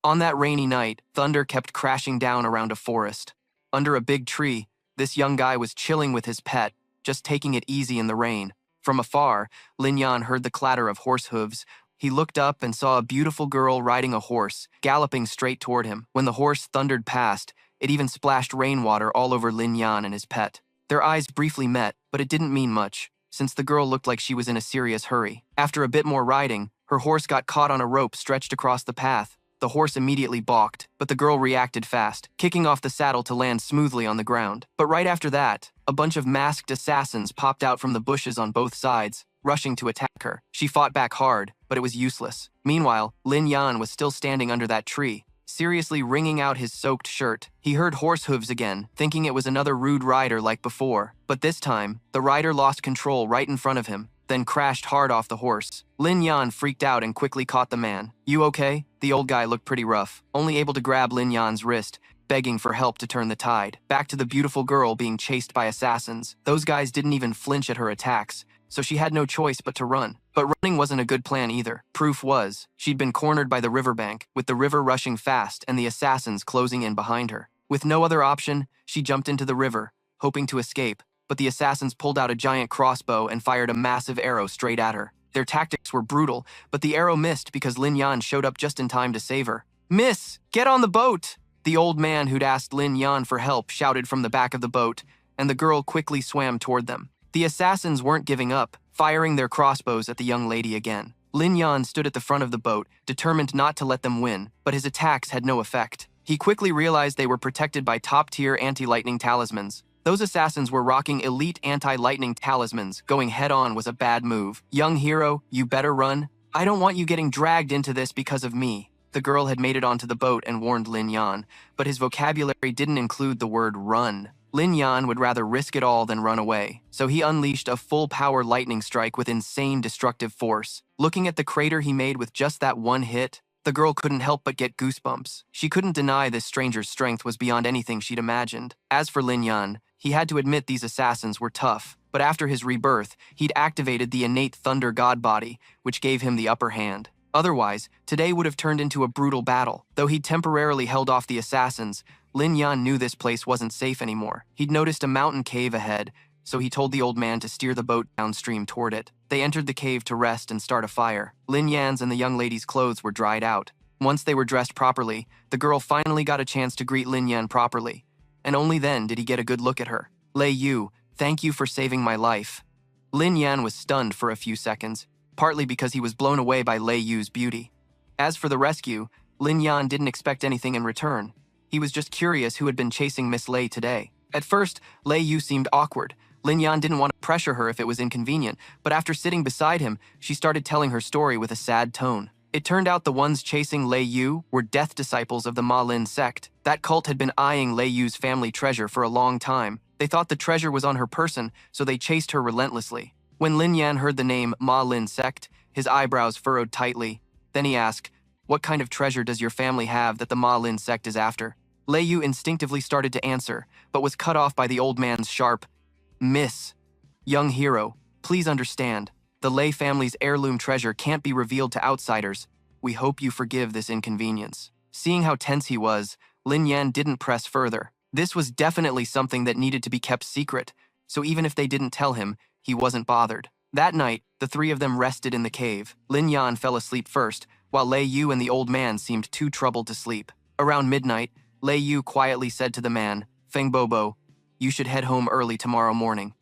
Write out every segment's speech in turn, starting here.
On that rainy night, thunder kept crashing down around a forest. Under a big tree, this young guy was chilling with his pet, just taking it easy in the rain. From afar, Lin Yan heard the clatter of horse hooves. He looked up and saw a beautiful girl riding a horse, galloping straight toward him. When the horse thundered past, it even splashed rainwater all over Lin Yan and his pet. Their eyes briefly met, but it didn't mean much, since the girl looked like she was in a serious hurry. After a bit more riding, her horse got caught on a rope stretched across the path. The horse immediately balked, but the girl reacted fast, kicking off the saddle to land smoothly on the ground. But right after that, a bunch of masked assassins popped out from the bushes on both sides, rushing to attack her. She fought back hard, but it was useless. Meanwhile, Lin Yan was still standing under that tree, seriously wringing out his soaked shirt. He heard horse hooves again, thinking it was another rude rider like before. But this time, the rider lost control right in front of him, then crashed hard off the horse. Lin Yan freaked out and quickly caught the man. "You okay?" The old guy looked pretty rough, only able to grab Lin Yan's wrist, begging for help to turn the tide. Back to the beautiful girl being chased by assassins. Those guys didn't even flinch at her attacks, so she had no choice but to run. But running wasn't a good plan either. Proof was, she'd been cornered by the riverbank, with the river rushing fast and the assassins closing in behind her. With no other option, she jumped into the river, hoping to escape, but the assassins pulled out a giant crossbow and fired a massive arrow straight at her. Their tactics were brutal, but the arrow missed because Lin Yan showed up just in time to save her. "Miss, get on the boat!" The old man who'd asked Lin Yan for help shouted from the back of the boat, and the girl quickly swam toward them. The assassins weren't giving up, firing their crossbows at the young lady again. Lin Yan stood at the front of the boat, determined not to let them win, but his attacks had no effect. He quickly realized they were protected by top-tier anti-lightning talismans. Those assassins were rocking elite anti-lightning talismans. Going head-on was a bad move. "Young hero, you better run. I don't want you getting dragged into this because of me." The girl had made it onto the boat and warned Lin Yan, but his vocabulary didn't include the word run. Lin Yan would rather risk it all than run away, so he unleashed a full-power lightning strike with insane destructive force. Looking at the crater he made with just that one hit, the girl couldn't help but get goosebumps. She couldn't deny this stranger's strength was beyond anything she'd imagined. As for Lin Yan, he had to admit these assassins were tough, but after his rebirth, he'd activated the innate Thunder God body, which gave him the upper hand. Otherwise, today would have turned into a brutal battle. Though he'd temporarily held off the assassins, Lin Yan knew this place wasn't safe anymore. He'd noticed a mountain cave ahead, so he told the old man to steer the boat downstream toward it. They entered the cave to rest and start a fire. Lin Yan's and the young lady's clothes were dried out. Once they were dressed properly, the girl finally got a chance to greet Lin Yan properly, and only then did he get a good look at her. "Lei Yu, thank you for saving my life." Lin Yan was stunned for a few seconds, partly because he was blown away by Lei Yu's beauty. As for the rescue, Lin Yan didn't expect anything in return. He was just curious who had been chasing Miss Lei today. At first, Lei Yu seemed awkward. Lin Yan didn't want to pressure her if it was inconvenient, but after sitting beside him, she started telling her story with a sad tone. It turned out the ones chasing Lei Yu were death disciples of the Ma Lin sect. That cult had been eyeing Lei Yu's family treasure for a long time. They thought the treasure was on her person, so they chased her relentlessly. When Lin Yan heard the name Ma Lin sect, his eyebrows furrowed tightly. Then he asked, "What kind of treasure does your family have that the Ma Lin sect is after?" Lei Yu instinctively started to answer, but was cut off by the old man's sharp, "Miss, young hero, please understand. The Lei family's heirloom treasure can't be revealed to outsiders. We hope you forgive this inconvenience." Seeing how tense he was, Lin Yan didn't press further. This was definitely something that needed to be kept secret, so even if they didn't tell him, he wasn't bothered. That night, the three of them rested in the cave. Lin Yan fell asleep first, while Lei Yu and the old man seemed too troubled to sleep. Around midnight, Lei Yu quietly said to the man, "Feng Bobo, you should head home early tomorrow morning."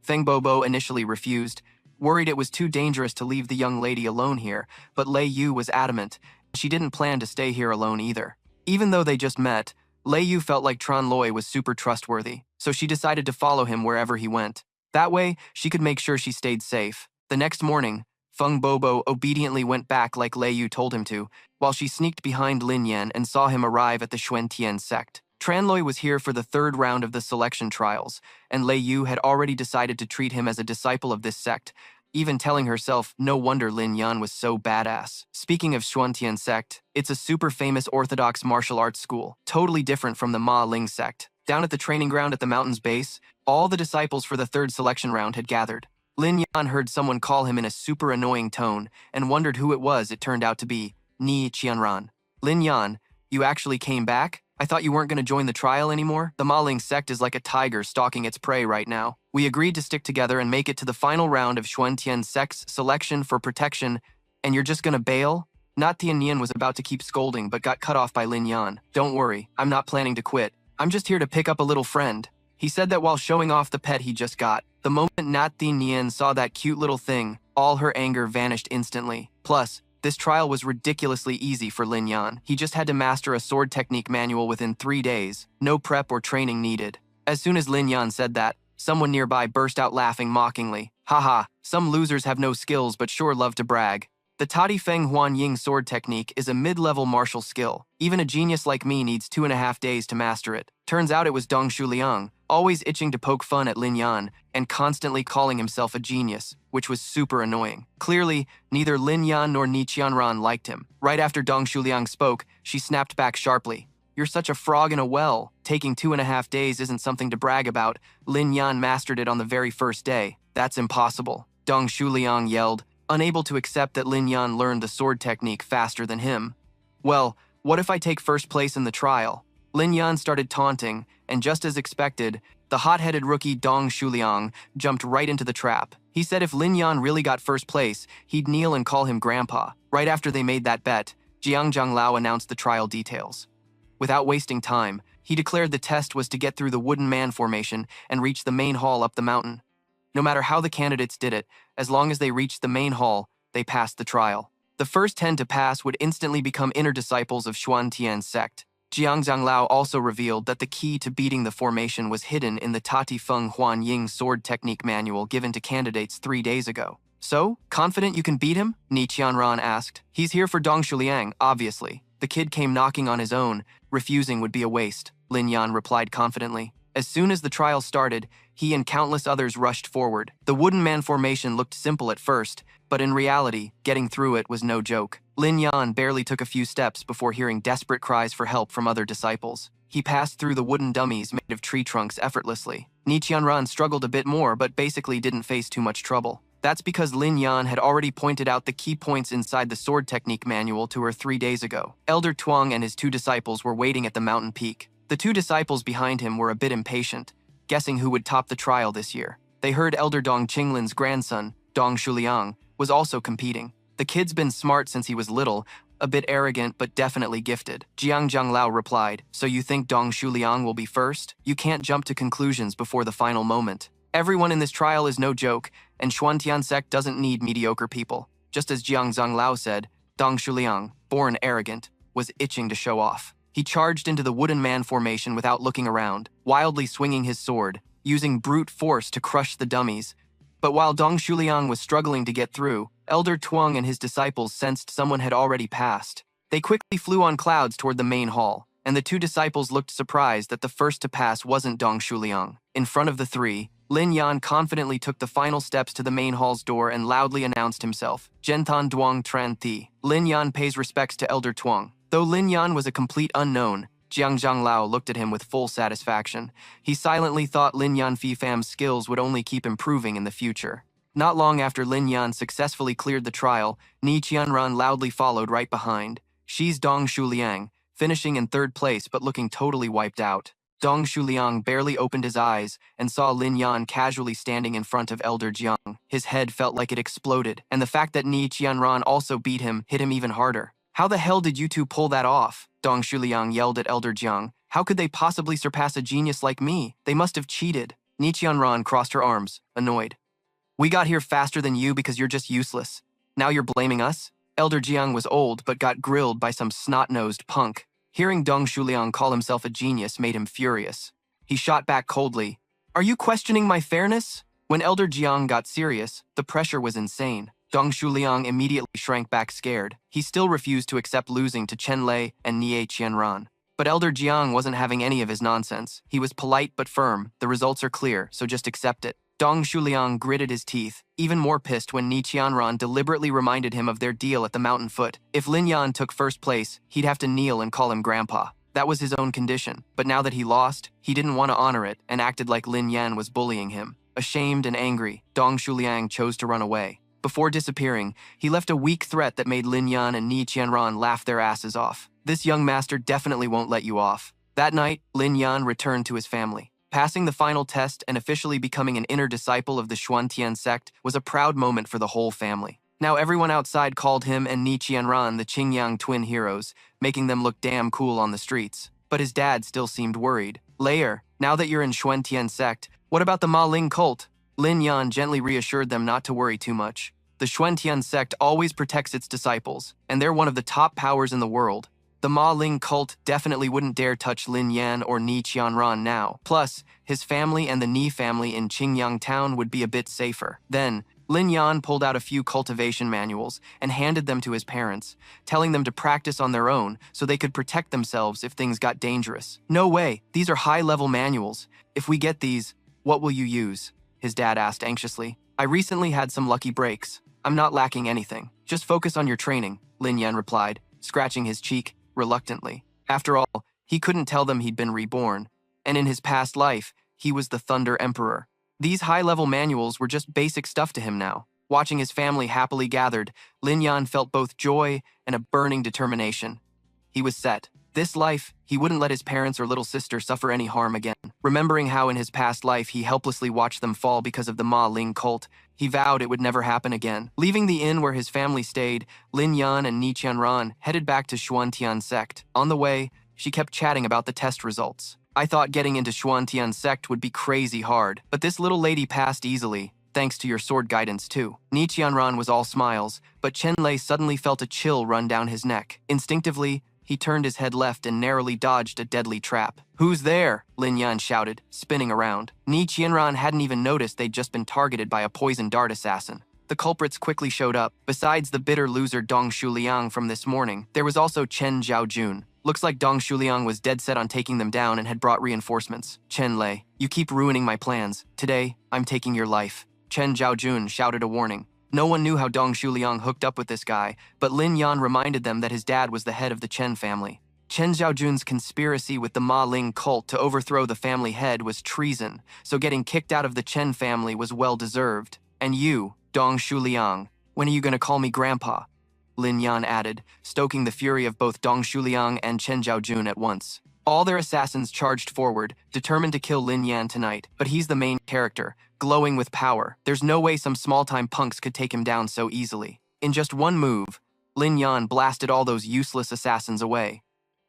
Feng Bobo initially refused, worried it was too dangerous to leave the young lady alone here, but Lei Yu was adamant. She didn't plan to stay here alone either. Even though they just met, Lei Yu felt like Tran Loi was super trustworthy, so she decided to follow him wherever he went. That way, she could make sure she stayed safe. The next morning, Feng Bobo obediently went back like Lei Yu told him to, while she sneaked behind Lin Yan and saw him arrive at the Xuan Tian sect. Tran Loi was here for the third round of the selection trials, and Lei Yu had already decided to treat him as a disciple of this sect, even telling herself no wonder Lin Yan was so badass. Speaking of Xuan Tian sect, it's a super famous orthodox martial arts school, totally different from the Ma Ling sect. Down at the training ground at the mountain's base, all the disciples for the third selection round had gathered. Lin Yan heard someone call him in a super annoying tone and wondered who it was. It turned out to be Ni Qianran. Lin Yan, You actually came back? I thought you weren't going to join the trial anymore? The Ma Ling sect is like a tiger stalking its prey right now. We agreed to stick together and make it to the final round of Xuantian sect's selection for protection, and you're just going to bail? Not Tianyan was about to keep scolding but got cut off by Lin Yan. Don't worry, I'm not planning to quit. I'm just here to pick up a little friend. He said that while showing off the pet he just got. The moment Nat Tianyan saw that cute little thing, all her anger vanished instantly. Plus, this trial was ridiculously easy for Lin Yan. He just had to master a sword technique manual within 3 days. No prep or training needed. As soon as Lin Yan said that, someone nearby burst out laughing mockingly. Haha, some losers have no skills but sure love to brag. The Tati Feng Huan Ying sword technique is a mid-level martial skill. Even a genius like me needs 2.5 days to master it. Turns out it was Dong Shuliang, always itching to poke fun at Lin Yan and constantly calling himself a genius, which was super annoying. Clearly, neither Lin Yan nor Ni Qianran liked him. Right after Dong Shuliang spoke, she snapped back sharply. You're such a frog in a well. Taking 2.5 days isn't something to brag about. Lin Yan mastered it on the very first day. That's impossible. Dong Shuliang yelled, unable to accept that Lin Yan learned the sword technique faster than him. Well, what if I take first place in the trial? Lin Yan started taunting, and just as expected, the hot-headed rookie Dong Shuliang jumped right into the trap. He said if Lin Yan really got first place, he'd kneel and call him grandpa. Right after they made that bet, Jiang Zhanglao announced the trial details. Without wasting time, he declared the test was to get through the wooden man formation and reach the main hall up the mountain. No matter how the candidates did it, as long as they reached the main hall, they passed the trial. The first 10 to pass would instantly become inner disciples of Xuantian's sect. Jiang Zhanglao also revealed that the key to beating the formation was hidden in the Tati Feng Huan Ying sword technique manual given to candidates 3 days ago. So, confident you can beat him? Ni Qianran asked. He's here for Dong Shuliang, obviously. The kid came knocking on his own. Refusing would be a waste, Lin Yan replied confidently. As soon as the trial started, he and countless others rushed forward. The wooden man formation looked simple at first, but in reality, getting through it was no joke. Lin Yan barely took a few steps before hearing desperate cries for help from other disciples. He passed through the wooden dummies made of tree trunks effortlessly. Ni Qianran struggled a bit more but basically didn't face too much trouble. That's because Lin Yan had already pointed out the key points inside the sword technique manual to her 3 days ago. Elder Tuang and his 2 disciples were waiting at the mountain peak. The 2 disciples behind him were a bit impatient, guessing who would top the trial this year. They heard Elder Dong Qinglin's grandson, Dong Shuliang, was also competing. The kid's been smart since he was little, a bit arrogant but definitely gifted. Jiang Zhanglao replied, so you think Dong Shuliang will be first? You can't jump to conclusions before the final moment. Everyone in this trial is no joke, and Xuantian sect doesn't need mediocre people. Just as Jiang Zhanglao said, Dong Shuliang, born arrogant, was itching to show off. He charged into the wooden man formation without looking around, wildly swinging his sword, using brute force to crush the dummies. But while Dong Shuliang was struggling to get through, Elder Tuang and his disciples sensed someone had already passed. They quickly flew on clouds toward the main hall, and the 2 disciples looked surprised that the first to pass wasn't Dong Shuliang. In front of the 3, Lin Yan confidently took the final steps to the main hall's door and loudly announced himself, Zhenthan Duang Tran Thi. Lin Yan pays respects to Elder Tuang. Though Lin Yan was a complete unknown, Jiang Zhanglao looked at him with full satisfaction. He silently thought Lin Yan Fifam's skills would only keep improving in the future. Not long after Lin Yan successfully cleared the trial, Ni Qianran loudly followed right behind. She's Dong Shuliang, finishing in 3rd place but looking totally wiped out. Dong Shuliang barely opened his eyes and saw Lin Yan casually standing in front of Elder Jiang. His head felt like it exploded, and the fact that Ni Qianran also beat him hit him even harder. How the hell did you 2 pull that off? Dong Shuliang yelled at Elder Jiang. How could they possibly surpass a genius like me? They must have cheated. Ni Qianran crossed her arms, annoyed. We got here faster than you because you're just useless. Now you're blaming us? Elder Jiang was old but got grilled by some snot-nosed punk. Hearing Dong Shuliang call himself a genius made him furious. He shot back coldly. Are you questioning my fairness? When Elder Jiang got serious, the pressure was insane. Dong Shuliang immediately shrank back scared. He still refused to accept losing to Chen Lei and Nie Qianran. But Elder Jiang wasn't having any of his nonsense. He was polite but firm. The results are clear, so just accept it. Dong Shuliang gritted his teeth, even more pissed when Ni Qianran deliberately reminded him of their deal at the mountain foot. If Lin Yan took first place, he'd have to kneel and call him grandpa. That was his own condition. But now that he lost, he didn't want to honor it and acted like Lin Yan was bullying him. Ashamed and angry, Dong Shuliang chose to run away. Before disappearing, he left a weak threat that made Lin Yan and Ni Qianran laugh their asses off. This young master definitely won't let you off. That night, Lin Yan returned to his family. Passing the final test and officially becoming an inner disciple of the Xuantian sect was a proud moment for the whole family. Now everyone outside called him and Ni Qianran the Qingyang twin heroes, making them look damn cool on the streets. But his dad still seemed worried. Later, now that you're in Xuantian sect, what about the Ma Ling cult? Lin Yan gently reassured them not to worry too much. The Xuantian sect always protects its disciples, and they're one of the top powers in the world. The Ma Ling cult definitely wouldn't dare touch Lin Yan or Ni Qianran now. Plus, his family and the Ni family in Qingyang town would be a bit safer. Then, Lin Yan pulled out a few cultivation manuals and handed them to his parents, telling them to practice on their own so they could protect themselves if things got dangerous. No way, these are high-level manuals. If we get these, what will you use? His dad asked anxiously. I recently had some lucky breaks. I'm not lacking anything. Just focus on your training, Lin Yan replied, scratching his cheek reluctantly. After all, he couldn't tell them he'd been reborn, and in his past life, he was the Thunder Emperor. These high-level manuals were just basic stuff to him now. Watching his family happily gathered, Lin Yan felt both joy and a burning determination. He was set. This life, he wouldn't let his parents or little sister suffer any harm again. Remembering how in his past life he helplessly watched them fall because of the Ma Ling cult, he vowed it would never happen again. Leaving the inn where his family stayed, Lin Yan and Ni Qianran headed back to Xuantian sect. On the way, she kept chatting about the test results. I thought getting into Xuantian sect would be crazy hard, but this little lady passed easily, thanks to your sword guidance too. Ni Qianran was all smiles, but Chen Lei suddenly felt a chill run down his neck. Instinctively, he turned his head left and narrowly dodged a deadly trap. Who's there? Lin Yan shouted, spinning around. Ni Qianran hadn't even noticed they'd just been targeted by a poison dart assassin. The culprits quickly showed up. Besides the bitter loser Dong Shuliang from this morning, there was also Chen Zhaojun. Looks like Dong Shuliang was dead set on taking them down and had brought reinforcements. Chen Lei, you keep ruining my plans. Today, I'm taking your life. Chen Zhaojun shouted a warning. No one knew how Dong Shuliang hooked up with this guy, but Lin Yan reminded them that his dad was the head of the Chen family. Chen Zhaojun's conspiracy with the Ma Ling cult to overthrow the family head was treason, so getting kicked out of the Chen family was well-deserved. And you, Dong Shuliang, when are you gonna call me Grandpa? Lin Yan added, stoking the fury of both Dong Shuliang and Chen Zhaojun at once. All their assassins charged forward, determined to kill Lin Yan tonight, but he's the main character, glowing with power. There's no way some small-time punks could take him down so easily. In just one move, Lin Yan blasted all those useless assassins away.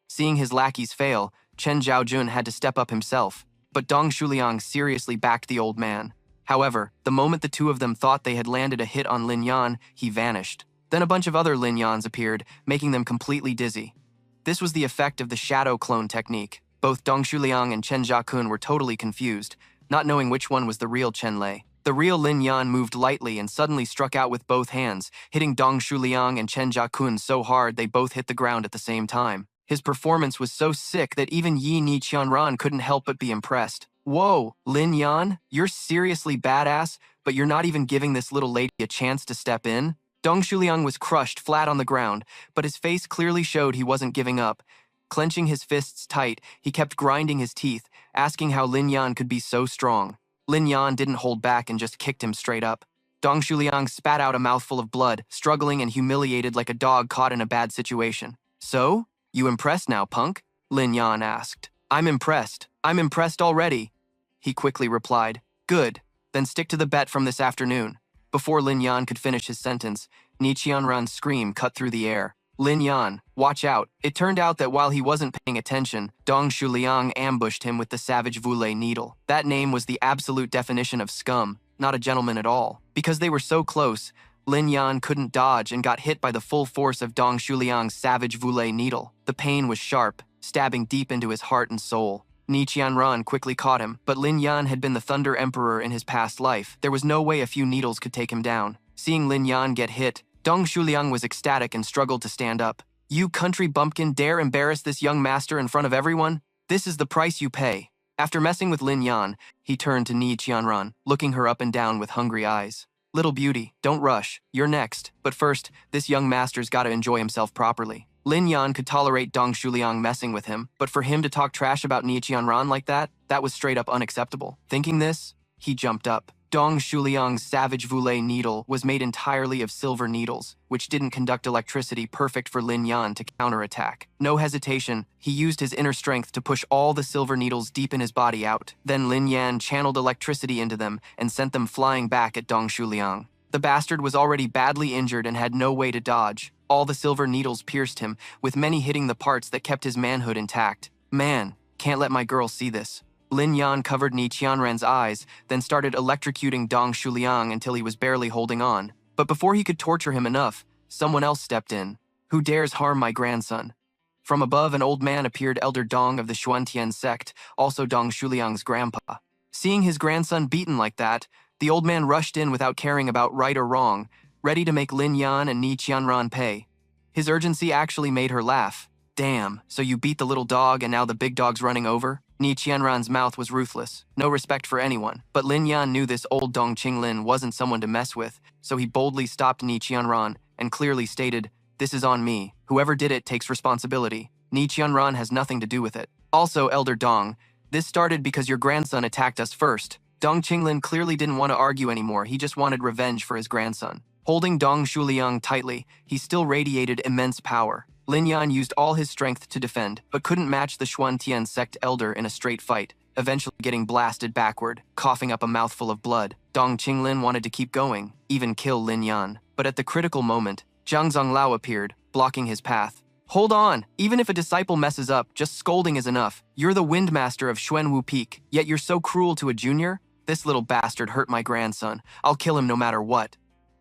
Seeing his lackeys fail, Chen Zhaojun had to step up himself, but Dong Shuliang seriously backed the old man. However, the moment the two of them thought they had landed a hit on Lin Yan, he vanished. Then a bunch of other Lin Yans appeared, making them completely dizzy. This was the effect of the shadow clone technique. Both Dong Shuliang and Chen Zhakun were totally confused, not knowing which one was the real Chen Lei. The real Lin Yan moved lightly and suddenly struck out with both hands, hitting Dong Shuliang and Chen Zhakun so hard they both hit the ground at the same time. His performance was so sick that even Yi Ni Qianran couldn't help but be impressed. Whoa, Lin Yan, you're seriously badass, but you're not even giving this little lady a chance to step in? Dong Shuliang was crushed flat on the ground, but his face clearly showed he wasn't giving up. Clenching his fists tight, he kept grinding his teeth, asking how Lin Yan could be so strong. Lin Yan didn't hold back and just kicked him straight up. Dong Shuliang spat out a mouthful of blood, struggling and humiliated like a dog caught in a bad situation. So? You impressed now, punk? Lin Yan asked. I'm impressed already, he quickly replied. Good, then stick to the bet from this afternoon. Before Lin Yan could finish his sentence, Ni Qianran's scream cut through the air. Lin Yan, watch out. It turned out that while he wasn't paying attention, Dong Shuliang ambushed him with the Savage Voulet needle. That name was the absolute definition of scum, not a gentleman at all. Because they were so close, Lin Yan couldn't dodge and got hit by the full force of Dong Shuliang's Savage Voulet needle. The pain was sharp, stabbing deep into his heart and soul. Ni Qianran quickly caught him, but Lin Yan had been the Thunder Emperor in his past life. There was no way a few needles could take him down. Seeing Lin Yan get hit, Dong Shuliang was ecstatic and struggled to stand up. You country bumpkin dare embarrass this young master in front of everyone? This is the price you pay. After messing with Lin Yan, he turned to Ni Qianran, looking her up and down with hungry eyes. Little beauty, don't rush. You're next. But first, this young master's gotta enjoy himself properly. Lin Yan could tolerate Dong Shuliang messing with him, but for him to talk trash about Ni Qianran like that was straight up unacceptable. Thinking this, he jumped up. Dong Shuliang's savage voulée needle was made entirely of silver needles, which didn't conduct electricity, perfect for Lin Yan to counterattack. No hesitation, he used his inner strength to push all the silver needles deep in his body out. Then Lin Yan channeled electricity into them and sent them flying back at Dong Shuliang. The bastard was already badly injured and had no way to dodge. All the silver needles pierced him, with many hitting the parts that kept his manhood intact. Man, can't let my girl see this. Lin Yan covered Ni Qianran's eyes, then started electrocuting Dong Shuliang until he was barely holding on. But before he could torture him enough, someone else stepped in. Who dares harm my grandson? From above, an old man appeared, Elder Dong of the Xuantian sect, also Dong Shuliang's grandpa. Seeing his grandson beaten like that, the old man rushed in without caring about right or wrong, ready to make Lin Yan and Ni Qianran pay. His urgency actually made her laugh. Damn, so you beat the little dog and now the big dog's running over? Ni Qianran's mouth was ruthless, no respect for anyone. But Lin Yan knew this old Dong Qinglin wasn't someone to mess with, so he boldly stopped Ni Qianran and clearly stated, "This is on me. Whoever did it takes responsibility. Ni Qianran has nothing to do with it. Also, Elder Dong, this started because your grandson attacked us first." Dong Qinglin clearly didn't want to argue anymore, he just wanted revenge for his grandson. Holding Dong Shuliang tightly, he still radiated immense power. Lin Yan used all his strength to defend, but couldn't match the Xuantian sect elder in a straight fight, eventually getting blasted backward, coughing up a mouthful of blood. Dong Qinglin wanted to keep going, even kill Lin Yan. But at the critical moment, Zhang Zonglao appeared, blocking his path. "Hold on, even if a disciple messes up, just scolding is enough. You're the Windmaster of Xuanwu Peak, yet you're so cruel to a junior? This little bastard hurt my grandson. I'll kill him no matter what."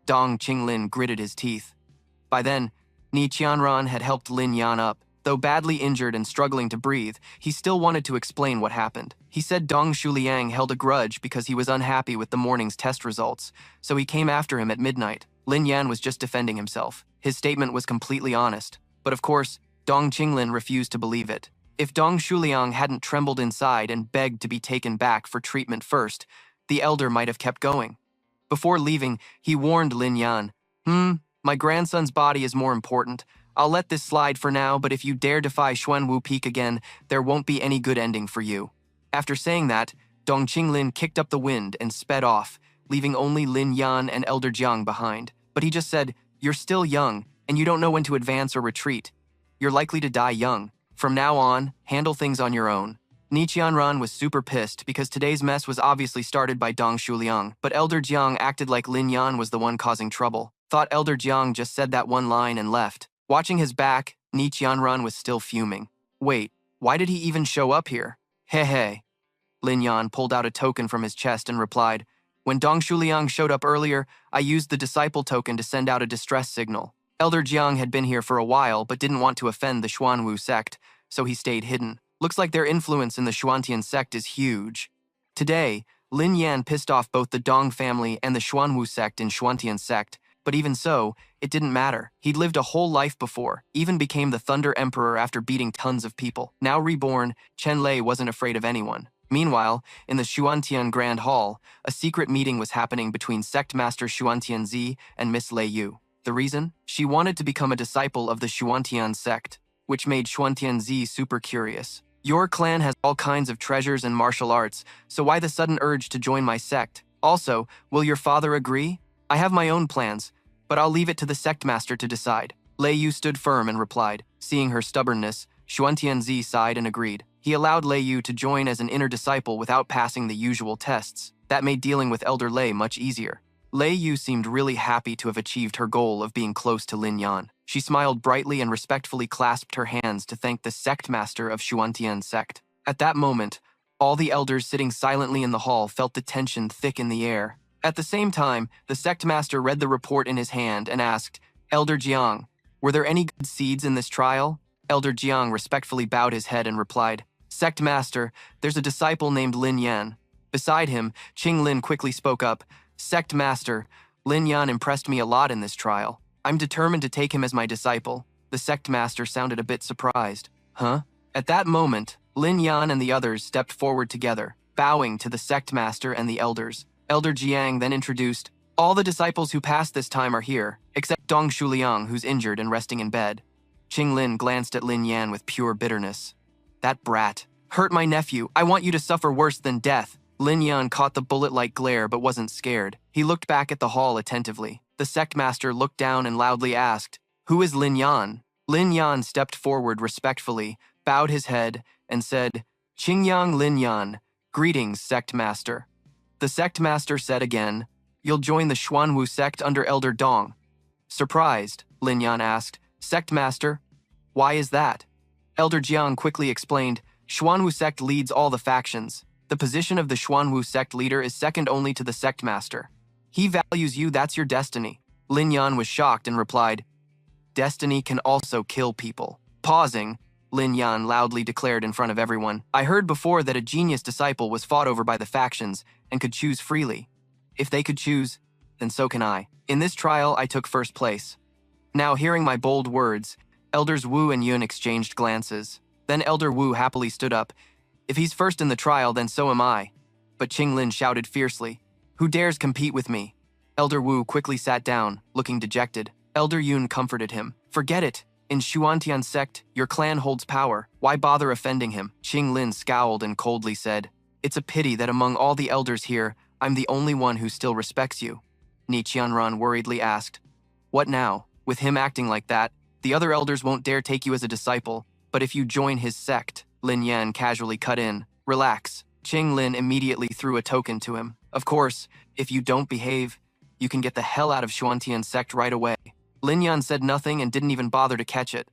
Dong Qinglin gritted his teeth. By then, Ni Qianran had helped Lin Yan up. Though badly injured and struggling to breathe, he still wanted to explain what happened. He said Dong Shuliang held a grudge because he was unhappy with the morning's test results, so he came after him at midnight. Lin Yan was just defending himself. His statement was completely honest. But of course, Dong Qinglin refused to believe it. If Dong Shuliang hadn't trembled inside and begged to be taken back for treatment first, the elder might have kept going. Before leaving, he warned Lin Yan, "My grandson's body is more important. I'll let this slide for now, but if you dare defy Xuanwu Peak again, there won't be any good ending for you." After saying that, Dong Qinglin kicked up the wind and sped off, leaving only Lin Yan and Elder Jiang behind. But he just said, "You're still young, and you don't know when to advance or retreat. You're likely to die young. From now on, handle things on your own." Ni Qianran was super pissed because today's mess was obviously started by Dong Shuliang, but Elder Jiang acted like Lin Yan was the one causing trouble. Thought Elder Jiang just said that one line and left. Watching his back, Ni Qianran was still fuming. Wait, why did he even show up here? Hey. Lin Yan pulled out a token from his chest and replied, "When Dong Shuliang showed up earlier, I used the disciple token to send out a distress signal. Elder Jiang had been here for a while but didn't want to offend the Xuanwu sect, so he stayed hidden. Looks like their influence in the Xuantian sect is huge." Today, Lin Yan pissed off both the Dong family and the Xuanwu sect in Xuantian sect, but even so, it didn't matter. He'd lived a whole life before, even became the Thunder Emperor after beating tons of people. Now reborn, Chen Lei wasn't afraid of anyone. Meanwhile, in the Xuantian Grand Hall, a secret meeting was happening between Sect Master Xuantian Zi and Miss Lei Yu. The reason? She wanted to become a disciple of the Xuantian sect, which made Xuantian Zi super curious. "Your clan has all kinds of treasures and martial arts, so why the sudden urge to join my sect? Also, will your father agree? I have my own plans, but I'll leave it to the sect master to decide." Lei Yu stood firm and replied. Seeing her stubbornness, Xuantian Zi sighed and agreed. He allowed Lei Yu to join as an inner disciple without passing the usual tests. That made dealing with Elder Lei much easier. Lei Yu seemed really happy to have achieved her goal of being close to Lin Yan. She smiled brightly and respectfully clasped her hands to thank the sect master of Xuantian sect. At that moment, all the elders sitting silently in the hall felt the tension thick in the air. At the same time, the sect master read the report in his hand and asked, "Elder Jiang, were there any good seeds in this trial?" Elder Jiang respectfully bowed his head and replied, "Sect master, there's a disciple named Lin Yan." Beside him, Qing Lin quickly spoke up, "Sect master, Lin Yan impressed me a lot in this trial. I'm determined to take him as my disciple." The sect master sounded a bit surprised. Huh? At that moment, Lin Yan and the others stepped forward together, bowing to the sect master and the elders. Elder Jiang then introduced, "All the disciples who passed this time are here, except Dong Shuliang, who's injured and resting in bed." Qing Lin glanced at Lin Yan with pure bitterness. "That brat hurt my nephew. I want you to suffer worse than death." Lin Yan caught the bullet-like glare but wasn't scared. He looked back at the hall attentively. The sect master looked down and loudly asked, "Who is Lin Yan?" Lin Yan stepped forward respectfully, bowed his head, and said, "Qingyang Lin Yan, greetings, sect master." The sect master said again, "You'll join the Xuanwu sect under Elder Dong." Surprised, Lin Yan asked, "Sect master, why is that?" Elder Jiang quickly explained, "Xuanwu sect leads all the factions. The position of the Xuanwu sect leader is second only to the sect master. He values you, that's your destiny." Lin Yan was shocked and replied, "Destiny can also kill people." Pausing, Lin Yan loudly declared in front of everyone, "I heard before that a genius disciple was fought over by the factions and could choose freely. If they could choose, then so can I. In this trial, I took first place." Now, hearing my bold words, Elders Wu and Yun exchanged glances. Then Elder Wu happily stood up. "If he's first in the trial, then so am I." But Qing Lin shouted fiercely, "Who dares compete with me?" Elder Wu quickly sat down, looking dejected. Elder Yun comforted him. "Forget it. In Xuantian sect, your clan holds power. Why bother offending him?" Qing Lin scowled and coldly said, "It's a pity that among all the elders here, I'm the only one who still respects you." Ni Qianran worriedly asked, "What now? With him acting like that, the other elders won't dare take you as a disciple. But if you join his sect," Lin Yan casually cut in, "relax." Qing Lin immediately threw a token to him. "Of course, if you don't behave, you can get the hell out of Xuantian sect right away." Lin Yan said nothing and didn't even bother to catch it.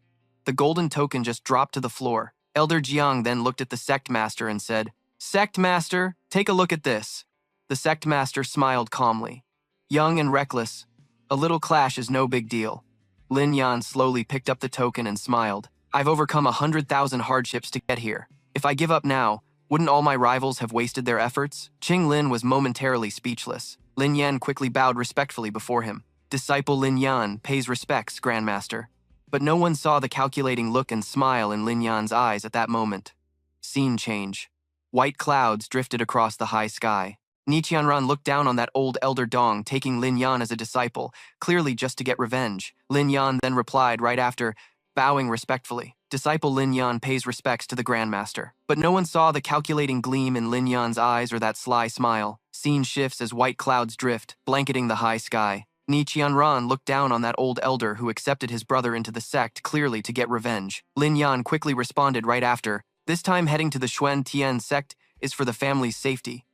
The golden token just dropped to the floor. Elder Jiang then looked at the sect master and said, "Sect master, take a look at this." The sect master smiled calmly. "Young and reckless, a little clash is no big deal." Lin Yan slowly picked up the token and smiled. "I've overcome 100,000 hardships to get here. If I give up now, wouldn't all my rivals have wasted their efforts?" Qing Lin was momentarily speechless. Lin Yan quickly bowed respectfully before him. "Disciple Lin Yan pays respects, Grandmaster." But no one saw the calculating look and smile in Lin Yan's eyes at that moment. Scene change. White clouds drifted across the high sky. Ni Qianran looked down on that old Elder Dong, taking Lin Yan as a disciple, clearly just to get revenge. Lin Yan then replied right after, bowing respectfully, "Disciple Lin Yan pays respects to the Grandmaster." But no one saw the calculating gleam in Lin Yan's eyes or that sly smile. Scene shifts as white clouds drift, blanketing the high sky. Ni Qianran looked down on that old elder who accepted his brother into the sect clearly to get revenge. Lin Yan quickly responded right after, "This time heading to the Xuan Tian sect is for the family's safety.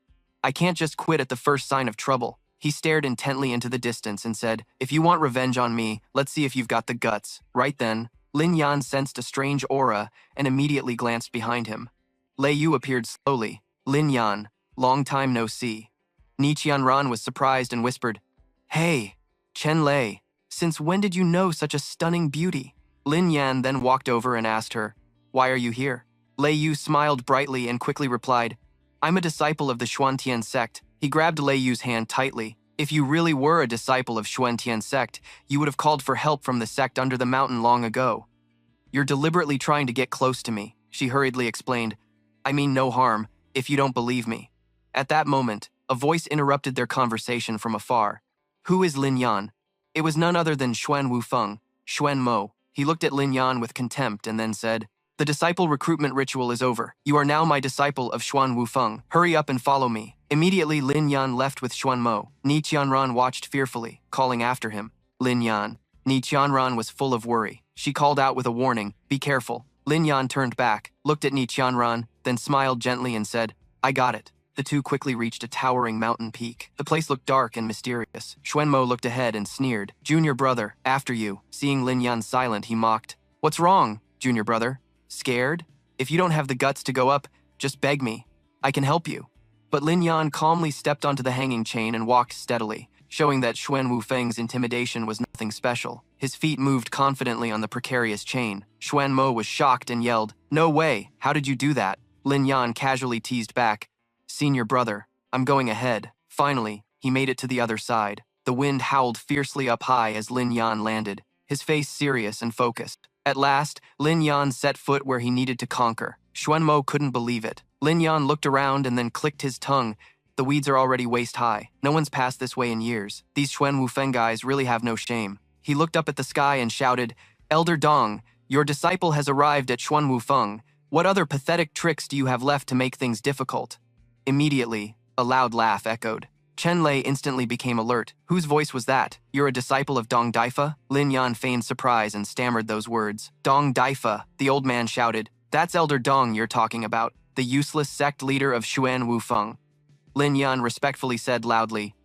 I can't just quit at the first sign of trouble." He stared intently into the distance and said, "If you want revenge on me, let's see if you've got the guts." Right then, Lin Yan sensed a strange aura and immediately glanced behind him. Lei Yu appeared slowly. "Lin Yan, long time no see." Ni Qianran was surprised and whispered, "Hey, Chen Lei, since when did you know such a stunning beauty?" Lin Yan then walked over and asked her, "Why are you here?" Lei Yu smiled brightly and quickly replied, "I'm a disciple of the Xuantian sect." He grabbed Lei Yu's hand tightly. "If you really were a disciple of Xuantian sect, you would have called for help from the sect under the mountain long ago. You're deliberately trying to get close to me," she hurriedly explained. "I mean no harm, if you don't believe me." At that moment, a voice interrupted their conversation from afar. "Who is Lin Yan?" It was none other than Xuan Wufeng, Xuan Mo. He looked at Lin Yan with contempt and then said, "The disciple recruitment ritual is over. You are now my disciple of Xuan Wufeng. Hurry up and follow me." Immediately, Lin Yan left with Xuan Mo. Ni Qianran watched fearfully, calling after him, "Lin Yan." Ni Qianran was full of worry. She called out with a warning, "Be careful." Lin Yan turned back, looked at Ni Qianran, then smiled gently and said, "I got it." The two quickly reached a towering mountain peak. The place looked dark and mysterious. Xuan Mo looked ahead and sneered, "Junior brother, after you." Seeing Lin Yan silent, he mocked, "What's wrong, junior brother? Scared? If you don't have the guts to go up, just beg me. I can help you." But Lin Yan calmly stepped onto the hanging chain and walked steadily, showing that Xuan Wufeng's intimidation was nothing special. His feet moved confidently on the precarious chain. Xuan Mo was shocked and yelled, "No way, how did you do that?" Lin Yan casually teased back, "Senior brother, I'm going ahead." Finally, he made it to the other side. The wind howled fiercely up high as Lin Yan landed, his face serious and focused. At last, Lin Yan set foot where he needed to conquer. Xuan Mo couldn't believe it. Lin Yan looked around and then clicked his tongue. The weeds are already waist high. No one's passed this way in years. These Xuan Wufeng guys really have no shame. He looked up at the sky and shouted, "Elder Dong, your disciple has arrived at Xuan Wufeng. What other pathetic tricks do you have left to make things difficult?" Immediately, A loud laugh echoed. Chen Lei instantly became alert. Whose voice was that? You're a disciple of Dong Daifa? Lin Yan feigned surprise and stammered those words. Dong Daifa, the old man shouted. That's Elder Dong you're talking about, the useless sect leader of Xuan Wufeng. Lin Yan respectfully said loudly.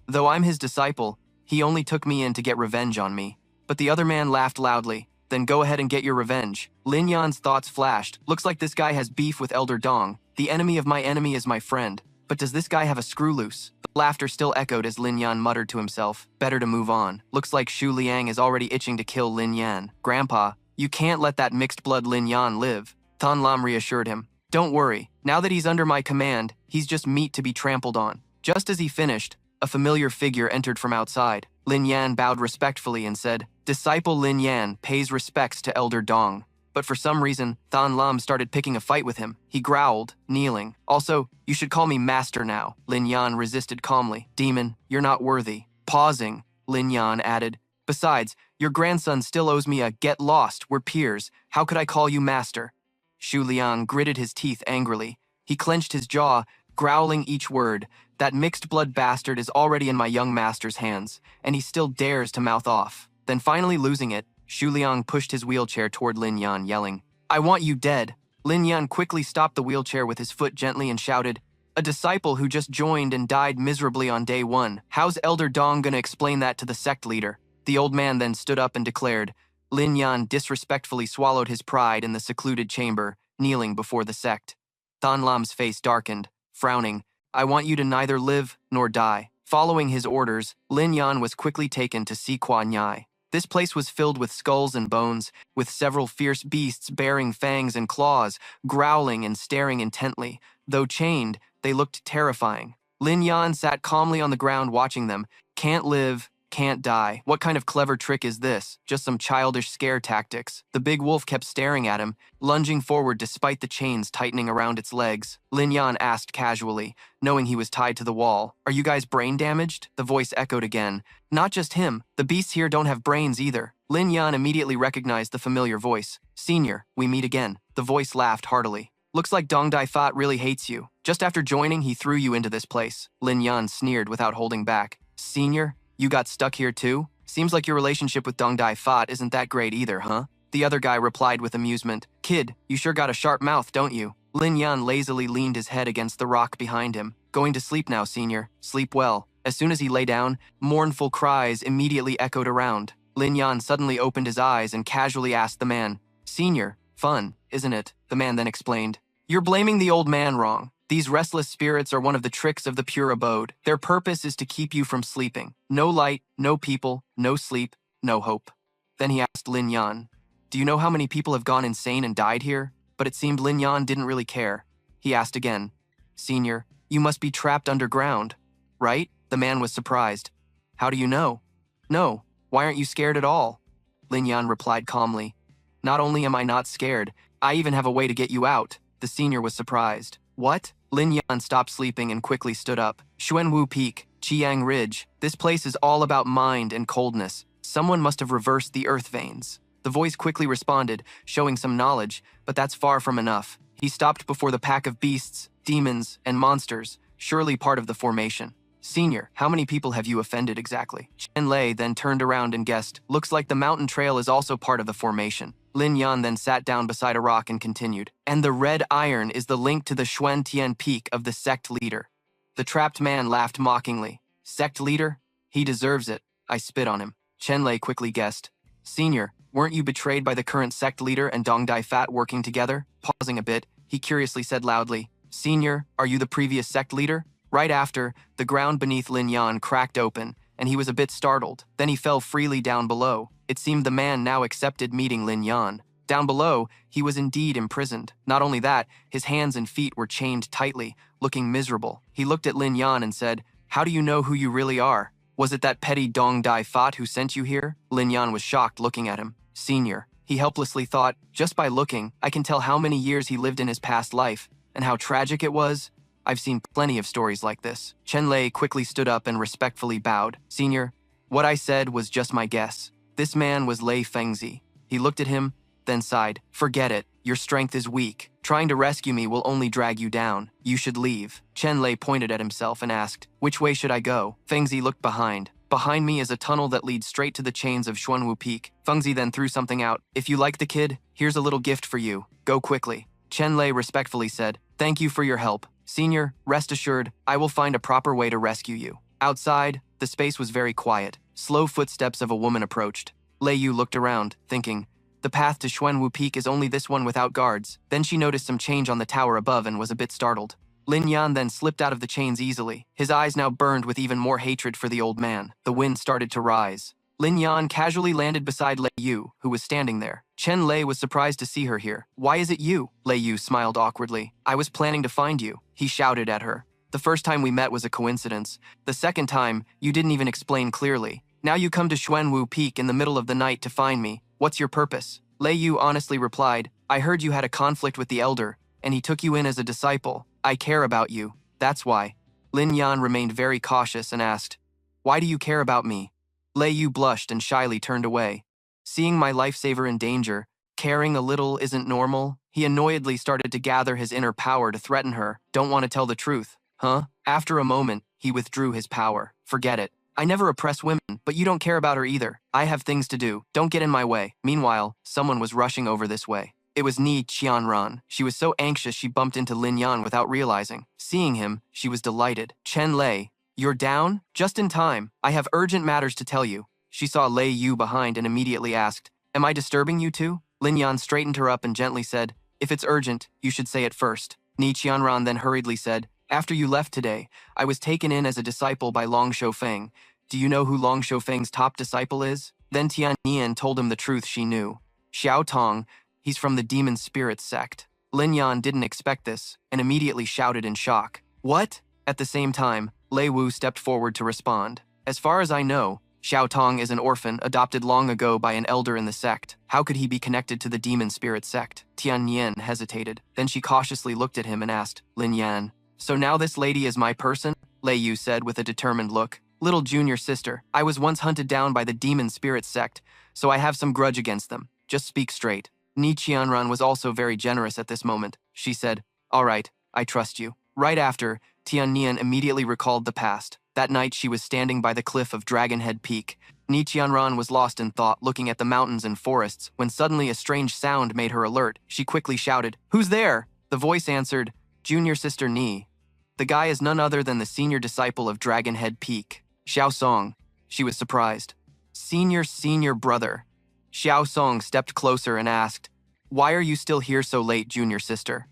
Though I'm his disciple, he only took me in to get revenge on me. But the other man laughed loudly. Then go ahead and get your revenge. Lin Yan's thoughts flashed. Looks like this guy has beef with Elder Dong. The enemy of my enemy is my friend. But does this guy have a screw loose? The laughter still echoed as Lin Yan muttered to himself. Better to move on. Looks like Shu Liang is already itching to kill Lin Yan. Grandpa, you can't let that mixed blood Lin Yan live. Tan Lam reassured him. Don't worry. Now that he's under my command, he's just meat to be trampled on. Just as he finished, a familiar figure entered from outside. Lin Yan bowed respectfully and said, Disciple Lin Yan pays respects to Elder Dong. But for some reason, Tan Lam started picking a fight with him. He growled, kneeling. Also, you should call me master now. Lin Yan resisted calmly. Demon, you're not worthy. Pausing, Lin Yan added. Besides, your grandson still owes me a get lost, we're peers. How could I call you master? Shu Liang gritted his teeth angrily. He clenched his jaw, growling each word. That mixed-blood bastard is already in my young master's hands, and he still dares to mouth off. Then finally losing it, Shu Liang pushed his wheelchair toward Lin Yan, yelling, I want you dead. Lin Yan quickly stopped the wheelchair with his foot gently and shouted, A disciple who just joined and died miserably on day one. How's Elder Dong gonna explain that to the sect leader? The old man then stood up and declared. Lin Yan disrespectfully swallowed his pride in the secluded chamber, kneeling before the sect. Tan Lam's face darkened, frowning. I want you to neither live nor die. Following his orders, Lin Yan was quickly taken to Si Kwa Nyai. This place was filled with skulls and bones, with several fierce beasts bearing fangs and claws, growling and staring intently. Though chained, they looked terrifying. Lin Yan sat calmly on the ground watching them. Can't live, can't die. What kind of clever trick is this? Just some childish scare tactics. The big wolf kept staring at him, lunging forward despite the chains tightening around its legs. Lin Yan asked casually, knowing he was tied to the wall. Are you guys brain damaged? The voice echoed again. Not just him. The beasts here don't have brains either. Lin Yan immediately recognized the familiar voice. Senior, we meet again. The voice laughed heartily. Looks like Dong Dai Fat really hates you. Just after joining, he threw you into this place. Lin Yan sneered without holding back. Senior? You got stuck here too? Seems like your relationship with Dong Dai Fat isn't that great either, huh? The other guy replied with amusement. Kid, you sure got a sharp mouth, don't you? Lin Yan lazily leaned his head against the rock behind him. Going to sleep now, senior. Sleep well. As soon as he lay down, mournful cries immediately echoed around. Lin Yan suddenly opened his eyes and casually asked the man, Senior, fun, isn't it? The man then explained. You're blaming the old man wrong. These restless spirits are one of the tricks of the pure abode. Their purpose is to keep you from sleeping. No light, no people, no sleep, no hope. Then he asked Lin Yan, Do you know how many people have gone insane and died here? But it seemed Lin Yan didn't really care. He asked again, Senior, you must be trapped underground, right? The man was surprised. How do you know? No, why aren't you scared at all? Lin Yan replied calmly. Not only am I not scared, I even have a way to get you out. The senior was surprised. What? Lin Yan stopped sleeping and quickly stood up. Xuanwu Peak, Chiang Ridge. This place is all about mind and coldness. Someone must have reversed the earth veins. The voice quickly responded, showing some knowledge, but that's far from enough. He stopped before the pack of beasts, demons, and monsters, surely part of the formation. Senior, how many people have you offended exactly? Chen Lei then turned around and guessed, looks like the mountain trail is also part of the formation. Lin Yan then sat down beside a rock and continued. And the red iron is the link to the Xuan Tian Peak of the sect leader. The trapped man laughed mockingly. Sect leader? He deserves it. I spit on him. Chen Lei quickly guessed. Senior, weren't you betrayed by the current sect leader and Dong Dai Fat working together? Pausing a bit, he curiously said loudly, Senior, are you the previous sect leader? Right after, the ground beneath Lin Yan cracked open, and he was a bit startled. Then he fell freely down below. It seemed the man now accepted meeting Lin Yan. Down below, he was indeed imprisoned. Not only that, his hands and feet were chained tightly, looking miserable. He looked at Lin Yan and said, How do you know who you really are? Was it that petty Dong Dai Fat who sent you here? Lin Yan was shocked looking at him. Senior. He helplessly thought, just by looking, I can tell how many years he lived in his past life, and how tragic it was. I've seen plenty of stories like this. Chen Lei quickly stood up and respectfully bowed. Senior, what I said was just my guess. This man was Lei Fengzi. He looked at him, then sighed. Forget it. Your strength is weak. Trying to rescue me will only drag you down. You should leave. Chen Lei pointed at himself and asked, which way should I go? Fengzi looked behind. Behind me is a tunnel that leads straight to the chains of Xuanwu Peak. Fengzi then threw something out. If you like the kid, here's a little gift for you. Go quickly. Chen Lei respectfully said, thank you for your help. Senior, rest assured, I will find a proper way to rescue you. Outside, the space was very quiet. Slow footsteps of a woman approached. Lei Yu looked around, thinking, the path to Xuanwu Peak is only this one without guards. Then she noticed some change on the tower above and was a bit startled. Lin Yan then slipped out of the chains easily. His eyes now burned with even more hatred for the old man. The wind started to rise. Lin Yan casually landed beside Lei Yu, who was standing there. Chen Lei was surprised to see her here. Why is it you? Lei Yu smiled awkwardly. I was planning to find you, he shouted at her. The first time we met was a coincidence. The second time, you didn't even explain clearly. Now you come to Xuanwu Peak in the middle of the night to find me. What's your purpose? Lei Yu honestly replied, I heard you had a conflict with the elder, and he took you in as a disciple. I care about you. That's why. Lin Yan remained very cautious and asked, why do you care about me? Lei Yu blushed and shyly turned away. Seeing my lifesaver in danger, caring a little isn't normal. He annoyedly started to gather his inner power to threaten her. Don't want to tell the truth, huh? After a moment, he withdrew his power. Forget it. I never oppress women, but you don't care about her either. I have things to do. Don't get in my way. Meanwhile, someone was rushing over this way. It was Ni Qianran. She was so anxious she bumped into Lin Yan without realizing. Seeing him, she was delighted. Chen Lei, you're down? Just in time. I have urgent matters to tell you. She saw Lei Yu behind and immediately asked, am I disturbing you too? Lin Yan straightened her up and gently said, if it's urgent, you should say it first. Ni Qianran then hurriedly said, after you left today, I was taken in as a disciple by Long Shofeng. Do you know who Long Shofeng's top disciple is? Then Tian Nian told him the truth she knew. Xiao Tong, he's from the demon spirit sect. Lin Yan didn't expect this and immediately shouted in shock. What? At the same time, Lei Wu stepped forward to respond. As far as I know, Xiao Tong is an orphan adopted long ago by an elder in the sect. How could he be connected to the demon spirit sect? Tian Nian hesitated. Then she cautiously looked at him and asked, Lin Yan, so now this lady is my person? Lei Yu said with a determined look. Little junior sister, I was once hunted down by the demon spirit sect, so I have some grudge against them. Just speak straight. Ni Qianran was also very generous at this moment. She said, all right, I trust you. Right after, Tian Nian immediately recalled the past. That night she was standing by the cliff of Dragonhead Peak. Ni Qianran was lost in thought, looking at the mountains and forests, when suddenly a strange sound made her alert. She quickly shouted, who's there? The voice answered, Junior Sister Ni. The guy is none other than the senior disciple of Dragonhead Peak, Xiao Song. She was surprised. Senior brother. Xiao Song stepped closer and asked, why are you still here so late, junior sister?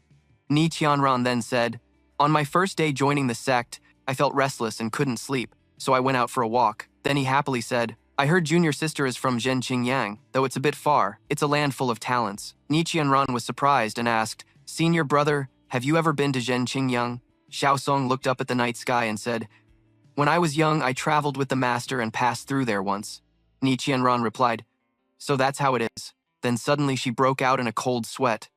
Ni Qianran then said, on my first day joining the sect, I felt restless and couldn't sleep, so I went out for a walk. Then he happily said, I heard junior sister is from Zhenqingyang, though it's a bit far. It's a land full of talents. Ni Qianran was surprised and asked, senior brother, have you ever been to Zhenqingyang? Xiao Song looked up at the night sky and said, when I was young, I traveled with the master and passed through there once. Ni Qianran replied, so that's how it is. Then suddenly she broke out in a cold sweat.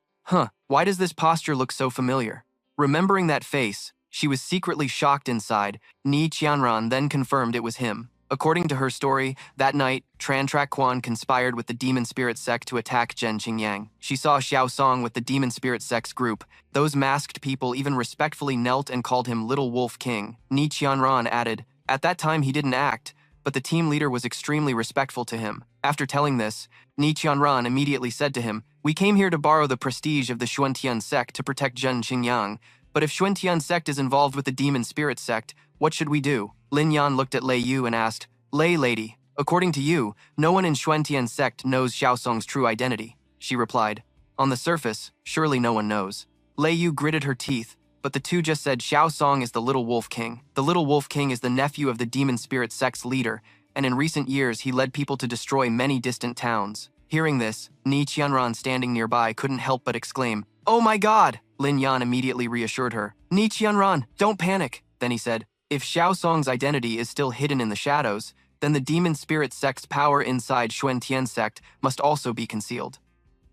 Why does this posture look so familiar? Remembering that face, she was secretly shocked inside. Ni Qianran then confirmed it was him. According to her story, that night, Tran Trak Quan conspired with the demon spirit sect to attack Zhenqingyang. She saw Xiao Song with the demon spirit sect's group. Those masked people even respectfully knelt and called him Little Wolf King. Ni Qianran added, at that time he didn't act, but the team leader was extremely respectful to him. After telling this, Ni Qianran immediately said to him, we came here to borrow the prestige of the Xuantian sect to protect Zhenqingyang, but if Xuantian sect is involved with the demon spirit sect, what should we do? Lin Yan looked at Lei Yu and asked, Lei lady, according to you, no one in Xuantian sect knows Xiao Song's true identity. She replied, on the surface, surely no one knows. Lei Yu gritted her teeth, but the two just said Xiao Song is the Little Wolf King. The Little Wolf King is the nephew of the demon spirit sect's leader, and in recent years he led people to destroy many distant towns. Hearing this, Ni Qianran standing nearby couldn't help but exclaim, oh my god! Lin Yan immediately reassured her. Ni Qianran, don't panic. Then he said, if Xiao Song's identity is still hidden in the shadows, then the demon spirit sect's power inside Xuantian sect must also be concealed.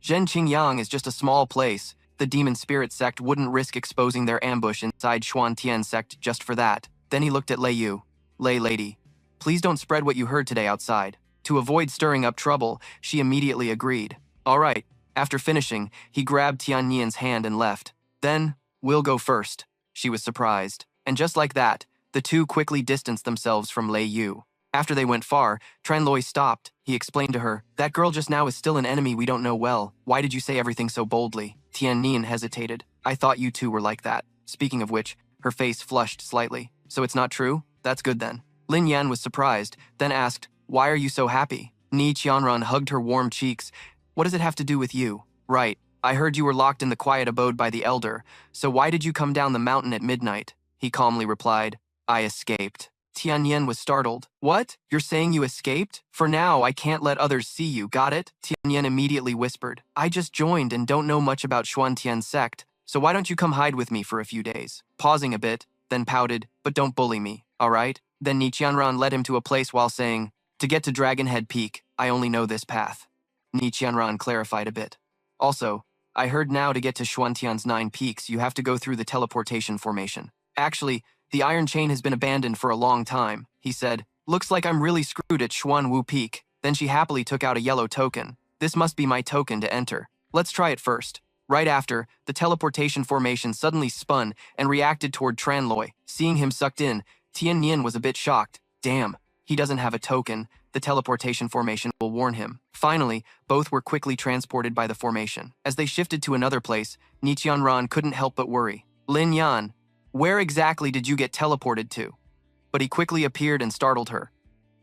Zhenqingyang is just a small place. The demon spirit sect wouldn't risk exposing their ambush inside Xuantian sect just for that. Then he looked at Lei Yu. Lei lady, please don't spread what you heard today outside. To avoid stirring up trouble, she immediately agreed. All right. After finishing, he grabbed Tianyan's hand and left. Then, we'll go first. She was surprised. And just like that, the two quickly distanced themselves from Lei Yu. After they went far, Tranloi stopped. He explained to her, "That girl just now is still an enemy we don't know well. Why did you say everything so boldly?" Tianyan hesitated. "I thought you two were like that." Speaking of which, her face flushed slightly. "So it's not true? That's good then." Lin Yan was surprised, then asked, "Why are you so happy?" Ni Qianran hugged her warm cheeks. "What does it have to do with you?" "Right. I heard you were locked in the quiet abode by the elder, so why did you come down the mountain at midnight?" He calmly replied, "I escaped." Tianyan was startled. "What? You're saying you escaped? For now, I can't let others see you, got it?" Tianyan immediately whispered, "I just joined and don't know much about Xuantian's sect, so why don't you come hide with me for a few days?" Pausing a bit, then pouted, "But don't bully me, all right?" Then Ni Qianran led him to a place while saying, "To get to Dragonhead Peak, I only know this path." Ni Qianran clarified a bit. "Also, I heard now to get to Xuantian's 9 peaks, you have to go through the teleportation formation. Actually, the iron chain has been abandoned for a long time," he said. "Looks like I'm really screwed at Xuan Wu Peak." Then she happily took out a yellow token. "This must be my token to enter. Let's try it first." Right after, the teleportation formation suddenly spun and reacted toward Tranloi. Seeing him sucked in, Tianyan was a bit shocked. Damn, he doesn't have a token. The teleportation formation will warn him. Finally, both were quickly transported by the formation. As they shifted to another place, Ni Qianran couldn't help but worry. "Lin Yan, where exactly did you get teleported to?" But he quickly appeared and startled her.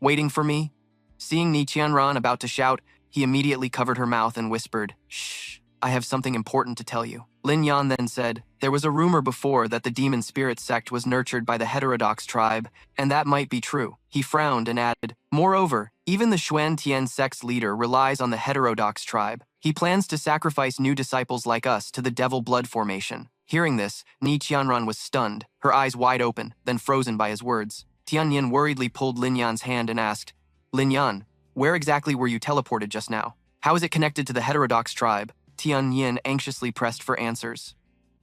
"Waiting for me?" Seeing Ni Qianran about to shout, he immediately covered her mouth and whispered, "Shh, I have something important to tell you." Lin Yan then said, "There was a rumor before that the demon spirit sect was nurtured by the heterodox tribe, and that might be true." He frowned and added, "Moreover, even the Xuantian sect's leader relies on the heterodox tribe. He plans to sacrifice new disciples like us to the devil blood formation." Hearing this, Ni Qianran was stunned, her eyes wide open, then frozen by his words. Tianyan worriedly pulled Lin Yan's hand and asked, "Lin Yan, where exactly were you teleported just now? How is it connected to the heterodox tribe?" Tianyan anxiously pressed for answers.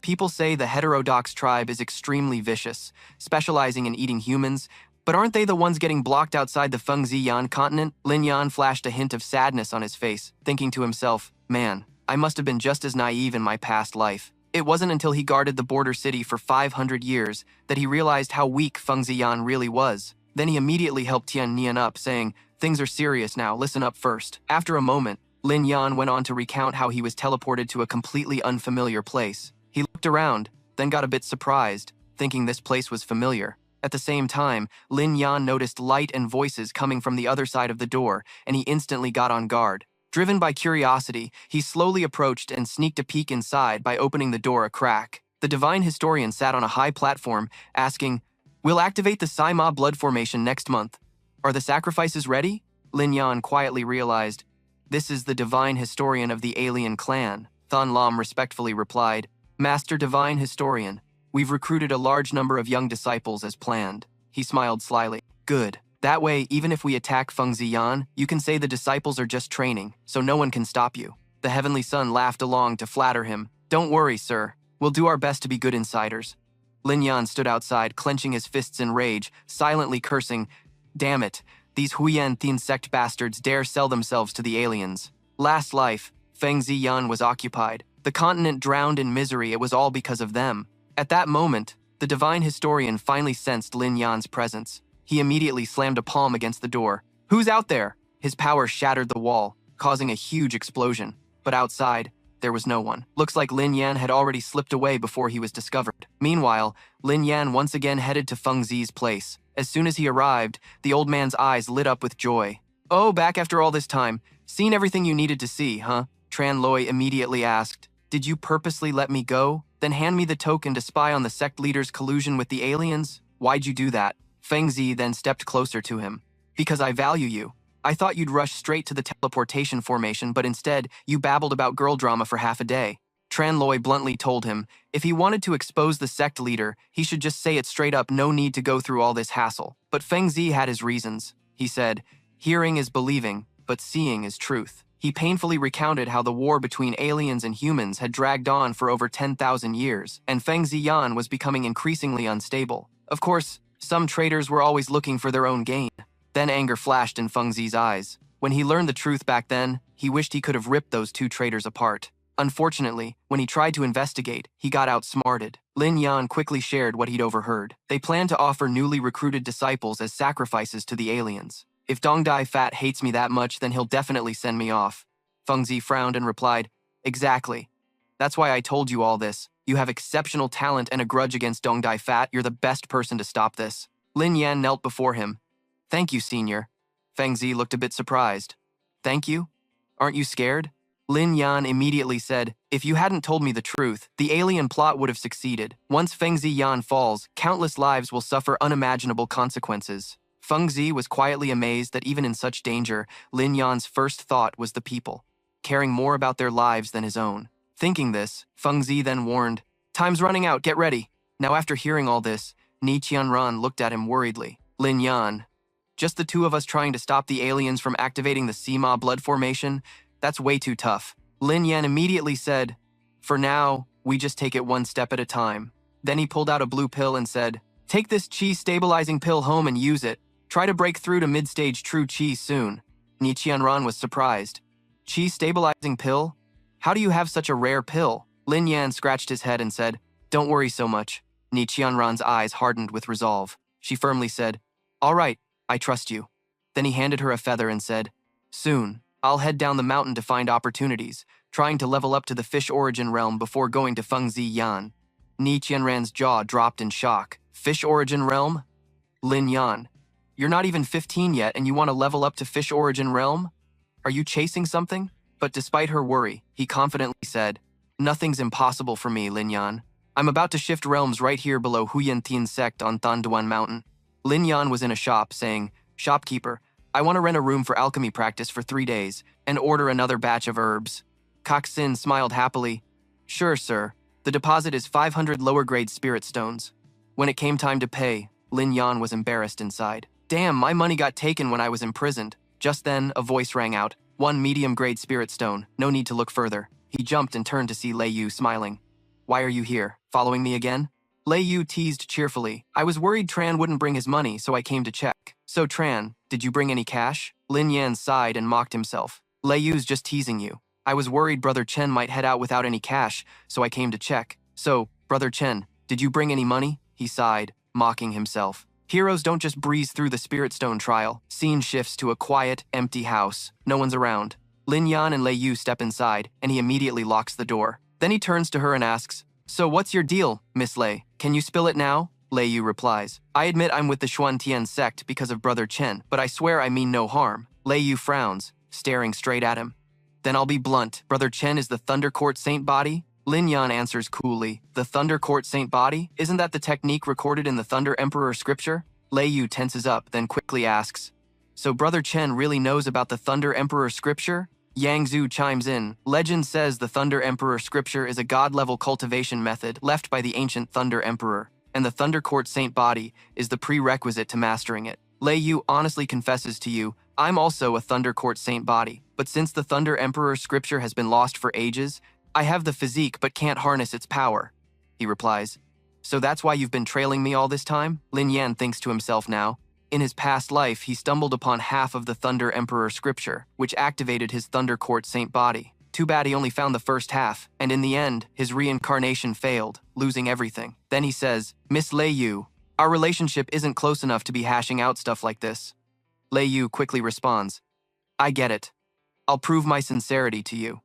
"People say the heterodox tribe is extremely vicious, specializing in eating humans, but aren't they the ones getting blocked outside the Fengziyan continent?" Lin Yan flashed a hint of sadness on his face, thinking to himself, "Man, I must have been just as naive in my past life." It wasn't until he guarded the border city for 500 years that he realized how weak Fengziyan really was. Then he immediately helped Tianyan up, saying, "Things are serious now, listen up first." After a moment, Lin Yan went on to recount how he was teleported to a completely unfamiliar place. He looked around, then got a bit surprised, thinking this place was familiar. At the same time, Lin Yan noticed light and voices coming from the other side of the door, and he instantly got on guard. Driven by curiosity, he slowly approached and sneaked a peek inside by opening the door a crack. The divine historian sat on a high platform, asking, "We'll activate the Saima blood formation next month. Are the sacrifices ready?" Lin Yan quietly realized, "This is the divine historian of the alien clan." Thon Lam respectfully replied, "Master Divine Historian, we've recruited a large number of young disciples as planned." He smiled slyly. "Good. That way, even if we attack Fengziyan, you can say the disciples are just training, so no one can stop you." The Heavenly Sun laughed along to flatter him. "Don't worry, sir. We'll do our best to be good insiders." Lin Yan stood outside, clenching his fists in rage, silently cursing, "Damn it, these Huyan Thin sect bastards dare sell themselves to the aliens." Last life, Fengziyan was occupied. The continent drowned in misery. It was all because of them. At that moment, the divine historian finally sensed Lin Yan's presence. He immediately slammed a palm against the door. "Who's out there?" His power shattered the wall, causing a huge explosion. But outside, there was no one. Looks like Lin Yan had already slipped away before he was discovered. Meanwhile, Lin Yan once again headed to Feng Zi's place. As soon as he arrived, the old man's eyes lit up with joy. "Oh, back after all this time. Seen everything you needed to see, huh?" Tran Loi immediately asked. "Did you purposely let me go? Then hand me the token to spy on the sect leader's collusion with the aliens? Why'd you do that?" Feng Zi then stepped closer to him. "Because I value you. I thought you'd rush straight to the teleportation formation, but instead, you babbled about girl drama for half a day." Tran Loi bluntly told him, if he wanted to expose the sect leader, he should just say it straight up, no need to go through all this hassle. But Feng Zi had his reasons. He said, "Hearing is believing, but seeing is truth." He painfully recounted how the war between aliens and humans had dragged on for over 10,000 years, and Feng Ziyan was becoming increasingly unstable. Of course, some traitors were always looking for their own gain. Then anger flashed in Feng Zi's eyes. When he learned the truth back then, he wished he could have ripped those two traitors apart. Unfortunately, when he tried to investigate, he got outsmarted. Lin Yan quickly shared what he'd overheard. They planned to offer newly recruited disciples as sacrifices to the aliens. If Dong Dai Fat hates me that much, then he'll definitely send me off. Feng Zi frowned and replied, Exactly. That's why I told you all this. You have exceptional talent and a grudge against Dong Dai Fat. You're the best person to stop this. Lin Yan knelt before him. Thank you, senior. Feng Zi looked a bit surprised. Thank you? Aren't you scared? Lin Yan immediately said, If you hadn't told me the truth, the alien plot would have succeeded. Once Feng Zi Yan falls, countless lives will suffer unimaginable consequences. Feng Zi was quietly amazed that even in such danger, Lin Yan's first thought was the people, caring more about their lives than his own. Thinking this, Feng Zi then warned, Time's running out, get ready. Now after hearing all this, Ni Qianran looked at him worriedly. Lin Yan, just the two of us trying to stop the aliens from activating the Sima blood formation? That's way too tough. Lin Yan immediately said, For now, we just take it one step at a time. Then he pulled out a blue pill and said, Take this chi stabilizing pill home and use it. Try to break through to mid-stage true chi soon. Ni Qianran was surprised. Chi stabilizing pill? How do you have such a rare pill? Lin Yan scratched his head and said, Don't worry so much. Ni Qianran's eyes hardened with resolve. She firmly said, All right, I trust you. Then he handed her a feather and said, Soon, I'll head down the mountain to find opportunities, trying to level up to the fish origin realm before going to Feng Zi Yan. Ni Qianran's jaw dropped in shock. Fish origin realm? Lin Yan, you're not even 15 yet and you want to level up to fish origin realm? Are you chasing something? But despite her worry, he confidently said, Nothing's impossible for me, Lin Yan. I'm about to shift realms right here below Huyan Tin sect on Thanduan Mountain. Lin Yan was in a shop saying, Shopkeeper, I want to rent a room for alchemy practice for 3 days and order another batch of herbs. Kok Sin smiled happily. Sure, sir. The deposit is 500 lower-grade spirit stones. When it came time to pay, Lin Yan was embarrassed inside. Damn, my money got taken when I was imprisoned. Just then, a voice rang out. 1 medium-grade spirit stone. No need to look further. He jumped and turned to see Lei Yu smiling. Why are you here? Following me again? Lei Yu teased cheerfully. I was worried Tran wouldn't bring his money, so I came to check. So Tran, did you bring any cash? Lin Yan sighed and mocked himself. Lei Yu's just teasing you. I was worried Brother Chen might head out without any cash, so I came to check. So, Brother Chen, did you bring any money? He sighed, mocking himself. Heroes don't just breeze through the Spirit Stone trial. Scene shifts to a quiet, empty house. No one's around. Lin Yan and Lei Yu step inside, and he immediately locks the door. Then he turns to her and asks, So what's your deal, Miss Lei? Can you spill it now? Lei Yu replies, I admit I'm with the Xuan Tian sect because of Brother Chen, but I swear I mean no harm. Lei Yu frowns, staring straight at him. Then I'll be blunt. Brother Chen is the Thunder Court Saint Body? Lin Yan answers coolly, The Thunder Court Saint Body? Isn't that the technique recorded in the Thunder Emperor scripture? Lei Yu tenses up, then quickly asks, So Brother Chen really knows about the Thunder Emperor scripture? Yang Zhu chimes in, Legend says the Thunder Emperor scripture is a god-level cultivation method left by the ancient Thunder Emperor, and the Thunder Court Saint Body is the prerequisite to mastering it. Lei Yu honestly confesses to you, I'm also a Thunder Court Saint Body, but since the Thunder Emperor scripture has been lost for ages, I have the physique but can't harness its power. He replies, So that's why you've been trailing me all this time? Lin Yan thinks to himself now. In his past life, he stumbled upon half of the Thunder Emperor scripture, which activated his Thunder Court Saint Body. Too bad he only found the first half, and in the end, his reincarnation failed, losing everything. Then he says, Miss Lei Yu, our relationship isn't close enough to be hashing out stuff like this. Lei Yu quickly responds, I get it. I'll prove my sincerity to you.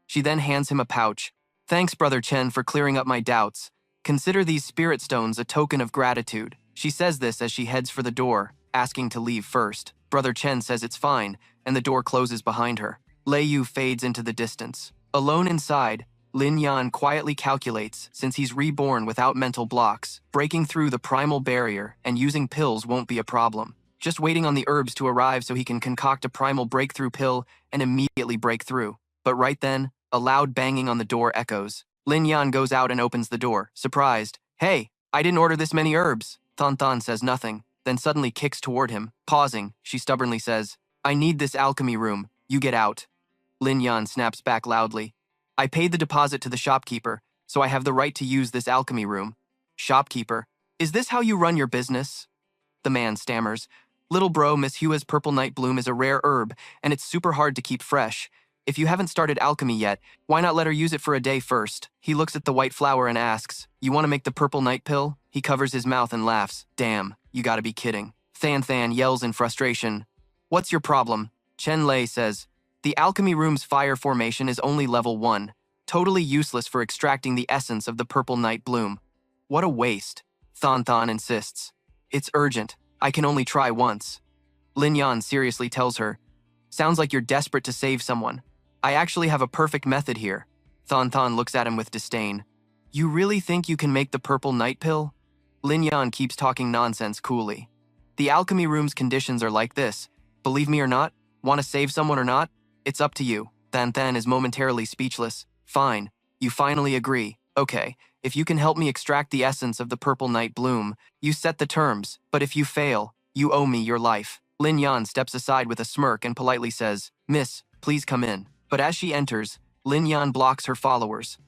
She then hands him a pouch. Thanks, Brother Chen, for clearing up my doubts. Consider these spirit stones a token of gratitude. She says this as she heads for the door, asking to leave first. Brother Chen says it's fine, and the door closes behind her. Lei Yu fades into the distance. Alone inside, Lin Yan quietly calculates, since he's reborn without mental blocks, breaking through the primal barrier and using pills won't be a problem. Just waiting on the herbs to arrive so he can concoct a primal breakthrough pill and immediately break through. But right then, a loud banging on the door echoes. Lin Yan goes out and opens the door, surprised. Hey, I didn't order this many herbs. Thon Thon says nothing, then suddenly kicks toward him. Pausing, she stubbornly says, I need this alchemy room. You get out. Lin Yan snaps back loudly. I paid the deposit to the shopkeeper, so I have the right to use this alchemy room. Shopkeeper, is this how you run your business? The man stammers. Little bro, Miss Hua's purple night bloom is a rare herb, and it's super hard to keep fresh. If you haven't started alchemy yet, why not let her use it for a day first? He looks at the white flower and asks, you want to make the purple night pill? He covers his mouth and laughs. Damn, you gotta be kidding. Than yells in frustration. What's your problem? Chen Lei says, the alchemy room's fire formation is only level 1, totally useless for extracting the essence of the purple night bloom. What a waste. Than insists. It's urgent. I can only try once. Lin Yan seriously tells her, sounds like you're desperate to save someone. I actually have a perfect method here. Than looks at him with disdain. You really think you can make the purple night pill? Lin Yan keeps talking nonsense coolly. The alchemy room's conditions are like this. Believe me or not, want to save someone or not? It's up to you. Than is momentarily speechless. Fine, you finally agree. Okay, if you can help me extract the essence of the purple night bloom, you set the terms, but if you fail, you owe me your life. Lin Yan steps aside with a smirk and politely says, Miss, please come in. But as she enters, Lin Yan blocks her followers.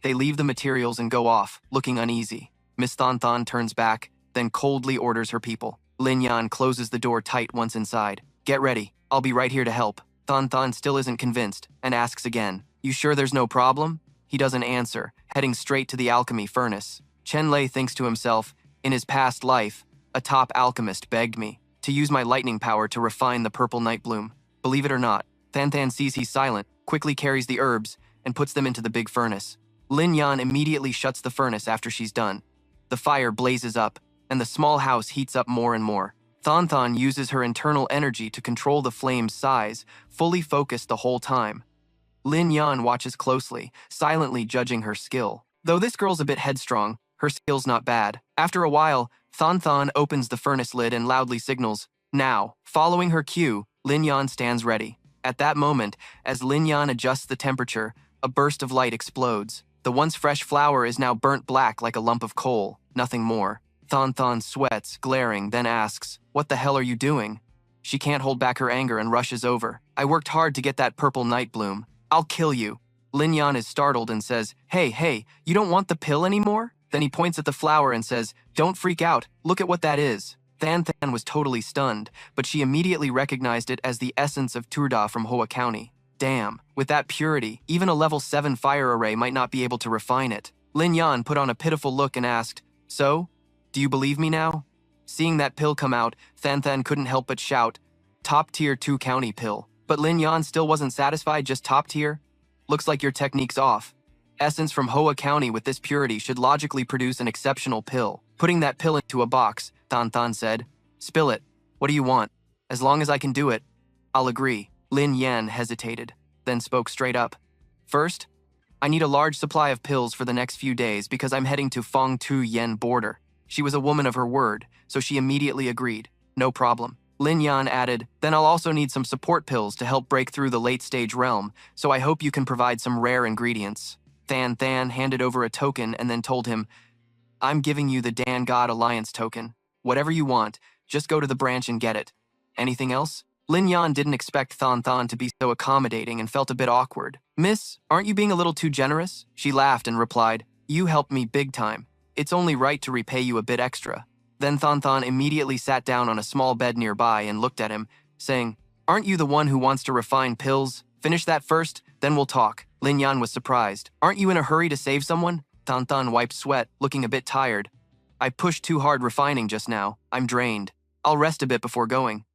They leave the materials and go off, looking uneasy. Miss Than turns back, then coldly orders her people. Lin Yan closes the door tight once inside. Get ready, I'll be right here to help. Than still isn't convinced, and asks again, you sure there's no problem? He doesn't answer, heading straight to the alchemy furnace. Chen Lei thinks to himself, in his past life, a top alchemist begged me to use my lightning power to refine the purple night bloom. Believe it or not, Than sees he's silent, quickly carries the herbs, and puts them into the big furnace. Lin Yan immediately shuts the furnace after she's done. The fire blazes up, and the small house heats up more and more. Than uses her internal energy to control the flame's size, fully focused the whole time. Lin Yan watches closely, silently judging her skill. Though this girl's a bit headstrong, her skill's not bad. After a while, Than opens the furnace lid and loudly signals, now. Following her cue, Lin Yan stands ready. At that moment, as Lin Yan adjusts the temperature, a burst of light explodes. The once fresh flower is now burnt black like a lump of coal, nothing more. Than sweats, glaring, then asks, what the hell are you doing? She can't hold back her anger and rushes over. I worked hard to get that purple night bloom. I'll kill you. Lin Yan is startled and says, hey, you don't want the pill anymore? Then he points at the flower and says, don't freak out, look at what that is. Than was totally stunned, but she immediately recognized it as the essence of Turda from Hoa County. Damn, with that purity, even a level 7 fire array might not be able to refine it. Lin Yan put on a pitiful look and asked, so? Do you believe me now? Seeing that pill come out, Than couldn't help but shout, top tier 2 county pill. But Lin Yan still wasn't satisfied, just top tier? Looks like your technique's off. Essence from Hoa County with this purity should logically produce an exceptional pill. Putting that pill into a box, Than said, spill it. What do you want? As long as I can do it, I'll agree. Lin Yan hesitated, then spoke straight up. First, I need a large supply of pills for the next few days because I'm heading to Feng Tu Yen border. She was a woman of her word, so she immediately agreed. No problem. Lin Yan added, then I'll also need some support pills to help break through the late-stage realm, so I hope you can provide some rare ingredients. Than handed over a token and then told him, I'm giving you the Dan God Alliance token. Whatever you want, just go to the branch and get it. Anything else? Lin Yan didn't expect Than to be so accommodating and felt a bit awkward. Miss, aren't you being a little too generous? She laughed and replied, you helped me big time. It's only right to repay you a bit extra. Then Than immediately sat down on a small bed nearby and looked at him, saying, aren't you the one who wants to refine pills? Finish that first, then we'll talk. Lin Yan was surprised. Aren't you in a hurry to save someone? Than wiped sweat, looking a bit tired. I pushed too hard refining just now. I'm drained. I'll rest a bit before going.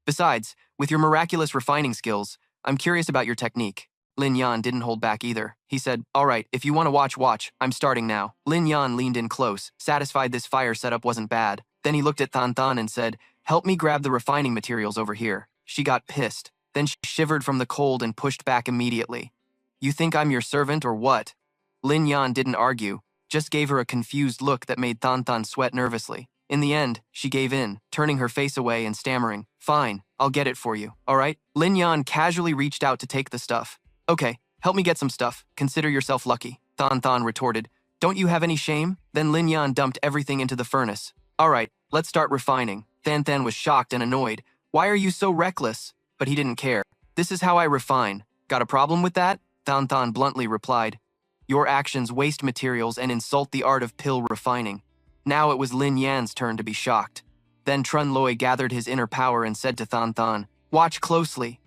Besides, with your miraculous refining skills, I'm curious about your technique. Lin Yan didn't hold back either. He said, all right, if you want to watch, I'm starting now. Lin Yan leaned in close, satisfied this fire setup wasn't bad. Then he looked at Than and said, help me grab the refining materials over here. She got pissed. Then she shivered from the cold and pushed back immediately. You think I'm your servant or what? Lin Yan didn't argue, just gave her a confused look that made Than sweat nervously. In the end, she gave in, turning her face away and stammering, fine, I'll get it for you, all right? Lin Yan casually reached out to take the stuff. Okay, help me get some stuff. Consider yourself lucky. Than retorted, don't you have any shame? Then Lin Yan dumped everything into the furnace. All right, let's start refining. Than was shocked and annoyed. Why are you so reckless? But he didn't care. This is how I refine. Got a problem with that? Than bluntly replied, your actions waste materials and insult the art of pill refining. Now it was Lin Yan's turn to be shocked. Then Trun Loi gathered his inner power and said to Than Than, "Watch closely."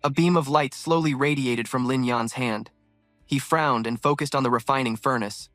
A beam of light slowly radiated from Lin Yan's hand. He frowned and focused on the refining furnace.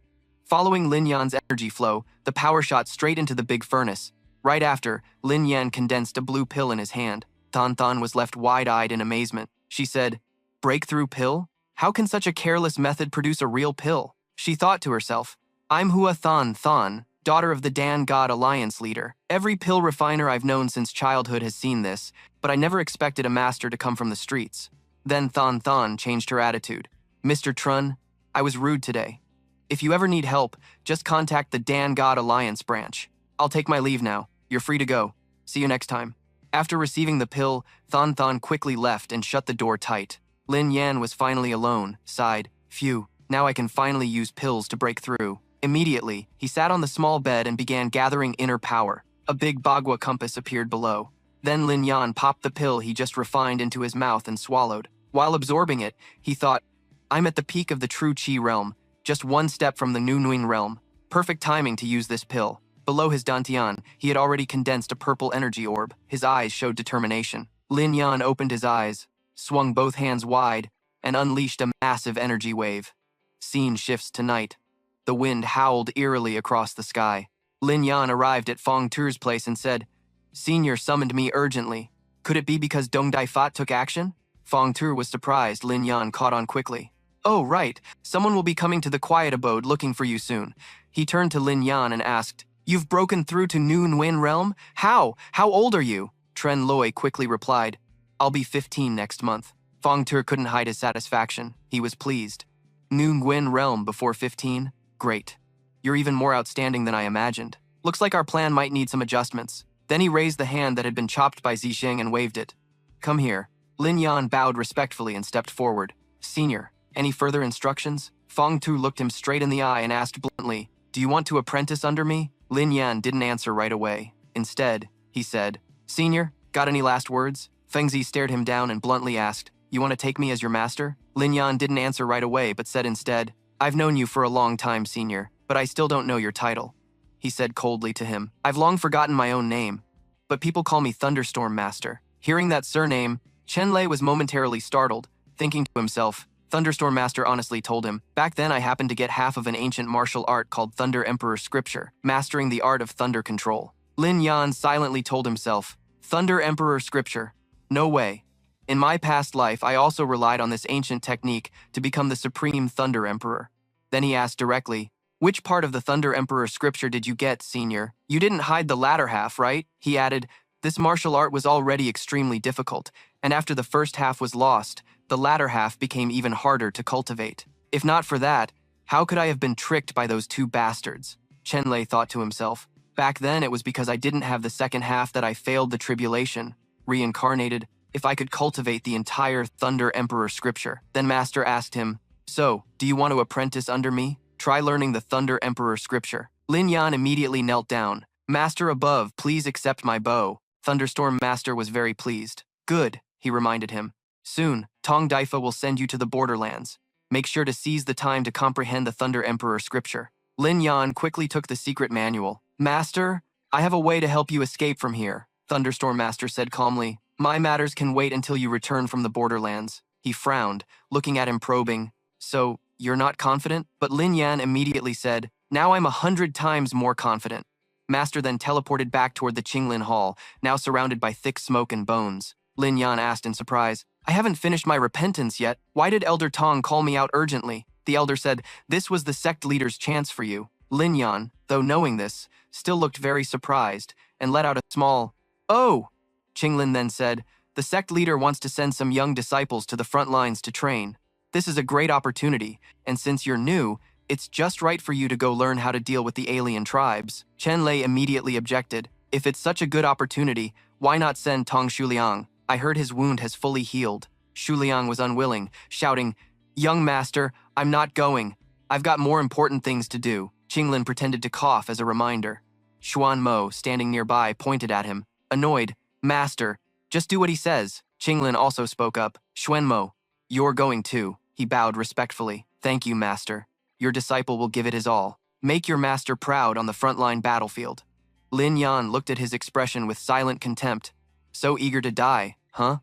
Following Lin Yan's energy flow, the power shot straight into the big furnace. Right after, Lin Yan condensed a blue pill in his hand. Than Than was left wide-eyed in amazement. She said, "Breakthrough pill? How can such a careless method produce a real pill?" She thought to herself, "I'm Hua Than Than, daughter of the Dan God Alliance leader. Every pill refiner I've known since childhood has seen this, but I never expected a master to come from the streets." Then Than Than changed her attitude. "Mr. Trun, I was rude today. If you ever need help, just contact the Dan God Alliance branch. I'll take my leave now. You're free to go. See you next time." After receiving the pill, Than Than quickly left and shut the door tight. Lin Yan was finally alone, sighed, "Phew, now I can finally use pills to break through." Immediately, he sat on the small bed and began gathering inner power. A big Bagua compass appeared below. Then Lin Yan popped the pill he just refined into his mouth and swallowed. While absorbing it, he thought, "I'm at the peak of the true Qi realm, just one step from the Nu Nguyen realm. Perfect timing to use this pill." Below his dantian, he had already condensed a purple energy orb. His eyes showed determination. Lin Yan opened his eyes, swung both hands wide, and unleashed a massive energy wave. Scene shifts to night. The wind howled eerily across the sky. Lin Yan arrived at Fong Tu's place and said, "Senior summoned me urgently. Could it be because Dong Dai Fat took action?" Fong Tu was surprised. Lin Yan caught on quickly. "Oh, right. Someone will be coming to the quiet abode looking for you soon." He turned to Lin Yan and asked, "You've broken through to Nu Nguyen realm? How? How old are you?" Tren Loi quickly replied, "I'll be 15 next month." Fong Tu couldn't hide his satisfaction. He was pleased. Nu Nguyen realm before 15? Great. You're even more outstanding than I imagined. Looks like our plan might need some adjustments. Then he raised the hand that had been chopped by Zixing and waved it. "Come here." Lin Yan bowed respectfully and stepped forward. "Senior, any further instructions?" Fong Tu looked him straight in the eye and asked bluntly, "Do you want to apprentice under me?" Lin Yan didn't answer right away. Instead, he said, "Senior, got any last words?" Feng Zi stared him down and bluntly asked, "You want to take me as your master?" Lin Yan didn't answer right away but said instead, "I've known you for a long time, Senior, but I still don't know your title." He said coldly to him, "I've long forgotten my own name, but people call me Thunderstorm Master." Hearing that surname, Chen Lei was momentarily startled, thinking to himself, Thunderstorm Master honestly told him, "Back then I happened to get half of an ancient martial art called Thunder Emperor Scripture, mastering the art of thunder control." Lin Yan silently told himself, "Thunder Emperor Scripture? No way. In my past life, I also relied on this ancient technique to become the Supreme Thunder Emperor." Then he asked directly, "Which part of the Thunder Emperor Scripture did you get, Senior? You didn't hide the latter half, right?" He added, "This martial art was already extremely difficult, and after the first half was lost, the latter half became even harder to cultivate. If not for that, how could I have been tricked by those two bastards?" Chen Lei thought to himself, "Back then it was because I didn't have the second half that I failed the tribulation, reincarnated. If I could cultivate the entire Thunder Emperor Scripture." Then Master asked him, "So, do you want to apprentice under me? Try learning the Thunder Emperor Scripture." Lin Yan immediately knelt down. "Master above, please accept my bow." Thunderstorm Master was very pleased. "Good," he reminded him. "Soon, Tong Daifa will send you to the borderlands. Make sure to seize the time to comprehend the Thunder Emperor Scripture." Lin Yan quickly took the secret manual. "Master, I have a way to help you escape from here," Thunderstorm Master said calmly. "My matters can wait until you return from the borderlands." He frowned, looking at him probing. "So, you're not confident?" But Lin Yan immediately said, "Now I'm 100 times more confident." Master then teleported back toward the Qinglin Hall, now surrounded by thick smoke and bones. Lin Yan asked in surprise, "I haven't finished my repentance yet. Why did Elder Tong call me out urgently?" The elder said, "This was the sect leader's chance for you." Lin Yan, though knowing this, still looked very surprised and let out a small, "Oh!" Qinglin then said, "The sect leader wants to send some young disciples to the front lines to train. This is a great opportunity, and since you're new, it's just right for you to go learn how to deal with the alien tribes." Chen Lei immediately objected. "If it's such a good opportunity, why not send Tong Shuliang? I heard his wound has fully healed." Shuliang was unwilling, shouting, "Young master, I'm not going. I've got more important things to do." Qinglin pretended to cough as a reminder. Xuan Mo, standing nearby, pointed at him. Annoyed, "Master, just do what he says." Qinglin also spoke up. "Xuan Mo, you're going too." He bowed respectfully. "Thank you, master. Your disciple will give it his all. Make your master proud on the frontline battlefield." Lin Yan looked at his expression with silent contempt. So eager to die, huh?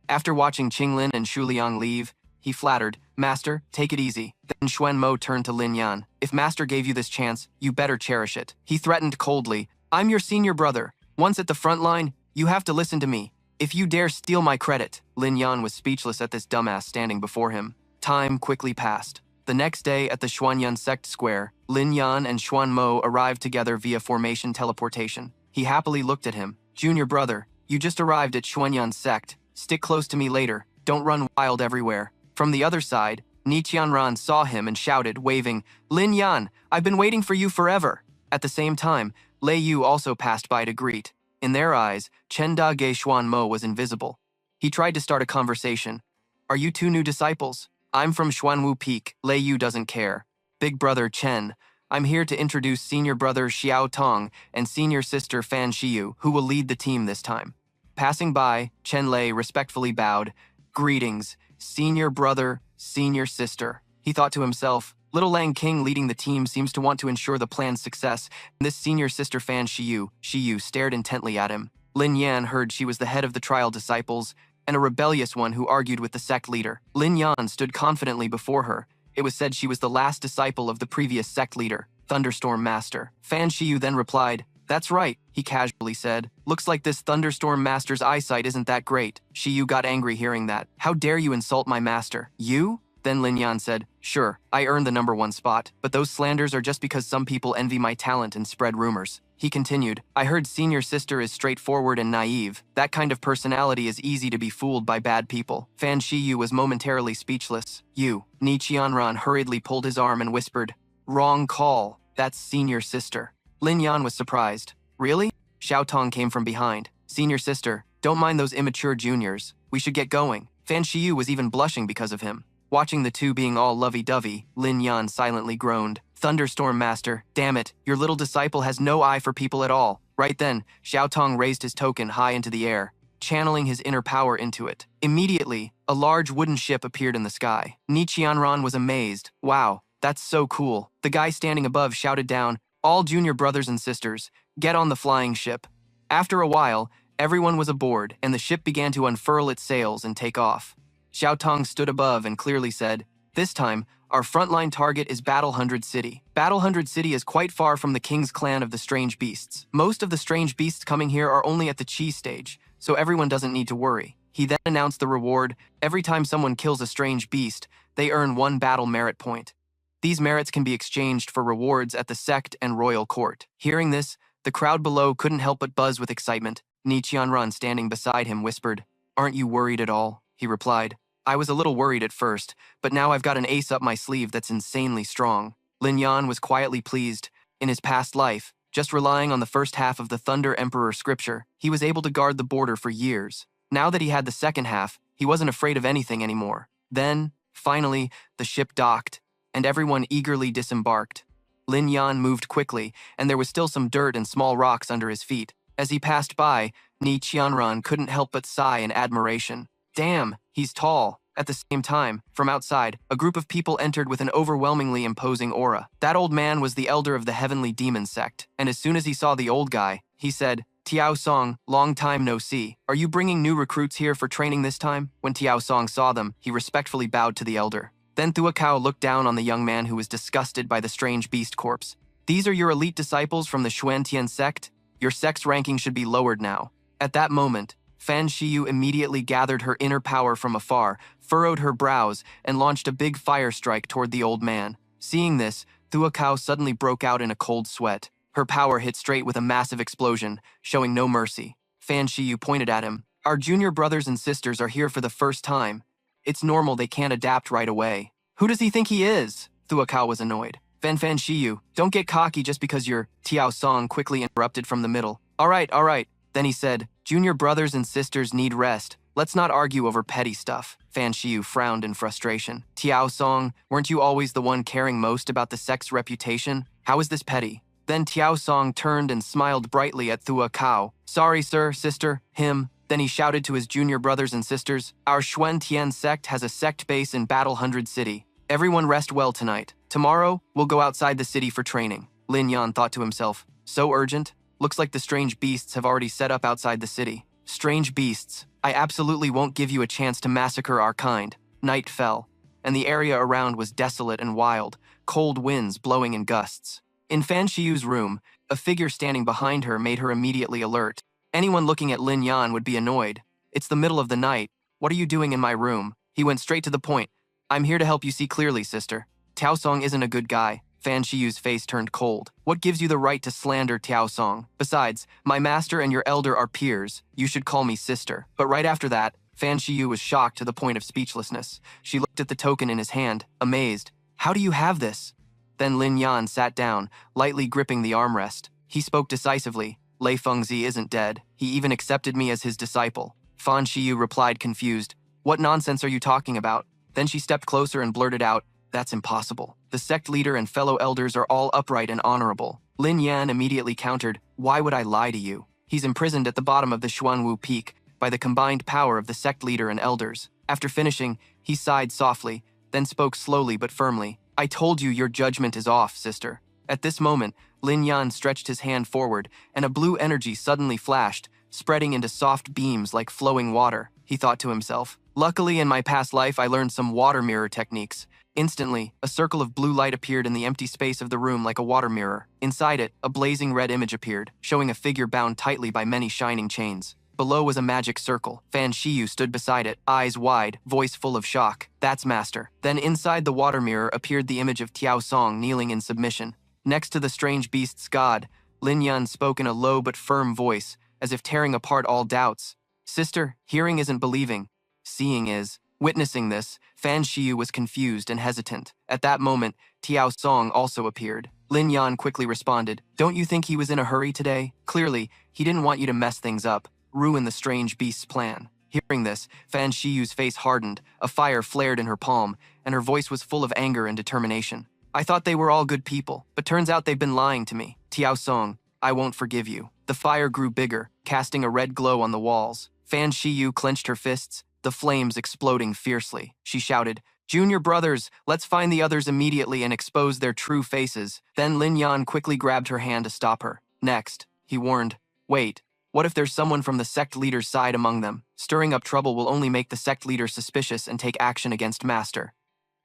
After watching Qinglin and Shuliang leave, he flattered, Master, take it easy. Then Xuan Mo turned to Lin Yan. If Master gave you this chance, you better cherish it. He threatened coldly, I'm your senior brother. Once at the front line, you have to listen to me. If you dare steal my credit. Lin Yan was speechless at this dumbass standing before him. Time quickly passed. The next day at the Xuanyan sect square, Lin Yan and Xuan Mo arrived together via formation teleportation. He happily looked at him. Junior brother, you just arrived at Xuanyan sect. Stick close to me later. Don't run wild everywhere. From the other side, Ni Qianran saw him and shouted, waving, Lin Yan, I've been waiting for you forever. At the same time, Lei Yu also passed by to greet. In their eyes, Chen Da Ge Xuan Mo was invisible. He tried to start a conversation. Are you two new disciples? I'm from Xuanwu Peak. Lei Yu doesn't care. Big brother Chen, I'm here to introduce senior brother Xiao Tong and senior sister Fan Shiyu, who will lead the team this time. Passing by, Chen Lei respectfully bowed. Greetings, senior brother, senior sister. He thought to himself, Little Lang King leading the team seems to want to ensure the plan's success, and this senior sister Fan Shiyu stared intently at him. Lin Yan heard she was the head of the trial disciples, and a rebellious one who argued with the sect leader. Lin Yan stood confidently before her. It was said she was the last disciple of the previous sect leader, Thunderstorm Master. Fan Shiyu then replied, That's right, he casually said. Looks like this Thunderstorm Master's eyesight isn't that great. Shiyu got angry hearing that. How dare you insult my master? You? Then Lin Yan said, Sure, I earned the #1 spot, but those slanders are just because some people envy my talent and spread rumors. He continued, I heard senior sister is straightforward and naive. That kind of personality is easy to be fooled by bad people. Fan Shiyu was momentarily speechless. Ni Qianran hurriedly pulled his arm and whispered, Wrong call, that's senior sister. Lin Yan was surprised. Really? Xiao Tong came from behind. Senior sister, don't mind those immature juniors. We should get going. Fan Shiyu was even blushing because of him. Watching the two being all lovey-dovey, Lin Yan silently groaned. Thunderstorm Master, damn it, your little disciple has no eye for people at all. Right then, Xiao Tong raised his token high into the air, channeling his inner power into it. Immediately, a large wooden ship appeared in the sky. Ni Qianran was amazed. Wow, that's so cool. The guy standing above shouted down, All junior brothers and sisters, get on the flying ship. After a while, everyone was aboard, and the ship began to unfurl its sails and take off. Xiao Tong stood above and clearly said, This time, our frontline target is Battle 100 City. Battle 100 City is quite far from the King's clan of the Strange Beasts. Most of the Strange Beasts coming here are only at the Chi stage, so everyone doesn't need to worry. He then announced the reward. Every time someone kills a Strange Beast, they earn 1 battle merit point. These merits can be exchanged for rewards at the sect and royal court. Hearing this, the crowd below couldn't help but buzz with excitement. Ni Qianran standing beside him whispered, Aren't you worried at all? He replied, I was a little worried at first, but now I've got an ace up my sleeve that's insanely strong. Lin Yan was quietly pleased. In his past life, just relying on the first half of the Thunder Emperor scripture, he was able to guard the border for years. Now that he had the second half, he wasn't afraid of anything anymore. Then, finally, the ship docked, and everyone eagerly disembarked. Lin Yan moved quickly, and there was still some dirt and small rocks under his feet. As he passed by, Ni Qianran couldn't help but sigh in admiration. Damn, he's tall. At the same time, from outside, a group of people entered with an overwhelmingly imposing aura. That old man was the elder of the Heavenly Demon sect, and as soon as he saw the old guy, he said, Tiao Song, long time no see. Are you bringing new recruits here for training this time? When Tiao Song saw them, he respectfully bowed to the elder. Then Thua Kao looked down on the young man who was disgusted by the strange beast corpse. These are your elite disciples from the Xuantian sect? Your sect's ranking should be lowered now. At that moment, Fan Shiyu immediately gathered her inner power from afar, furrowed her brows, and launched a big fire strike toward the old man. Seeing this, Thua Kao suddenly broke out in a cold sweat. Her power hit straight with a massive explosion, showing no mercy. Fan Shiyu pointed at him. Our junior brothers and sisters are here for the first time. It's normal they can't adapt right away. Who does he think he is? Thua Kao was annoyed. Fan Shiyu, don't get cocky just because your Tiao Song quickly interrupted from the middle. All right. Then he said, Junior brothers and sisters need rest. Let's not argue over petty stuff. Fan Shiyu frowned in frustration. Tiao Song, weren't you always the one caring most about the sect's reputation? How is this petty? Then Tiao Song turned and smiled brightly at Thua Kao. Sorry, sir, sister, him. Then he shouted to his junior brothers and sisters, Our Xuan Tian sect has a sect base in Battle 100 City. Everyone rest well tonight. Tomorrow, we'll go outside the city for training. Lin Yan thought to himself, so urgent? Looks like the strange beasts have already set up outside the city. Strange beasts. I absolutely won't give you a chance to massacre our kind. Night fell, and the area around was desolate and wild, cold winds blowing in gusts. In Fan Shiyu's room, a figure standing behind her made her immediately alert. Anyone looking at Lin Yan would be annoyed. It's the middle of the night. What are you doing in my room? He went straight to the point. I'm here to help you see clearly, sister. Tiao Song isn't a good guy. Fan Shiyu's face turned cold. What gives you the right to slander Tiao Song? Besides, my master and your elder are peers. You should call me sister. But right after that, Fan Shiyu was shocked to the point of speechlessness. She looked at the token in his hand, amazed. How do you have this? Then Lin Yan sat down, lightly gripping the armrest. He spoke decisively. Lei Fengzi isn't dead. He even accepted me as his disciple. Fan Shiyu replied confused. What nonsense are you talking about? Then she stepped closer and blurted out, that's impossible. The sect leader and fellow elders are all upright and honorable. Lin Yan immediately countered, why would I lie to you? He's imprisoned at the bottom of the Xuanwu Peak by the combined power of the sect leader and elders. After finishing, he sighed softly, then spoke slowly but firmly. I told you your judgment is off, sister. At this moment, Lin Yan stretched his hand forward, and a blue energy suddenly flashed, spreading into soft beams like flowing water. He thought to himself, luckily in my past life I learned some water mirror techniques. Instantly, a circle of blue light appeared in the empty space of the room like a water mirror. Inside it, a blazing red image appeared, showing a figure bound tightly by many shining chains. Below was a magic circle. Fan Shiyu stood beside it, eyes wide, voice full of shock. That's master. Then inside the water mirror appeared the image of Tiao Song kneeling in submission. Next to the strange beast's god, Lin Yan spoke in a low but firm voice, as if tearing apart all doubts. Sister, hearing isn't believing. Seeing is. Witnessing this, Fan Shiyu was confused and hesitant. At that moment, Tiao Song also appeared. Lin Yan quickly responded, don't you think he was in a hurry today? Clearly, he didn't want you to mess things up, ruin the strange beast's plan. Hearing this, Fan Shiyu's face hardened, a fire flared in her palm, and her voice was full of anger and determination. I thought they were all good people, but turns out they've been lying to me. Tiao Song, I won't forgive you. The fire grew bigger, casting a red glow on the walls. Fan Shiyu clenched her fists, the flames exploding fiercely. She shouted, Junior brothers, let's find the others immediately and expose their true faces. Then Lin Yan quickly grabbed her hand to stop her. Next, he warned, wait, what if there's someone from the sect leader's side among them? Stirring up trouble will only make the sect leader suspicious and take action against master.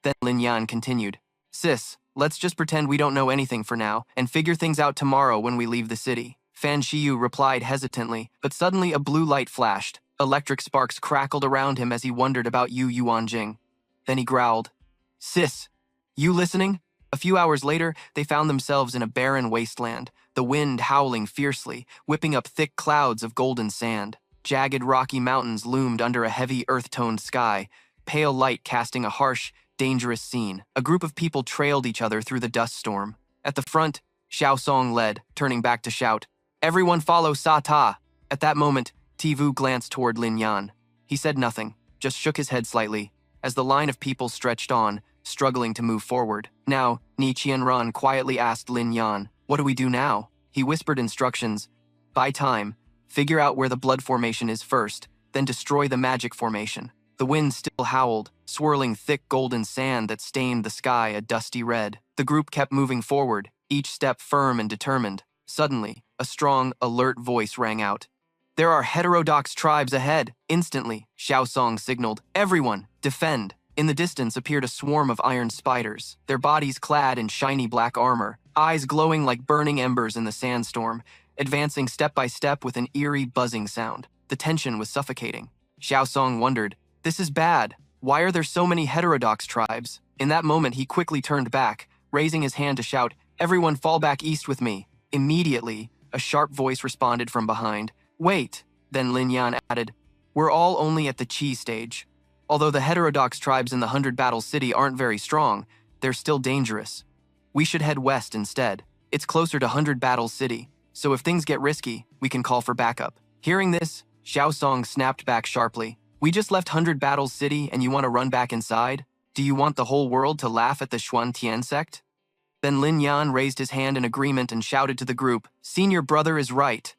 Then Lin Yan continued, sis, let's just pretend we don't know anything for now and figure things out tomorrow when we leave the city. Fan Shiyu replied hesitantly, but suddenly a blue light flashed. Electric sparks crackled around him as he wondered about Yu Yuanjing. Then he growled, sis, you listening? A few hours later, they found themselves in a barren wasteland, the wind howling fiercely, whipping up thick clouds of golden sand. Jagged rocky mountains loomed under a heavy earth-toned sky, pale light casting a harsh, dangerous scene. A group of people trailed each other through the dust storm. At the front, Xiao Song led, turning back to shout, everyone follow Sa Ta. At that moment, Tivu glanced toward Lin Yan. He said nothing, just shook his head slightly, as the line of people stretched on, struggling to move forward. Now, Ni Qianran quietly asked Lin Yan, what do we do now? He whispered instructions. Buy time, figure out where the blood formation is first, then destroy the magic formation. The wind still howled, swirling thick golden sand that stained the sky a dusty red. The group kept moving forward, each step firm and determined. Suddenly, a strong, alert voice rang out. There are heterodox tribes ahead. Instantly, Xiao Song signaled, everyone, defend. In the distance appeared a swarm of iron spiders, their bodies clad in shiny black armor, eyes glowing like burning embers in the sandstorm, advancing step by step with an eerie buzzing sound. The tension was suffocating. Xiao Song wondered, this is bad. Why are there so many heterodox tribes? In that moment, he quickly turned back, raising his hand to shout, everyone fall back east with me. Immediately, a sharp voice responded from behind, wait. Then Lin Yan added, we're all only at the Qi stage. Although the heterodox tribes in the 100-battle city aren't very strong, they're still dangerous. We should head west instead. It's closer to 100-battle city, so if things get risky, we can call for backup. Hearing this, Xiao Song snapped back sharply. We just left 100 Battles City and you want to run back inside? Do you want the whole world to laugh at the Xuan Tian sect? Then Lin Yan raised his hand in agreement and shouted to the group, Senior brother is right.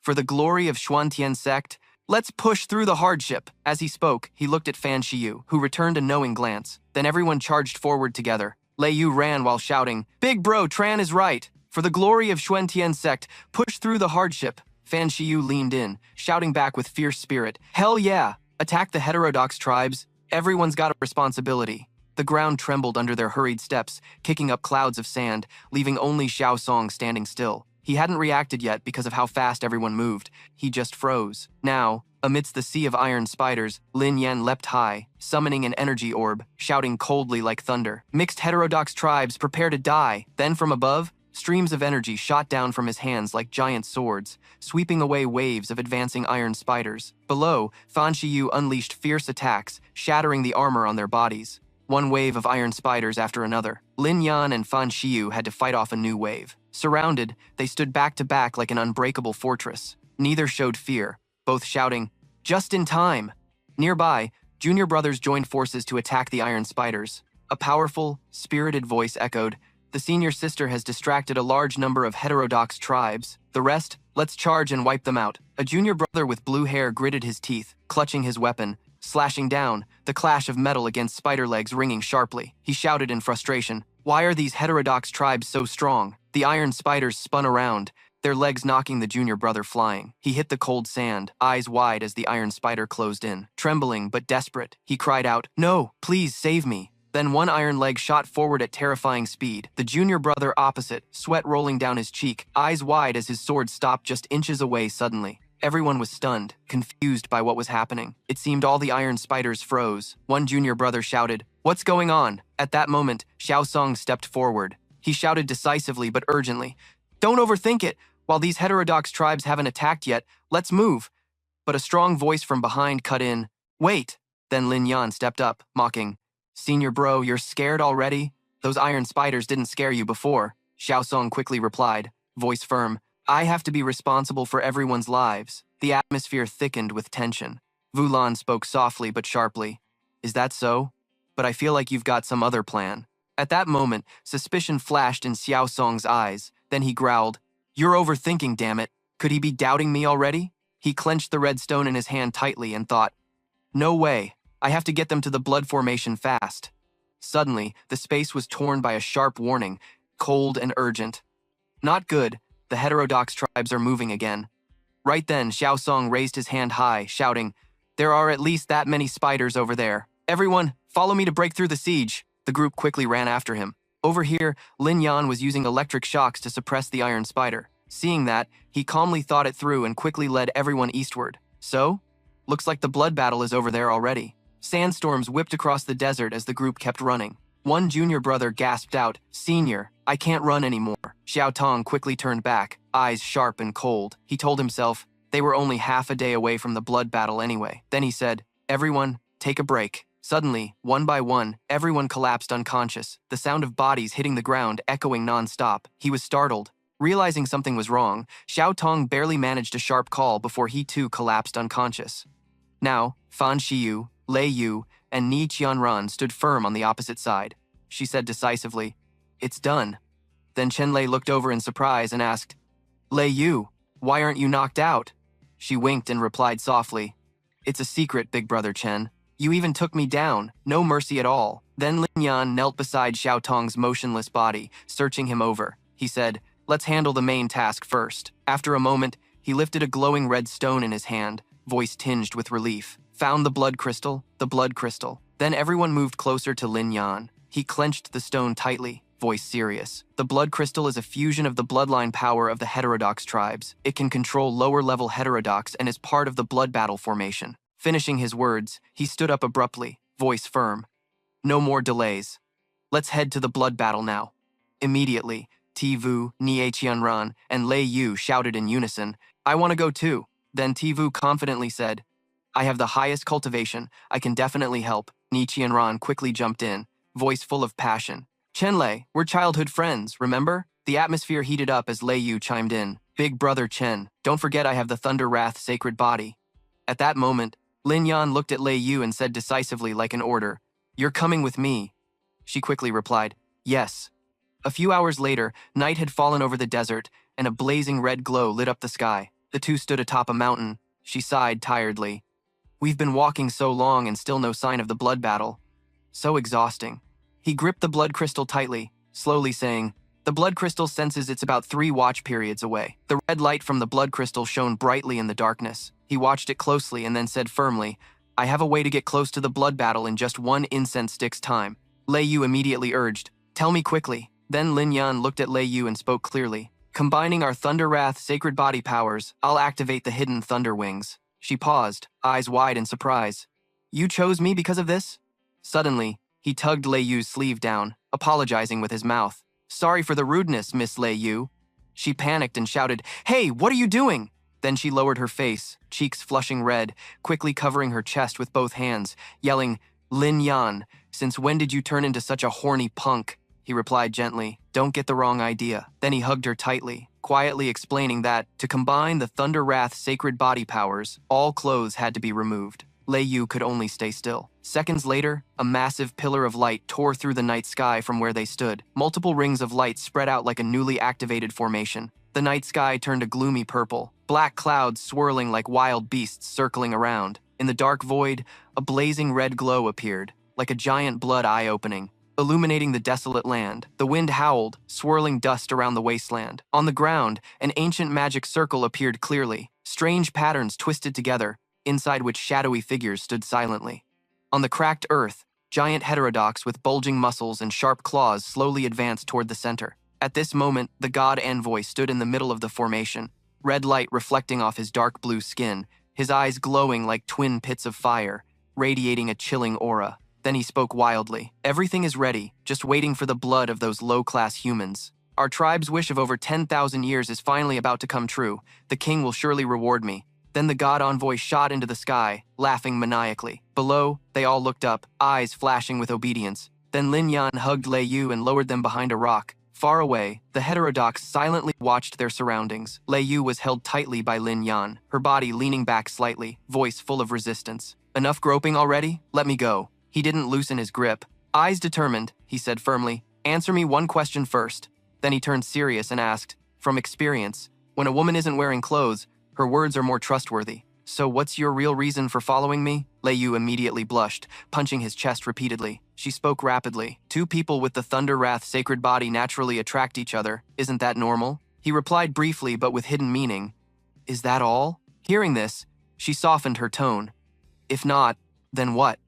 For the glory of Xuan Tian sect, let's push through the hardship. As he spoke, he looked at Fan Shiyu, who returned a knowing glance. Then everyone charged forward together. Lei Yu ran while shouting, Big bro, Tran is right. For the glory of Xuantian sect, push through the hardship. Fan Shiyu leaned in, shouting back with fierce spirit, "Hell yeah! Attack the heterodox tribes. Everyone's got a responsibility." The ground trembled under their hurried steps, kicking up clouds of sand, leaving only Xiao Song standing still. He hadn't reacted yet because of how fast everyone moved. He just froze. Now, amidst the sea of iron spiders, Lin Yan leapt high, summoning an energy orb, shouting coldly like thunder, "Mixed heterodox tribes, prepare to die!" Then from above, streams of energy shot down from his hands like giant swords, sweeping away waves of advancing iron spiders. Below, Fan Shiyu unleashed fierce attacks, shattering the armor on their bodies. One wave of iron spiders after another. Lin Yan and Fan Shiyu had to fight off a new wave. Surrounded, they stood back to back like an unbreakable fortress. Neither showed fear, both shouting, "Just in time!" Nearby, junior brothers joined forces to attack the iron spiders. A powerful, spirited voice echoed, "The senior sister has distracted a large number of heterodox tribes. The rest, let's charge and wipe them out." A junior brother with blue hair gritted his teeth, clutching his weapon, slashing down, the clash of metal against spider legs ringing sharply. He shouted in frustration, "Why are these heterodox tribes so strong?" The iron spiders spun around, their legs knocking the junior brother flying. He hit the cold sand, eyes wide as the iron spider closed in. Trembling but desperate, he cried out, "No, please save me." Then one iron leg shot forward at terrifying speed. The junior brother opposite, sweat rolling down his cheek, eyes wide as his sword stopped just inches away suddenly. Everyone was stunned, confused by what was happening. It seemed all the iron spiders froze. One junior brother shouted, "What's going on?" At that moment, Xiao Song stepped forward. He shouted decisively but urgently, "Don't overthink it. While these heterodox tribes haven't attacked yet, let's move." But a strong voice from behind cut in, "Wait." Then Lin Yan stepped up, mocking, "Senior bro, you're scared already? Those iron spiders didn't scare you before." Xiao Song quickly replied, voice firm, "I have to be responsible for everyone's lives." The atmosphere thickened with tension. Vulan spoke softly but sharply, "Is that so? But I feel like you've got some other plan." At that moment, suspicion flashed in Xiao Song's eyes. Then he growled, "You're overthinking, damn it. Could he be doubting me already?" He clenched the red stone in his hand tightly and thought, "No way. I have to get them to the blood formation fast." Suddenly, the space was torn by a sharp warning, cold and urgent. "Not good. The heterodox tribes are moving again." Right then, Xiao Song raised his hand high, shouting, "There are at least that many spiders over there. Everyone, follow me to break through the siege." The group quickly ran after him. Over here, Lin Yan was using electric shocks to suppress the iron spider. Seeing that, he calmly thought it through and quickly led everyone eastward. So, looks like the blood battle is over there already. Sandstorms whipped across the desert as the group kept running. One junior brother gasped out, "Senior, I can't run anymore." Xiao Tong quickly turned back, eyes sharp and cold. He told himself, they were only half a day away from the blood battle anyway. Then he said, "Everyone, take a break." Suddenly, one by one, everyone collapsed unconscious, the sound of bodies hitting the ground echoing non-stop. He was startled. Realizing something was wrong, Xiao Tong barely managed a sharp call before he too collapsed unconscious. Now, Fan Shiyu, Lei Yu, and Ni Qianran stood firm on the opposite side. She said decisively, "It's done." Then Chen Lei looked over in surprise and asked, "Lei Yu, why aren't you knocked out?" She winked and replied softly, "It's a secret, big brother Chen. You even took me down, no mercy at all." Then Lin Yan knelt beside Xiao Tong's motionless body, searching him over. He said, "Let's handle the main task first." After a moment, he lifted a glowing red stone in his hand, voice tinged with relief. "Found the blood crystal, the blood crystal." Then everyone moved closer to Lin Yan. He clenched the stone tightly, voice serious. "The blood crystal is a fusion of the bloodline power of the heterodox tribes. It can control lower-level heterodox and is part of the blood battle formation." Finishing his words, he stood up abruptly, voice firm. "No more delays. Let's head to the blood battle now." Immediately, Tivu, Nie Qianran, and Lei Yu shouted in unison, "I want to go too." Then Tivu confidently said, "I have the highest cultivation. I can definitely help." Nie Qianran quickly jumped in, voice full of passion. "Chen Lei, we're childhood friends, remember?" The atmosphere heated up as Lei Yu chimed in, "Big brother Chen, don't forget I have the Thunder Wrath sacred body." At that moment, Lin Yan looked at Lei Yu and said decisively like an order, "You're coming with me." She quickly replied, "Yes." A few hours later, night had fallen over the desert, and a blazing red glow lit up the sky. The two stood atop a mountain. She sighed tiredly. "We've been walking so long and still no sign of the blood battle. So exhausting." He gripped the blood crystal tightly, slowly saying, The blood crystal senses it's about 3 watch periods away. The red light from the blood crystal shone brightly in the darkness. He watched it closely and then said firmly, I have a way to get close to the blood battle in just 1 incense stick's time. Lei Yu immediately urged, tell me quickly. Then Lin Yan looked at Lei Yu and spoke clearly. Combining our Thunder Wrath sacred body powers, I'll activate the hidden thunder wings. She paused, eyes wide in surprise. You chose me because of this? Suddenly, he tugged Lei Yu's sleeve down, apologizing with his mouth. Sorry for the rudeness, Miss Lei Yu. She panicked and shouted, Hey, what are you doing? Then she lowered her face, cheeks flushing red, quickly covering her chest with both hands, yelling, Lin Yan, since when did you turn into such a horny punk? He replied gently, Don't get the wrong idea. Then he hugged her tightly, quietly explaining that, to combine the Thunder Wrath sacred body powers, all clothes had to be removed. Lei Yu could only stay still. Seconds later, a massive pillar of light tore through the night sky from where they stood. Multiple rings of light spread out like a newly activated formation. The night sky turned a gloomy purple, black clouds swirling like wild beasts circling around. In the dark void, a blazing red glow appeared, like a giant blood eye opening, illuminating the desolate land. The wind howled, swirling dust around the wasteland. On the ground, an ancient magic circle appeared clearly, strange patterns twisted together, inside which shadowy figures stood silently. On the cracked earth, giant heterodox with bulging muscles and sharp claws slowly advanced toward the center. At this moment, the god envoy stood in the middle of the formation, red light reflecting off his dark blue skin, his eyes glowing like twin pits of fire, radiating a chilling aura. Then he spoke wildly. Everything is ready, just waiting for the blood of those low-class humans. Our tribe's wish of over 10,000 years is finally about to come true. The king will surely reward me. Then the god envoy shot into the sky, laughing maniacally. Below, they all looked up, eyes flashing with obedience. Then Lin Yan hugged Lei Yu and lowered them behind a rock. Far away, the heterodox silently watched their surroundings. Lei Yu was held tightly by Lin Yan, her body leaning back slightly, voice full of resistance. Enough groping already? Let me go. He didn't loosen his grip. Eyes determined, he said firmly. Answer me one question first. Then he turned serious and asked, from experience, when a woman isn't wearing clothes, her words are more trustworthy. So what's your real reason for following me? Lei Yu immediately blushed, punching his chest repeatedly. She spoke rapidly. Two people with the Thunder Wrath sacred body naturally attract each other. Isn't that normal? He replied briefly but with hidden meaning. Is that all? Hearing this, she softened her tone. If not, then what?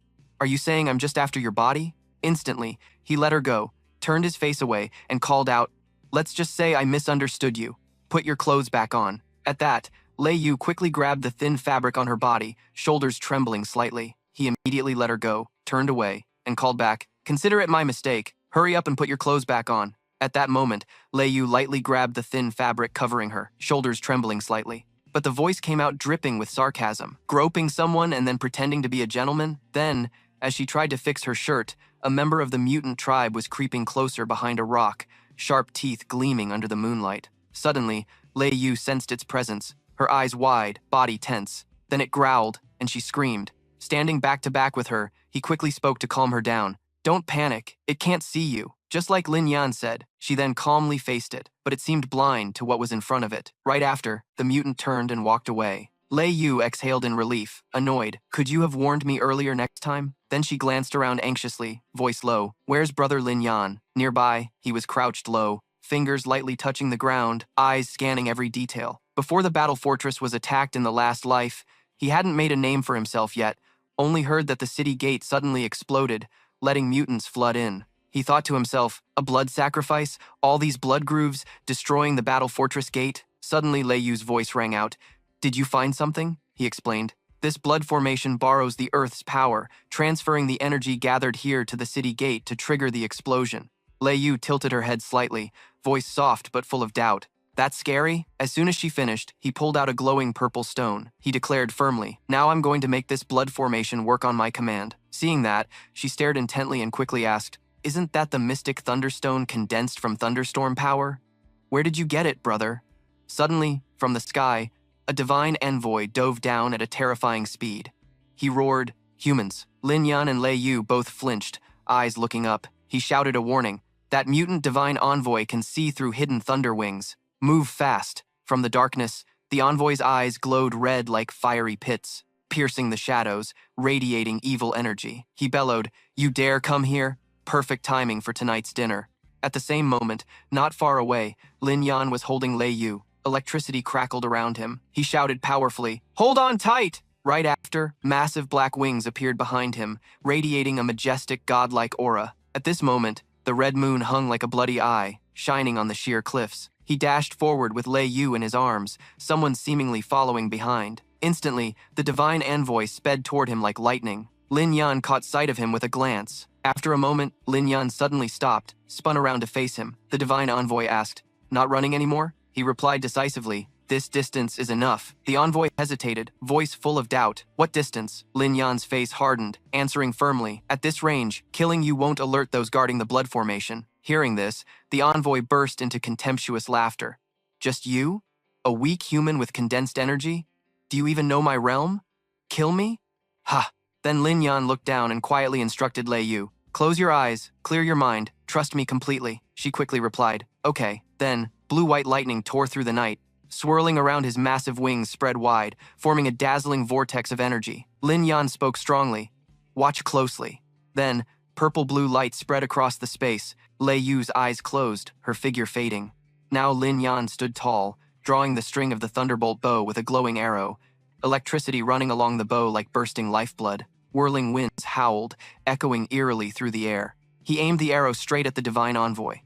Are you saying I'm just after your body? Instantly, he let her go, turned his face away, and called out, Let's just say I misunderstood you. Put your clothes back on. At that, Lei Yu quickly grabbed the thin fabric on her body, shoulders trembling slightly. He immediately let her go, turned away, and called back, Consider it my mistake. Hurry up and put your clothes back on. At that moment, Lei Yu lightly grabbed the thin fabric covering her, shoulders trembling slightly. But the voice came out dripping with sarcasm. Groping someone and then pretending to be a gentleman? Then, as she tried to fix her shirt, a member of the mutant tribe was creeping closer behind a rock, sharp teeth gleaming under the moonlight. Suddenly, Lei Yu sensed its presence, her eyes wide, body tense. Then it growled, and she screamed. Standing back to back with her, he quickly spoke to calm her down. Don't panic, it can't see you. Just like Lin Yan said, she then calmly faced it, but it seemed blind to what was in front of it. Right after, the mutant turned and walked away. Lei Yu exhaled in relief, annoyed. Could you have warned me earlier next time? Then she glanced around anxiously, voice low. Where's brother Lin Yan? Nearby, he was crouched low, fingers lightly touching the ground, eyes scanning every detail. Before the battle fortress was attacked in the last life, he hadn't made a name for himself yet, only heard that the city gate suddenly exploded, letting mutants flood in. He thought to himself, a blood sacrifice, all these blood grooves, destroying the battle fortress gate? Suddenly Lei Yu's voice rang out. Did you find something? He explained. This blood formation borrows the Earth's power, transferring the energy gathered here to the city gate to trigger the explosion. Lei Yu tilted her head slightly, voice soft but full of doubt. That's scary? As soon as she finished, he pulled out a glowing purple stone. He declared firmly, Now I'm going to make this blood formation work on my command. Seeing that, she stared intently and quickly asked, Isn't that the mystic thunderstone condensed from thunderstorm power? Where did you get it, brother? Suddenly, from the sky, a divine envoy dove down at a terrifying speed. He roared, Humans. Lin Yan and Lei Yu both flinched, eyes looking up. He shouted a warning. That mutant divine envoy can see through hidden thunder wings. Move fast. From the darkness, the envoy's eyes glowed red like fiery pits, piercing the shadows, radiating evil energy. He bellowed, You dare come here? Perfect timing for tonight's dinner. At the same moment, not far away, Lin Yan was holding Lei Yu. Electricity crackled around him. He shouted powerfully, "Hold on tight!" Right after, massive black wings appeared behind him, radiating a majestic, godlike aura. At this moment, the red moon hung like a bloody eye, shining on the sheer cliffs. He dashed forward with Lei Yu in his arms, someone seemingly following behind. Instantly, the divine envoy sped toward him like lightning. Lin Yan caught sight of him with a glance. After a moment, Lin Yan suddenly stopped, spun around to face him. The divine envoy asked, "Not running anymore?" He replied decisively, "This distance is enough." The envoy hesitated, voice full of doubt. "What distance?" Lin Yan's face hardened, answering firmly, "At this range, killing you won't alert those guarding the blood formation." Hearing this, the envoy burst into contemptuous laughter. "Just you? A weak human with condensed energy? Do you even know my realm? Kill me? Ha!" Then Lin Yan looked down and quietly instructed Lei Yu, "Close your eyes, clear your mind, trust me completely." She quickly replied, "Okay." Then, blue-white lightning tore through the night, swirling around his massive wings spread wide, forming a dazzling vortex of energy. Lin Yan spoke strongly, "Watch closely." Then, purple-blue light spread across the space. Lei Yu's eyes closed, her figure fading. Now Lin Yan stood tall, drawing the string of the thunderbolt bow with a glowing arrow, electricity running along the bow like bursting lifeblood. Whirling winds howled, echoing eerily through the air. He aimed the arrow straight at the divine envoy.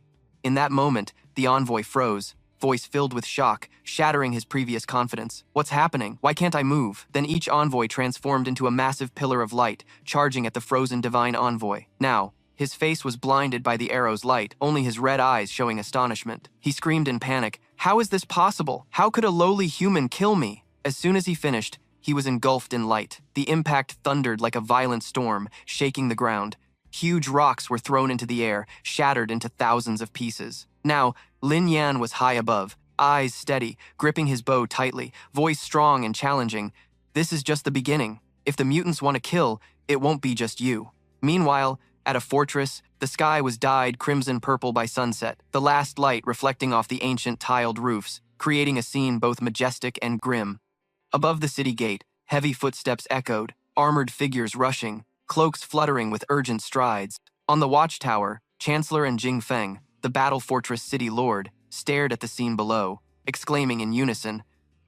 In that moment, the envoy froze, voice filled with shock, shattering his previous confidence. "What's happening? Why can't I move?" Then each envoy transformed into a massive pillar of light, charging at the frozen divine envoy. Now, his face was blinded by the arrow's light, only his red eyes showing astonishment. He screamed in panic, "How is this possible? How could a lowly human kill me?" As soon as he finished, he was engulfed in light. The impact thundered like a violent storm, shaking the ground. Huge rocks were thrown into the air, shattered into thousands of pieces. Now, Lin Yan was high above, eyes steady, gripping his bow tightly, voice strong and challenging. "This is just the beginning. If the mutants want to kill, it won't be just you." Meanwhile, at a fortress, the sky was dyed crimson-purple by sunset, the last light reflecting off the ancient tiled roofs, creating a scene both majestic and grim. Above the city gate, heavy footsteps echoed, armored figures rushing, cloaks fluttering with urgent strides. On the watchtower, Chancellor and Jing Feng, the battle fortress city lord, stared at the scene below, exclaiming in unison,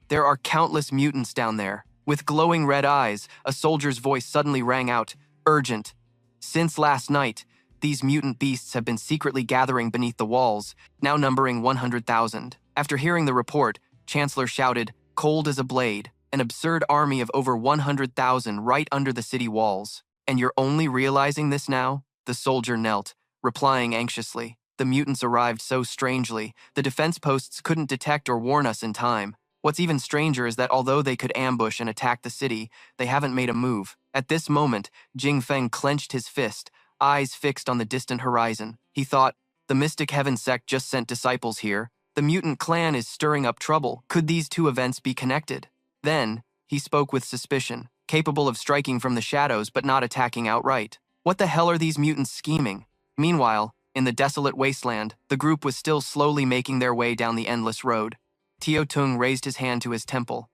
"There are countless mutants down there." With glowing red eyes, a soldier's voice suddenly rang out, "Urgent." Since last night, these mutant beasts have been secretly gathering beneath the walls, now numbering 100,000. After hearing the report, Chancellor shouted, "Cold as a blade, an absurd army of over 100,000 right under the city walls. And you're only realizing this now?" The soldier knelt, replying anxiously, "The mutants arrived so strangely, the defense posts couldn't detect or warn us in time. What's even stranger is that although they could ambush and attack the city, they haven't made a move." At this moment, Jing Feng clenched his fist, eyes fixed on the distant horizon. He thought, "The Mystic Heaven sect just sent disciples here. The mutant clan is stirring up trouble. Could these two events be connected?" Then, he spoke with suspicion, capable of striking from the shadows but not attacking outright. "What the hell are these mutants scheming?" Meanwhile, in the desolate wasteland, the group was still slowly making their way down the endless road. Tio Tung raised his hand to his temple,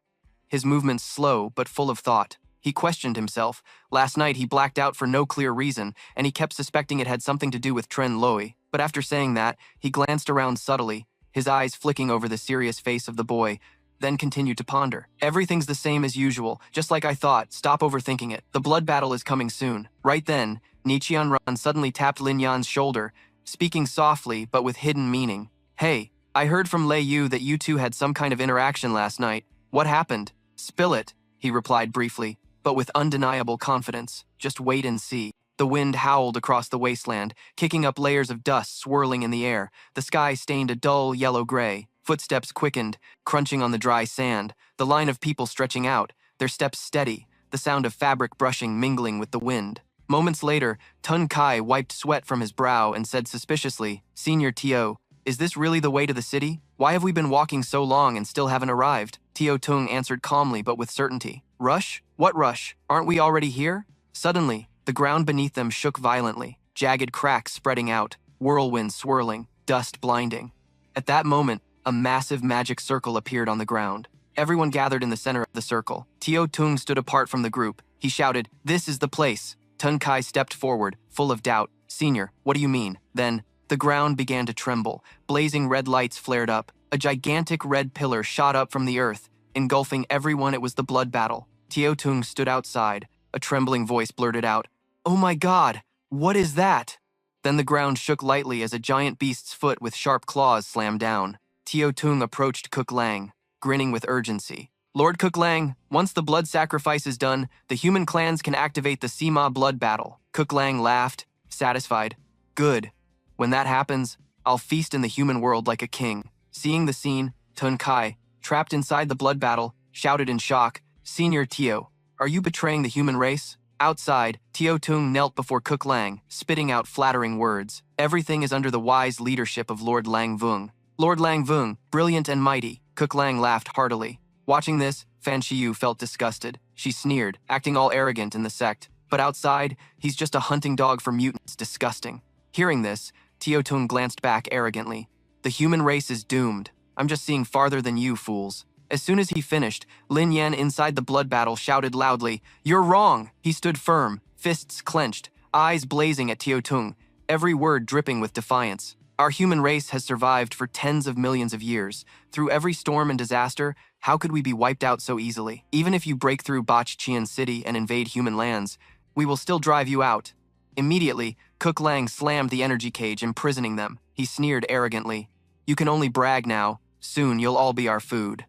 his movements slow but full of thought. He questioned himself. Last night he blacked out for no clear reason, and he kept suspecting it had something to do with Tren Loi. But after saying that, he glanced around subtly, his eyes flicking over the serious face of the boy, then continued to ponder. "Everything's the same as usual, just like I thought. Stop overthinking it. The blood battle is coming soon." Right then, Nichian Ran suddenly tapped Lin Yan's shoulder, speaking softly but with hidden meaning. "Hey, I heard from Lei Yu that you two had some kind of interaction last night. What happened?" "Spill it," he replied briefly, but with undeniable confidence. "Just wait and see." The wind howled across the wasteland, kicking up layers of dust swirling in the air. The sky stained a dull yellow-gray. Footsteps quickened, crunching on the dry sand, the line of people stretching out, their steps steady, the sound of fabric brushing mingling with the wind. Moments later, Tun Kai wiped sweat from his brow and said suspiciously, "Senior Tio, is this really the way to the city? Why have we been walking so long and still haven't arrived?" Tio Tung answered calmly but with certainty. "Rush? What rush? Aren't we already here?" Suddenly, the ground beneath them shook violently, jagged cracks spreading out, whirlwinds swirling, dust blinding. At that moment, a massive magic circle appeared on the ground. Everyone gathered in the center of the circle. Tio Tung stood apart from the group. He shouted, "This is the place." Tun Kai stepped forward, full of doubt. "Senior, what do you mean?" Then, The ground began to tremble. Blazing red lights flared up. A gigantic red pillar shot up from the earth, engulfing everyone. It was the blood battle. Teotung stood outside. A trembling voice blurted out, "Oh my God, what is that?" Then the ground shook lightly as a giant beast's foot with sharp claws slammed down. Teotung approached Cook Lang, grinning with urgency. "Lord Cook Lang, once the blood sacrifice is done, the human clans can activate the Sima blood battle." Cook Lang laughed, satisfied. "Good. When that happens, I'll feast in the human world like a king." Seeing the scene, Tun Kai, trapped inside the blood battle, shouted in shock, "Senior Teo, are you betraying the human race?" Outside, Teotung knelt before Cook Lang, spitting out flattering words. "Everything is under the wise leadership of Lord Lang Vung." "Lord Lang Vung, brilliant and mighty," Cook Lang laughed heartily. Watching this, Fan Shiyu felt disgusted. She sneered, acting all arrogant in the sect. But outside, he's just a hunting dog for mutants. Disgusting. Hearing this, Teotung glanced back arrogantly. "The human race is doomed. I'm just seeing farther than you, fools." As soon as he finished, Lin Yan inside the blood battle shouted loudly, "You're wrong!" He stood firm, fists clenched, eyes blazing at Teotung, every word dripping with defiance. "Our human race has survived for tens of millions of years. Through every storm and disaster, how could we be wiped out so easily? Even if you break through Bach Qian City and invade human lands, we will still drive you out." Immediately, Cook Lang slammed the energy cage, imprisoning them. He sneered arrogantly, "You can only brag now. Soon you'll all be our food."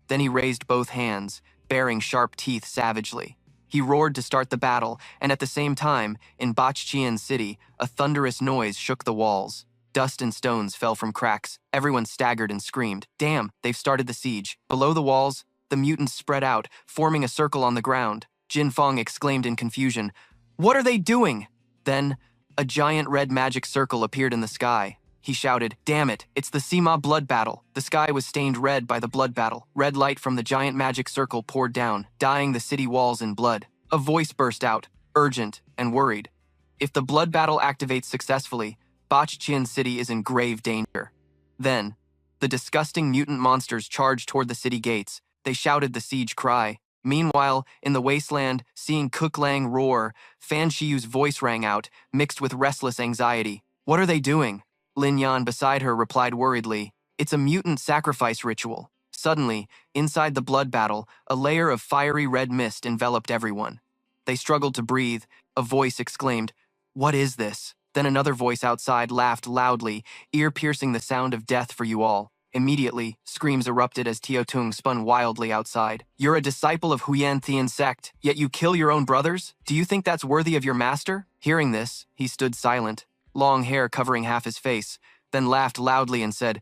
Then he raised both hands, baring sharp teeth savagely. He roared to start the battle, and at the same time, in Bach Qian City, a thunderous noise shook the walls. Dust and stones fell from cracks. Everyone staggered and screamed. "Damn, they've started the siege." Below the walls, the mutants spread out, forming a circle on the ground. Jin Fong exclaimed in confusion, "What are they doing?" Then, a giant red magic circle appeared in the sky. He shouted, "Damn it, it's the Sima blood battle." The sky was stained red by the blood battle. Red light from the giant magic circle poured down, dyeing the city walls in blood. A voice burst out, urgent and worried. "If the blood battle activates successfully, Bach Qian City is in grave danger." Then, the disgusting mutant monsters charged toward the city gates. They shouted the siege cry. Meanwhile, in the wasteland, seeing Cook Lang roar, Fan Shiyu's voice rang out, mixed with restless anxiety. "What are they doing?" Lin Yan beside her replied worriedly, "It's a mutant sacrifice ritual." Suddenly, inside the blood battle, a layer of fiery red mist enveloped everyone. They struggled to breathe. A voice exclaimed, "What is this?" Then another voice outside laughed loudly, ear-piercing the sound of death for you all. Immediately, screams erupted as Teotung spun wildly outside. "You're a disciple of Huyan Thian sect, yet you kill your own brothers? Do you think that's worthy of your master?" Hearing this, he stood silent, long hair covering half his face, then laughed loudly and said,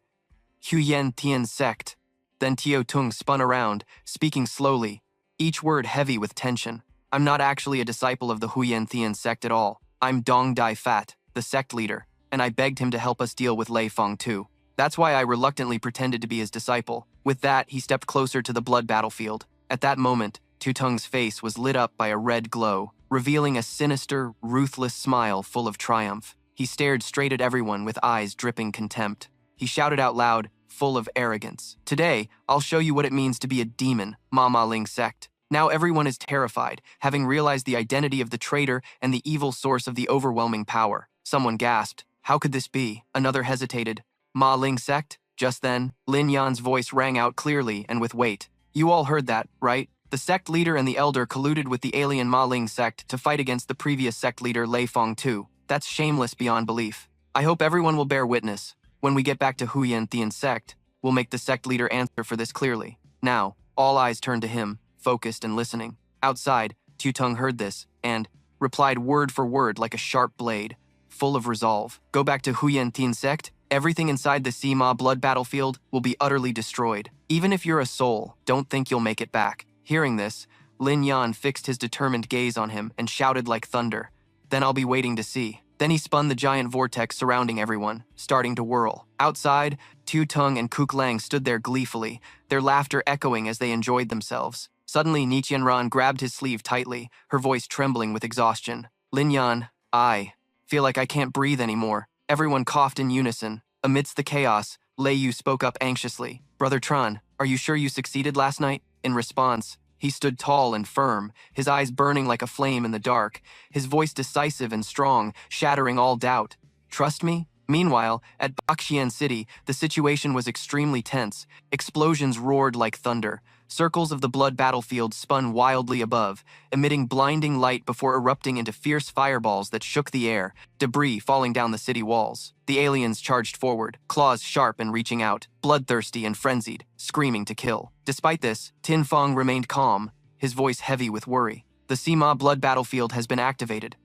"Huyan Tian sect." Then Teotung spun around, speaking slowly, each word heavy with tension. "I'm not actually a disciple of the Huyan Tian sect at all. I'm Dong Dai Fat, the sect leader, and I begged him to help us deal with Lei Feng too. That's why I reluctantly pretended to be his disciple." With that, he stepped closer to the blood battlefield. At that moment, Tutung's face was lit up by a red glow, revealing a sinister, ruthless smile full of triumph. He stared straight at everyone with eyes dripping contempt. He shouted out loud, full of arrogance, "Today, I'll show you what it means to be a demon, Ma Ling sect." Now everyone is terrified, having realized the identity of the traitor and the evil source of the overwhelming power. Someone gasped, "How could this be?" Another hesitated, "Ma Ling sect?" Just then, Lin Yan's voice rang out clearly and with weight. "You all heard that, right? The sect leader and the elder colluded with the alien Ma Ling sect to fight against the previous sect leader Lei Feng too. That's shameless beyond belief. I hope everyone will bear witness. When we get back to Huyan Thian sect, we'll make the sect leader answer for this clearly." Now, all eyes turned to him, focused and listening. Outside, Tutung heard this and replied word for word like a sharp blade, full of resolve. "Go back to Huyan Thian sect. Everything inside the Sima blood battlefield will be utterly destroyed. Even if you're a soul, don't think you'll make it back." Hearing this, Lin Yan fixed his determined gaze on him and shouted like thunder, "Then I'll be waiting to see." Then he spun the giant vortex surrounding everyone, starting to whirl. Outside, Tutung and Kuk Lang stood there gleefully, their laughter echoing as they enjoyed themselves. Suddenly, Nichienran grabbed his sleeve tightly, her voice trembling with exhaustion. "Lin Yan, I feel like I can't breathe anymore." Everyone coughed in unison. Amidst the chaos, Lei Yu spoke up anxiously. "Brother Tran, are you sure you succeeded last night?" In response, he stood tall and firm, his eyes burning like a flame in the dark, his voice decisive and strong, shattering all doubt. "Trust me, Meanwhile, at Bakshian City, the situation was extremely tense. Explosions roared like thunder. Circles of the blood battlefield spun wildly above, emitting blinding light before erupting into fierce fireballs that shook the air, debris falling down the city walls. The aliens charged forward, claws sharp and reaching out, bloodthirsty and frenzied, screaming to kill. Despite this, Tin Fong remained calm, his voice heavy with worry. The Sima blood battlefield has been activated.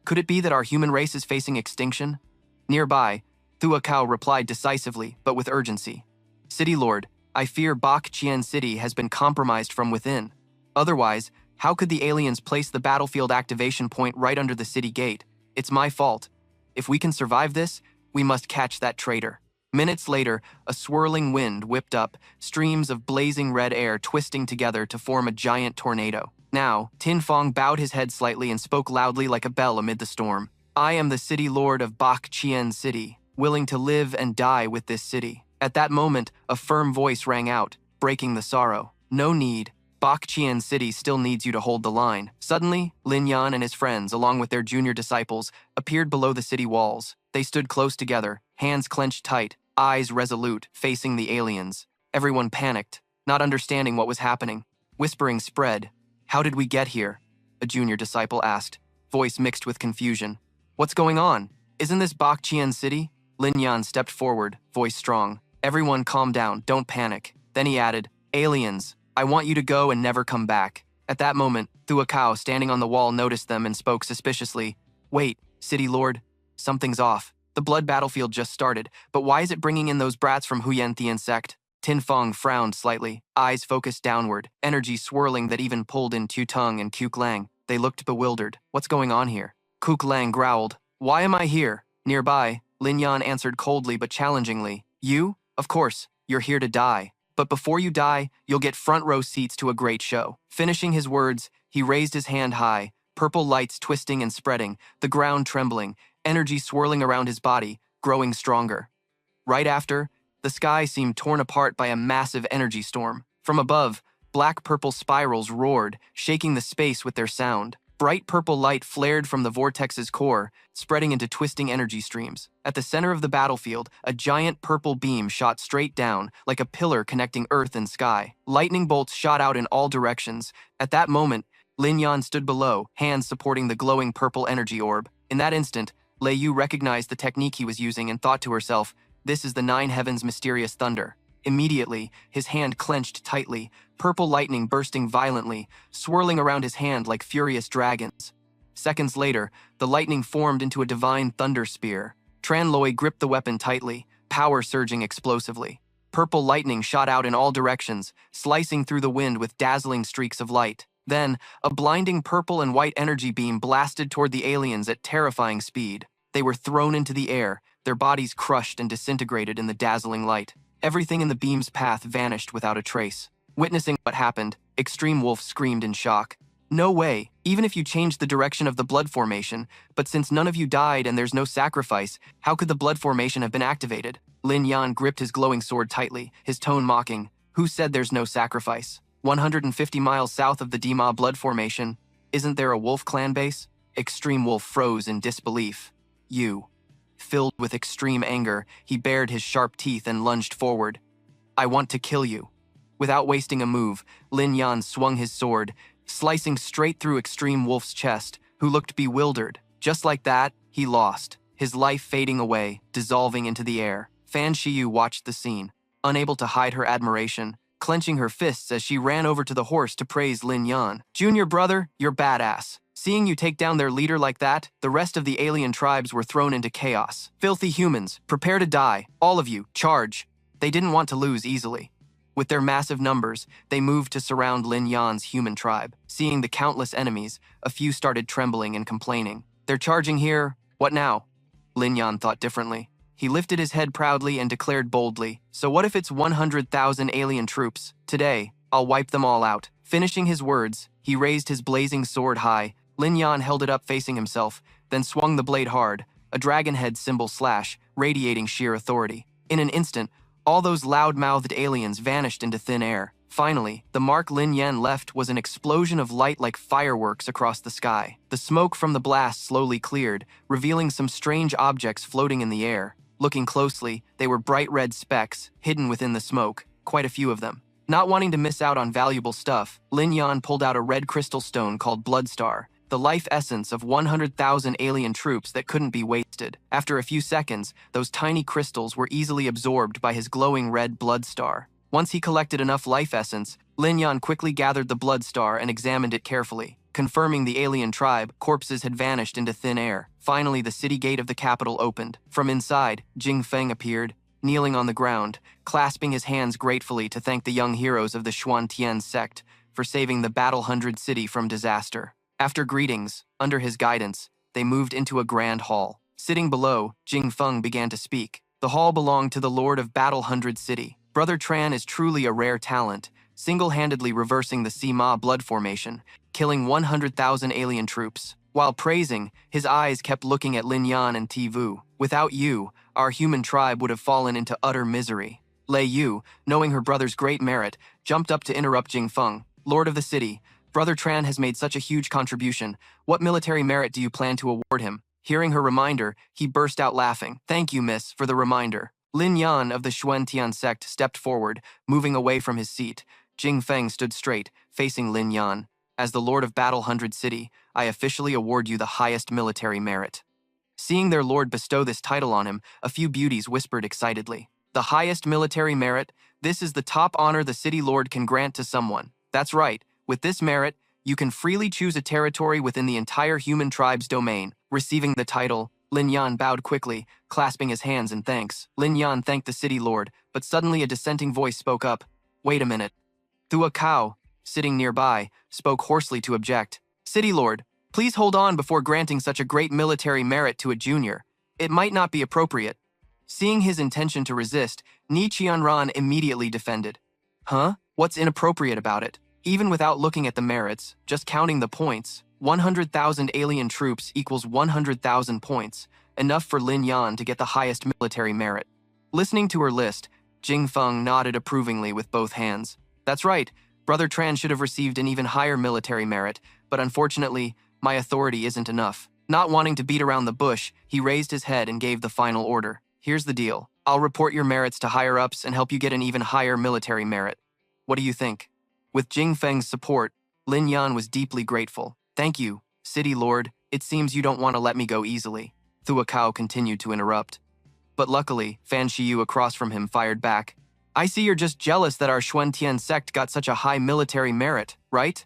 Could it be that our human race is facing extinction? Nearby, Thua Kao replied decisively, but with urgency. City Lord, I fear Bak Chien City has been compromised from within. Otherwise, how could the aliens place the battlefield activation point right under the city gate? It's my fault. If we can survive this, we must catch that traitor. Minutes later, a swirling wind whipped up, streams of blazing red air twisting together to form a giant tornado. Now, Tin Fong bowed his head slightly and spoke loudly like a bell amid the storm. I am the city lord of Bak Chien City, willing to live and die with this city. At that moment, a firm voice rang out, breaking the sorrow. No need. Bak Chien City still needs you to hold the line. Suddenly, Lin Yan and his friends, along with their junior disciples, appeared below the city walls. They stood close together, hands clenched tight, eyes resolute, facing the aliens. Everyone panicked, not understanding what was happening. Whispering spread. How did we get here? A junior disciple asked, voice mixed with confusion. What's going on? Isn't this Bak Chien City? Lin Yan stepped forward, voice strong. Everyone calm down, don't panic. Then he added, aliens, I want you to go and never come back. At that moment, Thua Kao, standing on the wall, noticed them and spoke suspiciously. Wait, City Lord, something's off. The blood battlefield just started, but why is it bringing in those brats from Huyen Thien sect? Tin Fong frowned slightly, eyes focused downward, energy swirling that even pulled in Tu Tung and Kuk Lang. They looked bewildered. What's going on here? Kuk Lang growled. Why am I here? Nearby, Lin Yan answered coldly but challengingly. You? Of course, you're here to die. But before you die, you'll get front row seats to a great show. Finishing his words, he raised his hand high, purple lights twisting and spreading, the ground trembling, energy swirling around his body, growing stronger. Right after, the sky seemed torn apart by a massive energy storm. From above, black-purple spirals roared, shaking the space with their sound. Bright purple light flared from the vortex's core, spreading into twisting energy streams. At the center of the battlefield, a giant purple beam shot straight down, like a pillar connecting earth and sky. Lightning bolts shot out in all directions. At that moment, Lin Yan stood below, hands supporting the glowing purple energy orb. In that instant, Lei Yu recognized the technique he was using and thought to herself, this is the Nine Heavens' mysterious thunder. Immediately, his hand clenched tightly, purple lightning bursting violently, swirling around his hand like furious dragons. Seconds later, the lightning formed into a divine thunder spear. Tran Loi gripped the weapon tightly, power surging explosively. Purple lightning shot out in all directions, slicing through the wind with dazzling streaks of light. Then, a blinding purple and white energy beam blasted toward the aliens at terrifying speed. They were thrown into the air, their bodies crushed and disintegrated in the dazzling light. Everything in the beam's path vanished without a trace. Witnessing what happened, Extreme Wolf screamed in shock. No way, even if you changed the direction of the blood formation, but since none of you died and there's no sacrifice, how could the blood formation have been activated? Lin Yan gripped his glowing sword tightly, his tone mocking. Who said there's no sacrifice? 150 miles south of the Dima blood formation, isn't there a wolf clan base? Extreme Wolf froze in disbelief. You. Filled with extreme anger, he bared his sharp teeth and lunged forward. I want to kill you. Without wasting a move, Lin Yan swung his sword, slicing straight through Extreme Wolf's chest, who looked bewildered. Just like that, he lost, his life fading away, dissolving into the air. Fan Shiyu watched the scene, unable to hide her admiration, clenching her fists as she ran over to the horse to praise Lin Yan. Junior brother, you're badass. Seeing you take down their leader like that, the rest of the alien tribes were thrown into chaos. Filthy humans, prepare to die. All of you, charge. They didn't want to lose easily. With their massive numbers, they moved to surround Lin Yan's human tribe. Seeing the countless enemies, a few started trembling and complaining. They're charging here, what now? Lin Yan thought differently. He lifted his head proudly and declared boldly, so what if it's 100,000 alien troops? Today, I'll wipe them all out. Finishing his words, he raised his blazing sword high. Lin Yan held it up facing himself, then swung the blade hard, a dragon head symbol slash, radiating sheer authority. In an instant, all those loud-mouthed aliens vanished into thin air. Finally, the mark Lin Yan left was an explosion of light like fireworks across the sky. The smoke from the blast slowly cleared, revealing some strange objects floating in the air. Looking closely, they were bright red specks, hidden within the smoke, quite a few of them. Not wanting to miss out on valuable stuff, Lin Yan pulled out a red crystal stone called Bloodstar, the life essence of 100,000 alien troops that couldn't be wasted. After a few seconds, those tiny crystals were easily absorbed by his glowing red Bloodstar. Once he collected enough life essence, Lin Yan quickly gathered the Bloodstar and examined it carefully. Confirming the alien tribe, corpses had vanished into thin air. Finally, the city gate of the capital opened. From inside, Jing Feng appeared, kneeling on the ground, clasping his hands gratefully to thank the young heroes of the Xuantian sect for saving the Battle 100 city from disaster. After greetings, under his guidance, they moved into a grand hall. Sitting below, Jing Feng began to speak. The hall belonged to the Lord of Battle 100 city. Brother Tran is truly a rare talent, single-handedly reversing the Sima blood formation, killing 100,000 alien troops. While praising, his eyes kept looking at Lin Yan and Ti Vu. Without you, our human tribe would have fallen into utter misery. Lei Yu, knowing her brother's great merit, jumped up to interrupt Jing Feng. Lord of the city, Brother Tran has made such a huge contribution. What military merit do you plan to award him? Hearing her reminder, he burst out laughing. Thank you, miss, for the reminder. Lin Yan of the Xuantian sect stepped forward, moving away from his seat. Jing Feng stood straight, facing Lin Yan. As the Lord of Battle 100 City, I officially award you the highest military merit. Seeing their lord bestow this title on him, a few beauties whispered excitedly. The highest military merit? This is the top honor the city lord can grant to someone. That's right. With this merit, you can freely choose a territory within the entire human tribe's domain. Receiving the title, Lin Yan bowed quickly, clasping his hands in thanks. Lin Yan thanked the city lord, but suddenly a dissenting voice spoke up. Wait a minute. Thua Cao, sitting nearby, spoke hoarsely to object. City lord, please hold on before granting such a great military merit to a junior. It might not be appropriate. Seeing his intention to resist, Ni Qianran immediately defended. Huh? What's inappropriate about it? Even without looking at the merits, just counting the points, 100,000 alien troops equals 100,000 points, enough for Lin Yan to get the highest military merit. Listening to her list, Jing Feng nodded approvingly with both hands. That's right, Brother Tran should have received an even higher military merit, but unfortunately, my authority isn't enough. Not wanting to beat around the bush, he raised his head and gave the final order. Here's the deal. I'll report your merits to higher-ups and help you get an even higher military merit. What do you think? With Jing Feng's support, Lin Yan was deeply grateful. Thank you, City Lord. It seems you don't want to let me go easily. Thua Cao continued to interrupt. But luckily, Fan Shiyu across from him fired back. I see you're just jealous that our Xuantian sect got such a high military merit, right?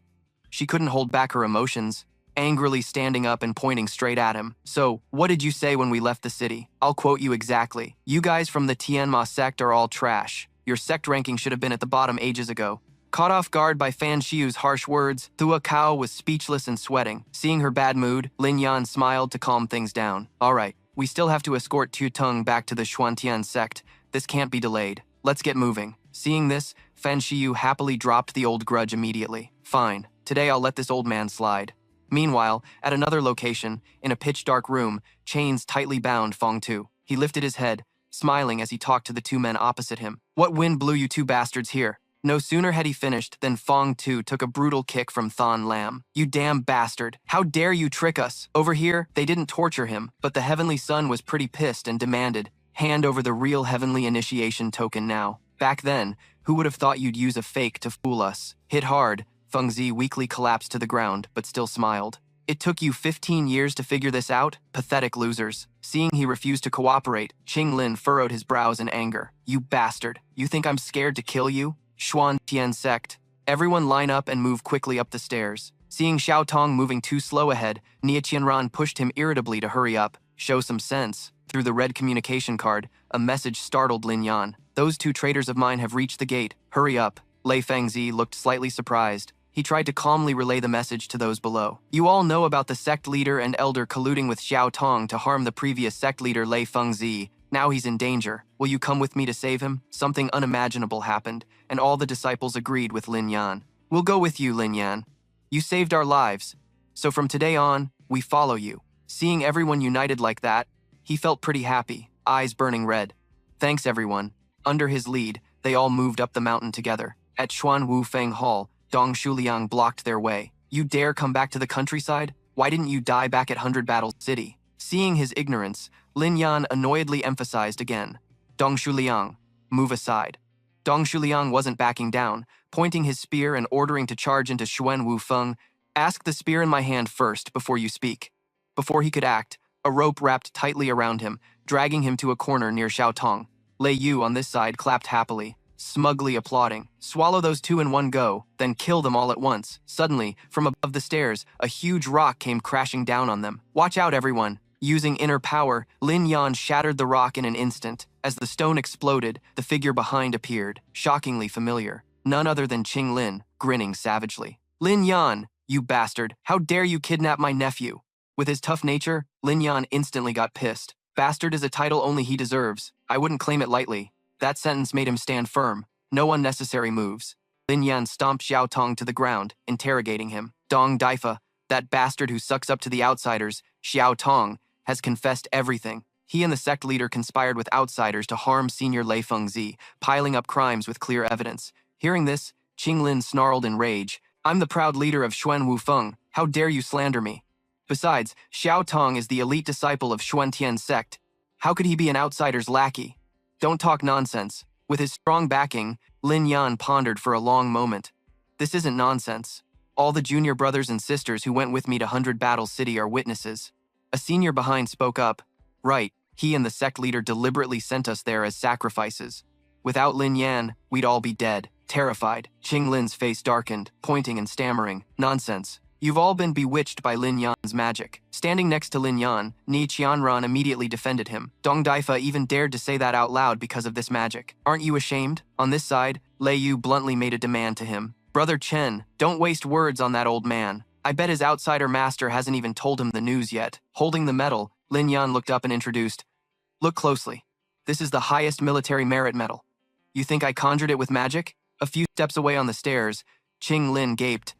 She couldn't hold back her emotions, angrily standing up and pointing straight at him. So, what did you say when we left the city? I'll quote you exactly. You guys from the Tianma sect are all trash. Your sect ranking should have been at the bottom ages ago. Caught off guard by Fan Shiyu's harsh words, Thua Cao was speechless and sweating. Seeing her bad mood, Lin Yan smiled to calm things down. All right, we still have to escort Tu Tung back to the Xuantian sect. This can't be delayed. Let's get moving. Seeing this, Fan Shiyu happily dropped the old grudge immediately. Fine, today I'll let this old man slide. Meanwhile, at another location, in a pitch-dark room, chains tightly bound Fong Tu. He lifted his head, smiling as he talked to the two men opposite him. What wind blew you two bastards here? No sooner had he finished than Fong Tu took a brutal kick from Thon Lam. You damn bastard. How dare you trick us? Over here, they didn't torture him, but the Heavenly Sun was pretty pissed and demanded, hand over the real Heavenly Initiation token now. Back then, who would have thought you'd use a fake to fool us? Hit hard, Feng Zi weakly collapsed to the ground, but still smiled. It took you 15 years to figure this out? Pathetic losers. Seeing he refused to cooperate, Qing Lin furrowed his brows in anger. You bastard. You think I'm scared to kill you? Xuantian sect. Everyone line up and move quickly up the stairs. Seeing Xiao Tong moving too slow ahead, Nie Qianran pushed him irritably to hurry up. Show some sense. Through the red communication card, a message startled Lin Yan. Those two traitors of mine have reached the gate. Hurry up. Lei Fengzi looked slightly surprised. He tried to calmly relay the message to those below. You all know about the sect leader and elder colluding with Xiao Tong to harm the previous sect leader Lei Fengzi. Now he's in danger. Will you come with me to save him? Something unimaginable happened, and all the disciples agreed with Lin Yan. We'll go with you, Lin Yan. You saved our lives. So from today on, we follow you. Seeing everyone united like that, he felt pretty happy, eyes burning red. Thanks, everyone. Under his lead, they all moved up the mountain together. At Xuan Wu Feng Hall, Dong Shuliang blocked their way. You dare come back to the countryside? Why didn't you die back at 100 Battle City? Seeing his ignorance, Lin Yan annoyedly emphasized again, Dong Shuliang, move aside. Dong Shuliang wasn't backing down, pointing his spear and ordering to charge into Xuan Wufeng. Ask the spear in my hand first before you speak. Before he could act, a rope wrapped tightly around him, dragging him to a corner near Xiaotong. Lei Yu on this side clapped happily, smugly applauding. Swallow those two in one go, then kill them all at once. Suddenly, from above the stairs, a huge rock came crashing down on them. Watch out, everyone! Using inner power, Lin Yan shattered the rock in an instant. As the stone exploded, the figure behind appeared, shockingly familiar. None other than Qing Lin, grinning savagely. Lin Yan, you bastard, how dare you kidnap my nephew? With his tough nature, Lin Yan instantly got pissed. Bastard is a title only he deserves. I wouldn't claim it lightly. That sentence made him stand firm. No unnecessary moves. Lin Yan stomped Xiao Tong to the ground, interrogating him. Dong Daifa, that bastard who sucks up to the outsiders, Xiao Tong, has confessed everything. He and the sect leader conspired with outsiders to harm Senior Lei Fengzi, piling up crimes with clear evidence. Hearing this, Qing Lin snarled in rage. I'm the proud leader of Xuan Wufeng. How dare you slander me? Besides, Xiao Tong is the elite disciple of Xuan Tian's sect. How could he be an outsider's lackey? Don't talk nonsense. With his strong backing, Lin Yan pondered for a long moment. This isn't nonsense. All the junior brothers and sisters who went with me to 100 Battle City are witnesses. A senior behind spoke up. Right, he and the sect leader deliberately sent us there as sacrifices. Without Lin Yan, we'd all be dead. Terrified, Qing Lin's face darkened, pointing and stammering. Nonsense. You've all been bewitched by Lin Yan's magic. Standing next to Lin Yan, Ni Qianran immediately defended him. Dong Daifa even dared to say that out loud because of this magic. Aren't you ashamed? On this side, Lei Yu bluntly made a demand to him. Brother Chen, don't waste words on that old man. I bet his outsider master hasn't even told him the news yet. Holding the medal, Lin Yan looked up and introduced. Look closely. This is the highest military merit medal. You think I conjured it with magic? A few steps away on the stairs, Qing Lin gaped.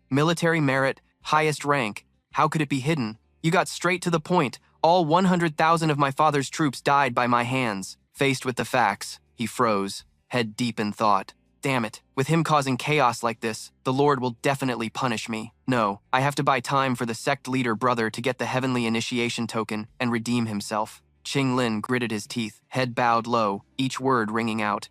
Military merit, highest rank. How could it be hidden? You got straight to the point. All 100,000 of my father's troops died by my hands. Faced with the facts, he froze, head deep in thought. Damn it, with him causing chaos like this, the Lord will definitely punish me. No, I have to buy time for the sect leader brother to get the heavenly initiation token and redeem himself. Qing Lin gritted his teeth, head bowed low, each word ringing out.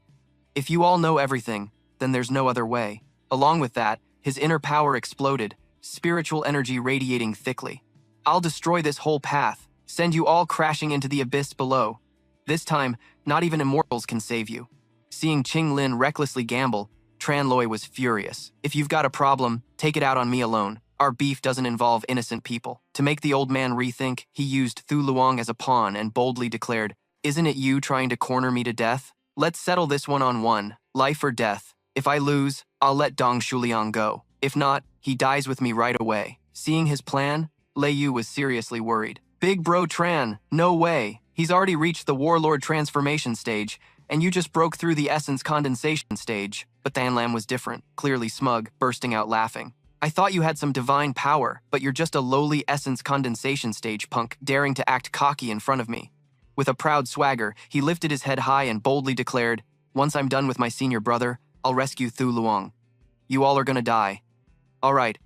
If you all know everything, then there's no other way. Along with that, his inner power exploded, spiritual energy radiating thickly. I'll destroy this whole path, send you all crashing into the abyss below. This time, not even immortals can save you. Seeing Qing Lin recklessly gamble, Tran Loi was furious. If you've got a problem, take it out on me alone. Our beef doesn't involve innocent people. To make the old man rethink, he used Thu Luong as a pawn and boldly declared, Isn't it you trying to corner me to death? Let's settle this one-on-one, life or death. If I lose, I'll let Dong Shuliang go. If not, he dies with me right away. Seeing his plan, Lei Yu was seriously worried. Big bro Tran, no way. He's already reached the warlord transformation stage, and you just broke through the essence condensation stage. But Than Lam was different, clearly smug, bursting out laughing. I thought you had some divine power, but you're just a lowly essence condensation stage punk daring to act cocky in front of me. With a proud swagger, he lifted his head high and boldly declared, Once I'm done with my senior brother, I'll rescue Thu Luong. You all are gonna die. All right,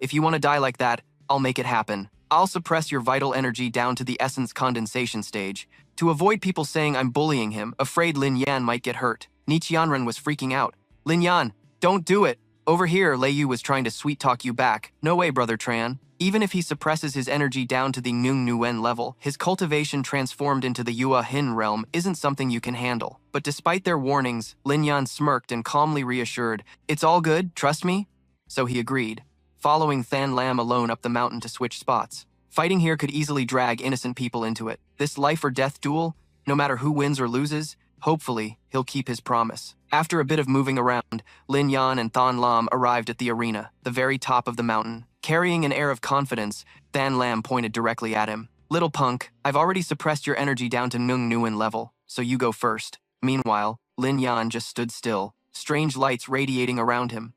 if you want to die like that, I'll make it happen. I'll suppress your vital energy down to the essence condensation stage, to avoid people saying I'm bullying him, afraid Lin Yan might get hurt. Ni Qianren was freaking out. Lin Yan, don't do it. Over here, Lei Yu was trying to sweet-talk you back. No way, Brother Tran. Even if he suppresses his energy down to the Ngung Nguyen level, his cultivation transformed into the Yua Hin realm isn't something you can handle. But despite their warnings, Lin Yan smirked and calmly reassured, It's all good, trust me? So he agreed, following Than Lam alone up the mountain to switch spots. Fighting here could easily drag innocent people into it. This life or death duel, no matter who wins or loses, hopefully, he'll keep his promise. After a bit of moving around, Lin Yan and Than Lam arrived at the arena, the very top of the mountain. Carrying an air of confidence, Than Lam pointed directly at him. Little punk, I've already suppressed your energy down to Ngung Nguyen level, so you go first. Meanwhile, Lin Yan just stood still, strange lights radiating around him.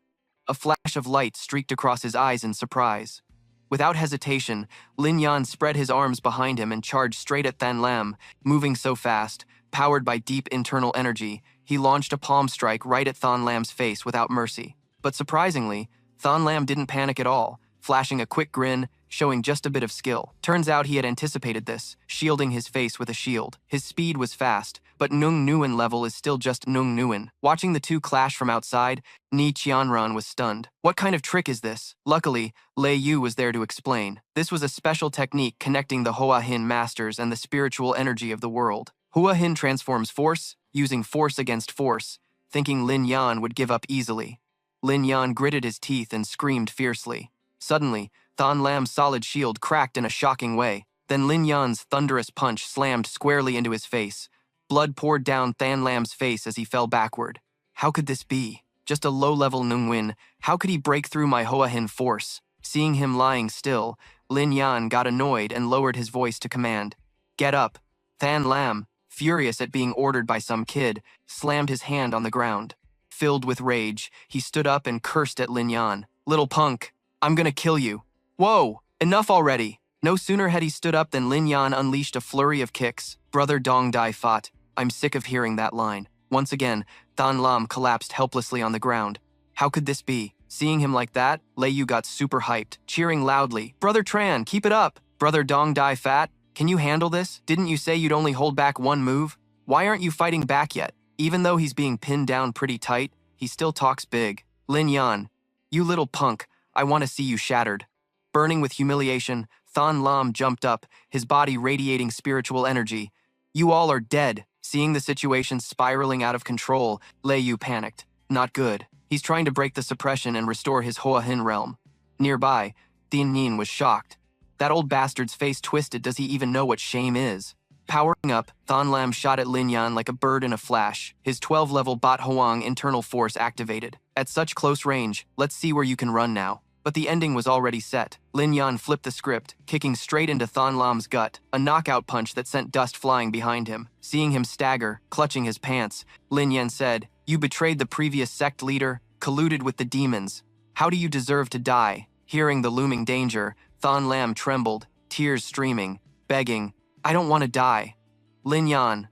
A flash of light streaked across his eyes in surprise. Without hesitation, Lin Yan spread his arms behind him and charged straight at Than Lam. Moving so fast, powered by deep internal energy, he launched a palm strike right at Than Lam's face without mercy. But surprisingly, Than Lam didn't panic at all. Flashing a quick grin, showing just a bit of skill. Turns out he had anticipated this, shielding his face with a shield. His speed was fast, but Nung Nguyen level is still just Nung Nguyen. Watching the two clash from outside, Ni Qianran was stunned. What kind of trick is this? Luckily, Lei Yu was there to explain. This was a special technique connecting the Hua Hin masters and the spiritual energy of the world. Hua Hin transforms force, using force against force, thinking Lin Yan would give up easily. Lin Yan gritted his teeth and screamed fiercely. Suddenly, Thon Lam's solid shield cracked in a shocking way. Then Lin Yan's thunderous punch slammed squarely into his face. Blood poured down Thon Lam's face as he fell backward. How could this be? Just a low-level Nungwin. How could he break through my Hua Hin force? Seeing him lying still, Lin Yan got annoyed and lowered his voice to command. Get up. Thon Lam, furious at being ordered by some kid, slammed his hand on the ground. Filled with rage, he stood up and cursed at Lin Yan. Little punk, I'm gonna kill you. Whoa, enough already. No sooner had he stood up than Lin Yan unleashed a flurry of kicks. Brother Dong Dai fought. I'm sick of hearing that line. Once again, Thon Lam collapsed helplessly on the ground. How could this be? Seeing him like that, Lei Yu got super hyped, cheering loudly. Brother Tran, keep it up. Brother Dong Dai Fat, can you handle this? Didn't you say you'd only hold back one move? Why aren't you fighting back yet? Even though he's being pinned down pretty tight, he still talks big. Lin Yan, you little punk, I want to see you shattered. Burning with humiliation, Thon Lam jumped up, his body radiating spiritual energy. You all are dead. Seeing the situation spiraling out of control, Lei Yu panicked. Not good. He's trying to break the suppression and restore his Hua Hin realm. Nearby, Thin Nin was shocked. That old bastard's face twisted. Does he even know what shame is? Powering up, Thon Lam shot at Lin Yan like a bird in a flash. His 12-level Bat Hoang internal force activated. At such close range, let's see where you can run now. But the ending was already set. Lin Yan flipped the script, kicking straight into Thon Lam's gut, a knockout punch that sent dust flying behind him. Seeing him stagger, clutching his pants, Lin Yan said, You betrayed the previous sect leader, colluded with the demons. How do you deserve to die? Hearing the looming danger, Thon Lam trembled, tears streaming, begging, I don't want to die. Lin Yan,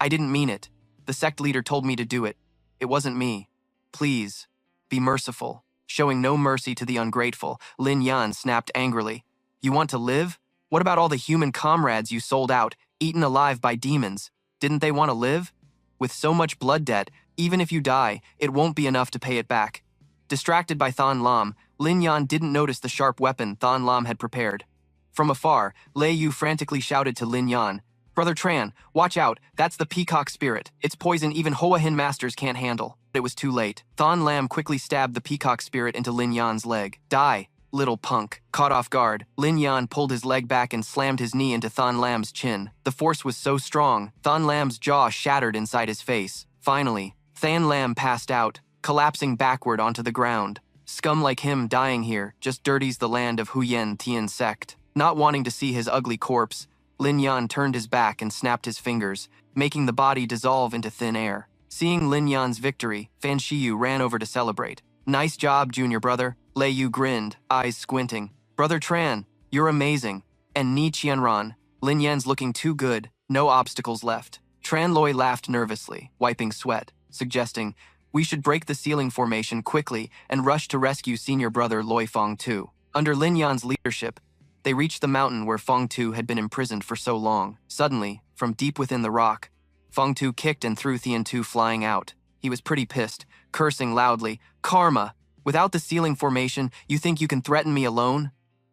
I didn't mean it. The sect leader told me to do it. It wasn't me. Please, be merciful. Showing no mercy to the ungrateful, Lin Yan snapped angrily. You want to live? What about all the human comrades you sold out, eaten alive by demons? Didn't they want to live? With so much blood debt, even if you die, it won't be enough to pay it back. Distracted by Thon Lam, Lin Yan didn't notice the sharp weapon Thon Lam had prepared. From afar, Lei Yu frantically shouted to Lin Yan, Brother Tran, watch out, that's the peacock spirit. It's poison even Hua Hin masters can't handle. It was too late. Thon Lam quickly stabbed the peacock spirit into Lin Yan's leg. Die, little punk. Caught off guard, Lin Yan pulled his leg back and slammed his knee into Thon Lam's chin. The force was so strong, Thon Lam's jaw shattered inside his face. Finally, Thon Lam passed out, collapsing backward onto the ground. Scum like him dying here just dirties the land of Huyen Tian sect. Not wanting to see his ugly corpse, Lin Yan turned his back and snapped his fingers, making the body dissolve into thin air. Seeing Lin Yan's victory, Fan Shiyu ran over to celebrate. Nice job, junior brother. Lei Yu grinned, eyes squinting. Brother Tran, you're amazing. And Ni Qianran, Lin Yan's looking too good, no obstacles left. Tran Loi laughed nervously, wiping sweat, suggesting, we should break the ceiling formation quickly and rush to rescue senior brother Loi Fong Tu. Under Lin Yan's leadership, they reached the mountain where Fong Tu had been imprisoned for so long. Suddenly, from deep within the rock, Fong Tu kicked and threw Thian Tu flying out. He was pretty pissed, cursing loudly, Karma! Without the ceiling formation, you think you can threaten me alone?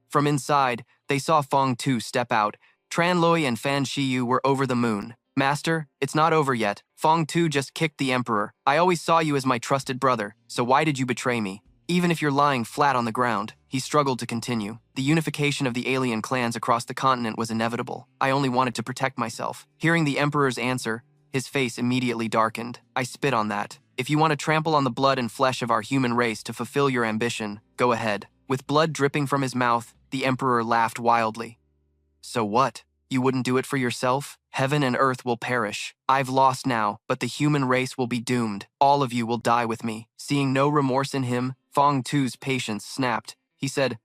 From inside, they saw Fong Tu step out. Tran Loi and Fan Shiyu were over the moon. Master, it's not over yet. Fong Tu just kicked the emperor. I always saw you as my trusted brother, so why did you betray me? Even if you're lying flat on the ground, he struggled to continue. The unification of the alien clans across the continent was inevitable. I only wanted to protect myself. Hearing the emperor's answer, his face immediately darkened. I spit on that. If you want to trample on the blood and flesh of our human race to fulfill your ambition, go ahead. With blood dripping from his mouth, the emperor laughed wildly. So what? You wouldn't do it for yourself? Heaven and earth will perish. I've lost now, but the human race will be doomed. All of you will die with me. Seeing no remorse in him, Fong Tu's patience snapped. He said,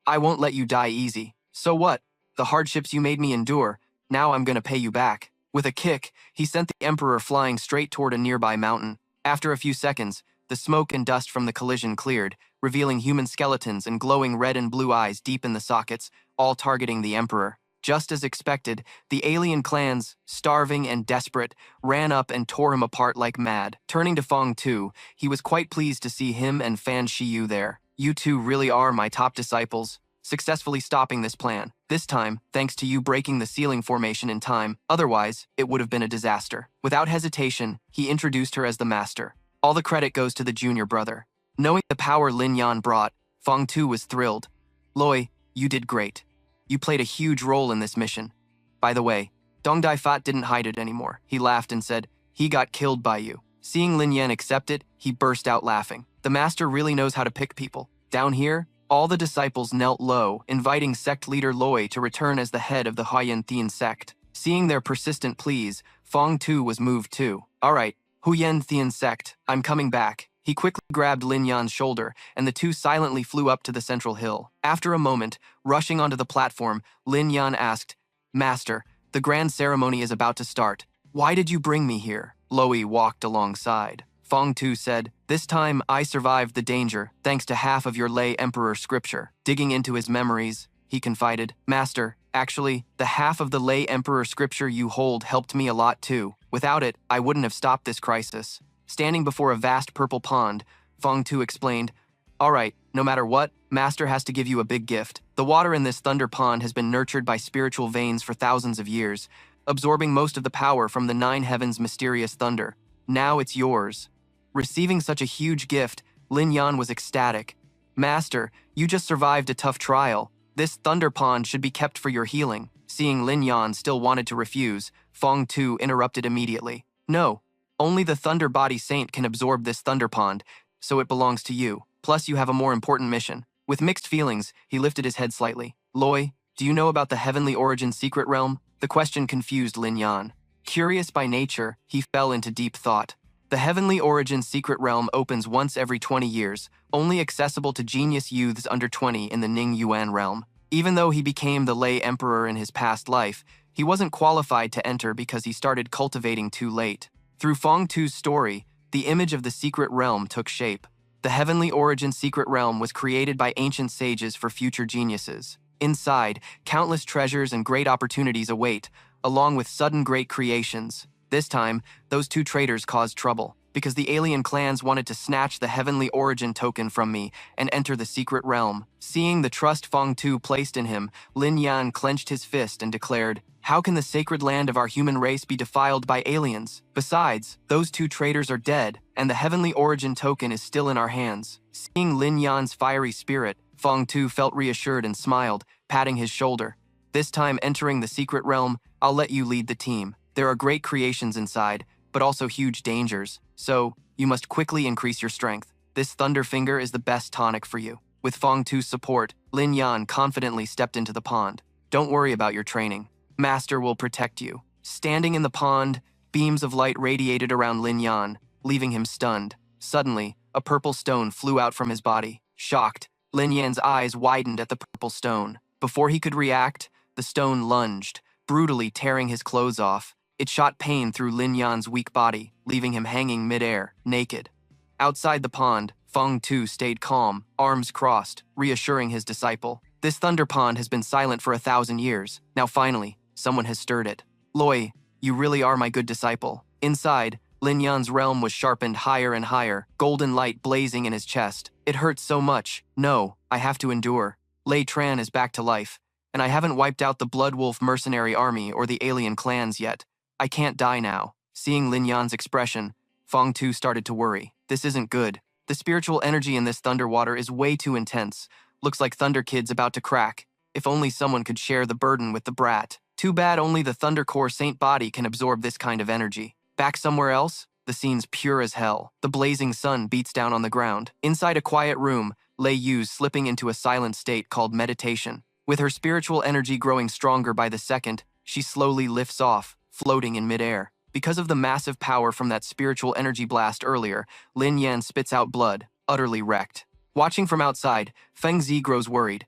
I won't let you die easy. So what? The hardships you made me endure, now I'm gonna pay you back. With a kick, he sent the emperor flying straight toward a nearby mountain. After a few seconds, the smoke and dust from the collision cleared, revealing human skeletons and glowing red and blue eyes deep in the sockets, all targeting the Emperor. Just as expected, the alien clans, starving and desperate, ran up and tore him apart like mad. Turning to Fong Tu, he was quite pleased to see him and Fan Shiyu there. You two really are my top disciples, successfully stopping this plan. This time, thanks to you breaking the ceiling formation in time, otherwise, it would have been a disaster. Without hesitation, he introduced her as the master. All the credit goes to the junior brother. Knowing the power Lin Yan brought, Fong Tu was thrilled. Loi, you did great. You played a huge role in this mission. By the way, Dong Dai Fat didn't hide it anymore. He laughed and said, he got killed by you. Seeing Lin Yan accept it, he burst out laughing. The master really knows how to pick people. Down here, all the disciples knelt low, inviting sect leader Loi to return as the head of the Huyen Thien sect. Seeing their persistent pleas, Fong Tu was moved too. All right, Huyen Thien sect, I'm coming back. He quickly grabbed Lin Yan's shoulder, and the two silently flew up to the central hill. After a moment, rushing onto the platform, Lin Yan asked, Master, the grand ceremony is about to start. Why did you bring me here? Loi walked alongside. Fong Tu said, this time I survived the danger, thanks to half of your lay emperor scripture. Digging into his memories, he confided, Master, actually, the half of the lay emperor scripture you hold helped me a lot too. Without it, I wouldn't have stopped this crisis. Standing before a vast purple pond, Fong Tu explained, all right, no matter what, Master has to give you a big gift. The water in this thunder pond has been nurtured by spiritual veins for thousands of years, absorbing most of the power from the 9 heavens' mysterious thunder. Now it's yours. Receiving such a huge gift, Lin Yan was ecstatic. Master, you just survived a tough trial. This thunder pond should be kept for your healing. Seeing Lin Yan still wanted to refuse, Fong Tu interrupted immediately. No. Only the Thunder Body Saint can absorb this Thunder Pond, so it belongs to you. Plus, you have a more important mission. With mixed feelings, he lifted his head slightly. Loi, do you know about the Heavenly Origin Secret Realm? The question confused Lin Yan. Curious by nature, he fell into deep thought. The Heavenly Origin Secret Realm opens once every 20 years, only accessible to genius youths under 20 in the Ning Yuan realm. Even though he became the lay emperor in his past life, he wasn't qualified to enter because he started cultivating too late. Through Fong Tu's story, the image of the secret realm took shape. The Heavenly Origin Secret Realm was created by ancient sages for future geniuses. Inside, countless treasures and great opportunities await, along with sudden great creations. This time, those two traitors caused trouble, because the alien clans wanted to snatch the Heavenly Origin token from me and enter the secret realm. Seeing the trust Fong Tu placed in him, Lin Yan clenched his fist and declared, how can the sacred land of our human race be defiled by aliens? Besides, those two traitors are dead, and the Heavenly Origin token is still in our hands. Seeing Lin Yan's fiery spirit, Fong Tu felt reassured and smiled, patting his shoulder. This time entering the secret realm, I'll let you lead the team. There are great creations inside, but also huge dangers, so you must quickly increase your strength. This Thunder Finger is the best tonic for you. With Fong Tu's support, Lin Yan confidently stepped into the pond. Don't worry about your training. Master will protect you. Standing in the pond, beams of light radiated around Lin Yan, leaving him stunned. Suddenly, a purple stone flew out from his body. Shocked, Lin Yan's eyes widened at the purple stone. Before he could react, the stone lunged, brutally tearing his clothes off. It shot pain through Lin Yan's weak body, leaving him hanging midair, naked. Outside the pond, Fong Tu stayed calm, arms crossed, reassuring his disciple. This thunder pond has been silent for 1,000 years. Now finally, someone has stirred it. Loi, you really are my good disciple. Inside, Lin Yan's realm was sharpened higher and higher, golden light blazing in his chest. It hurts so much. No, I have to endure. Lei Tran is back to life, and I haven't wiped out the Blood Wolf mercenary army or the alien clans yet. I can't die now. Seeing Lin Yan's expression, Fong Tu started to worry. This isn't good. The spiritual energy in this thunder water is way too intense. Looks like Thunder Kid's about to crack. If only someone could share the burden with the brat. Too bad only the Thunder Core Saint body can absorb this kind of energy. Back somewhere else, the scene's pure as hell. The blazing sun beats down on the ground. Inside a quiet room, Lei Yu's slipping into a silent state called meditation. With her spiritual energy growing stronger by the second, she slowly lifts off, floating in midair. Because of the massive power from that spiritual energy blast earlier, Lin Yan spits out blood, utterly wrecked. Watching from outside, Feng Zi grows worried.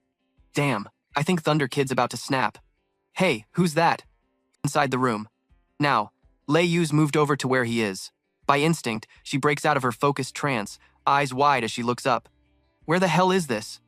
Damn, I think Thunder Kid's about to snap. Hey, who's that? Inside the room. Now, Lei Yu's moved over to where he is. By instinct, she breaks out of her focused trance, eyes wide as she looks up. Where the hell is this?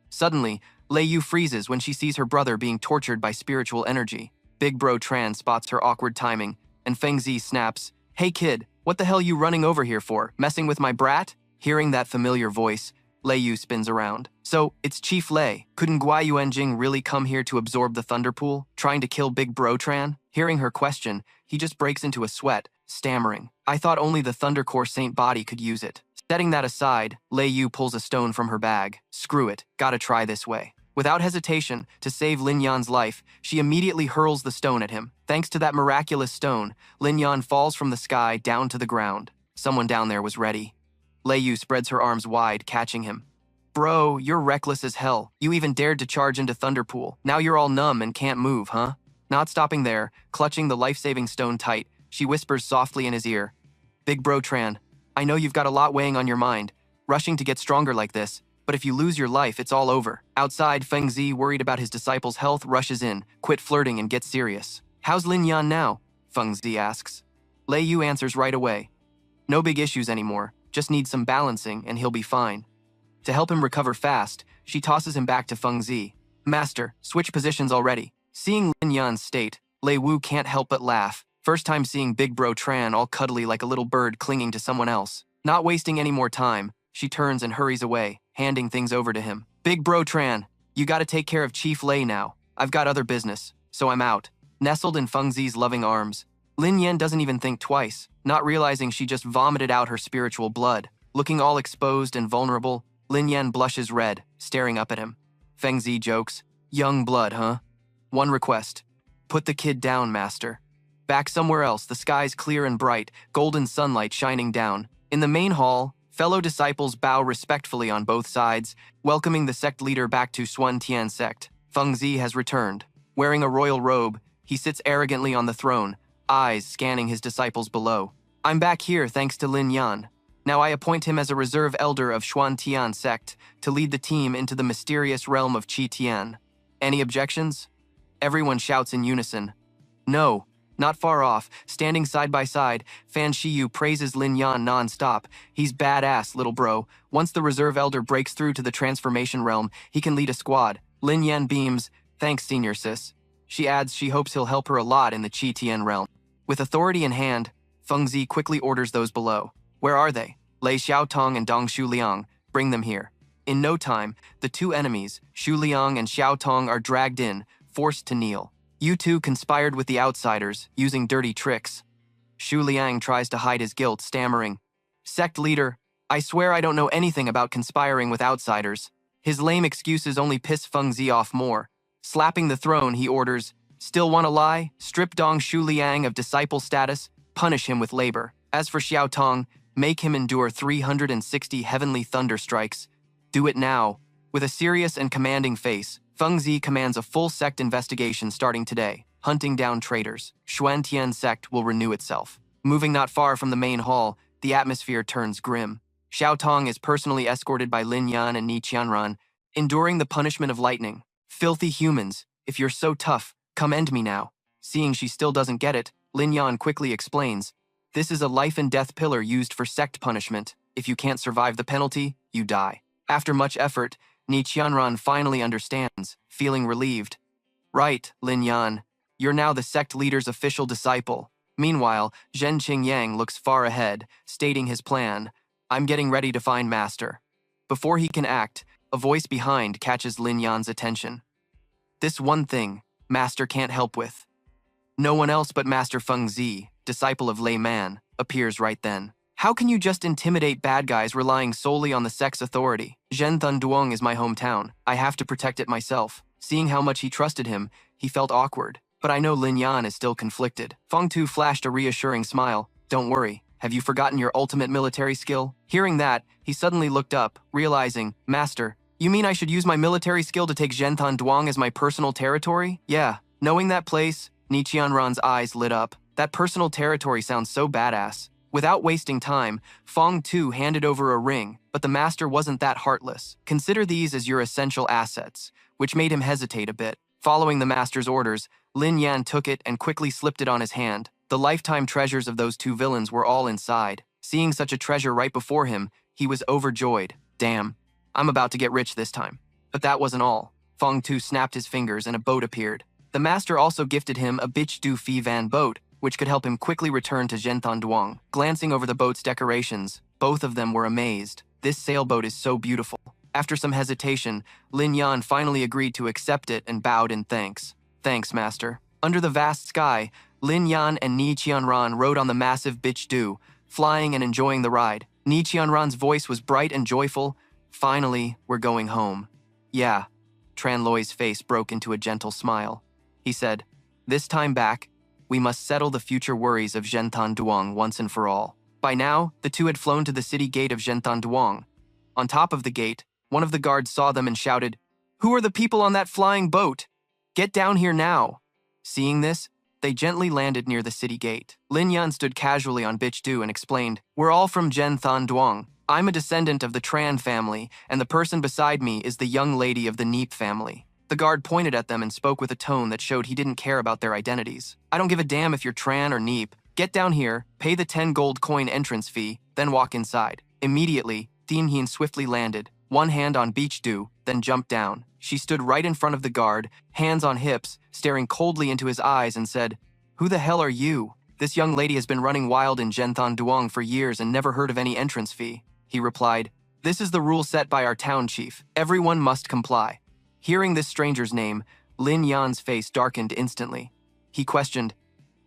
Suddenly, Lei Yu freezes when she sees her brother being tortured by spiritual energy. Big Bro Tran spots her awkward timing, and Feng Zi snaps, "Hey kid, what the hell you running over here for? Messing with my brat?" Hearing that familiar voice, Lei Yu spins around. So, it's Chief Lei. Couldn't Guai Yuanjing really come here to absorb the Thunder Pool, trying to kill Big Bro Tran? Hearing her question, he just breaks into a sweat, stammering, "I thought only the Thunder Core Saint body could use it." Setting that aside, Lei Yu pulls a stone from her bag. Screw it, gotta try this way. Without hesitation, to save Lin Yan's life, she immediately hurls the stone at him. Thanks to that miraculous stone, Lin Yan falls from the sky down to the ground. Someone down there was ready. Lei Yu spreads her arms wide, catching him. "Bro, you're reckless as hell. You even dared to charge into Thunderpool. Now you're all numb and can't move, huh?" Not stopping there, clutching the life-saving stone tight, she whispers softly in his ear, "Big Bro Tran, I know you've got a lot weighing on your mind, rushing to get stronger like this, but if you lose your life, it's all over." Outside, Feng Zi, worried about his disciple's health, rushes in, "Quit flirting and get serious." "How's Lin Yan now?" Feng Zi asks. Lei Yu answers right away. "No big issues anymore, just needs some balancing and he'll be fine." To help him recover fast, she tosses him back to Feng Zi. "Master, switch positions already." Seeing Lin Yan's state, Lei Wu can't help but laugh. First time seeing Big Bro Tran all cuddly like a little bird clinging to someone else. Not wasting any more time, she turns and hurries away, handing things over to him. "Big Bro Tran, you gotta take care of Chief Lei now. I've got other business, so I'm out." Nestled in Feng Zi's loving arms, Lin Yan doesn't even think twice, not realizing she just vomited out her spiritual blood. Looking all exposed and vulnerable, Lin Yan blushes red, staring up at him. Feng Zi jokes, "Young blood, huh? One request. Put the kid down, master." Back somewhere else, the sky's clear and bright, golden sunlight shining down. In the main hall, fellow disciples bow respectfully on both sides, welcoming the sect leader back to Xuan Tian sect. Feng Zi has returned. Wearing a royal robe, he sits arrogantly on the throne, eyes scanning his disciples below. "I'm back here thanks to Lin Yan. Now I appoint him as a reserve elder of Xuan Tian sect to lead the team into the mysterious realm of Qi Tian. Any objections?" Everyone shouts in unison. "No." Not far off, standing side by side, Fan Shiyu praises Lin Yan non-stop. "He's badass, little bro. Once the reserve elder breaks through to the transformation realm, he can lead a squad." Lin Yan beams, "Thanks, senior sis." She adds she hopes he'll help her a lot in the Qi Tian realm. With authority in hand, Feng Zi quickly orders those below. "Where are they?" "Lei Xiaotong and Dong Shuliang. Bring them here." In no time, the two enemies, Shuliang and Xiaotong, are dragged in, forced to kneel. "You two conspired with the outsiders, using dirty tricks." Shu Liang tries to hide his guilt, stammering, "Sect leader, I swear I don't know anything about conspiring with outsiders." His lame excuses only piss Feng Zi off more. Slapping the throne, he orders, "Still want to lie? Strip Dong Shu Liang of disciple status, punish him with labor. As for Xiao Tong, make him endure 360 heavenly thunder strikes. Do it now." With a serious and commanding face, Feng Zi commands a full sect investigation starting today, hunting down traitors. Xuan Tian sect will renew itself. Moving not far from the main hall, the atmosphere turns grim. Xiao Tong is personally escorted by Lin Yan and Ni Qianran, enduring the punishment of lightning. "Filthy humans, if you're so tough, come end me now." Seeing she still doesn't get it, Lin Yan quickly explains, "This is a life and death pillar used for sect punishment. If you can't survive the penalty, you die." After much effort, Ni Qianran finally understands, feeling relieved. "Right, Lin Yan. You're now the sect leader's official disciple." Meanwhile, Zhen Qingyang looks far ahead, stating his plan, "I'm getting ready to find Master." Before he can act, a voice behind catches Lin Yan's attention. "This one thing, Master can't help with." No one else but Master Feng Zi, disciple of Lei Man, appears right then. "How can you just intimidate bad guys relying solely on the sect's authority? Zhenthun Duong is my hometown. I have to protect it myself." Seeing how much he trusted him, he felt awkward. But I know Lin Yan is still conflicted. Feng Tu flashed a reassuring smile. "Don't worry. Have you forgotten your ultimate military skill?" Hearing that, he suddenly looked up, realizing, "Master, you mean I should use my military skill to take Zhenthun Duong as my personal territory?" "Yeah." Knowing that place, Ni Qianran's eyes lit up. That personal territory sounds so badass. Without wasting time, Feng Tu handed over a ring, but the master wasn't that heartless. "Consider these as your essential assets," which made him hesitate a bit. Following the master's orders, Lin Yan took it and quickly slipped it on his hand. The lifetime treasures of those two villains were all inside. Seeing such a treasure right before him, he was overjoyed. Damn. I'm about to get rich this time. But that wasn't all. Fong Tu snapped his fingers and a boat appeared. The master also gifted him a Bitch Du Phi Van boat, which could help him quickly return to Zhenthan Duong. Glancing over the boat's decorations, both of them were amazed. This sailboat is so beautiful. After some hesitation, Lin Yan finally agreed to accept it and bowed in thanks. Thanks, master. Under the vast sky, Lin Yan and Ni Qianran rode on the massive Bitch Du, flying and enjoying the ride. Ni Qianran's voice was bright and joyful. Finally, we're going home. Yeah. Tran Loi's face broke into a gentle smile. He said, this time back, we must settle the future worries of Zhenthan Duong once and for all. By now, the two had flown to the city gate of Zhenthan Duong. On top of the gate, one of the guards saw them and shouted, "Who are the people on that flying boat? Get down here now." Seeing this, they gently landed near the city gate. Lin Yan stood casually on Bitch Du and explained, "We're all from Zhenthan Duong. I'm a descendant of the Tran family, and the person beside me is the young lady of the Neep family." The guard pointed at them and spoke with a tone that showed he didn't care about their identities. "I don't give a damn if you're Tran or Neep. Get down here, pay the 10 gold coin entrance fee, then walk inside." Immediately, Thien Hien swiftly landed, one hand on Beach Du, then jumped down. She stood right in front of the guard, hands on hips, staring coldly into his eyes and said, "Who the hell are you?" "This young lady has been running wild in Zhenthan Duong for years and never heard of any entrance fee." He replied, "This is the rule set by our town chief. Everyone must comply." Hearing this stranger's name, Lin Yan's face darkened instantly. He questioned,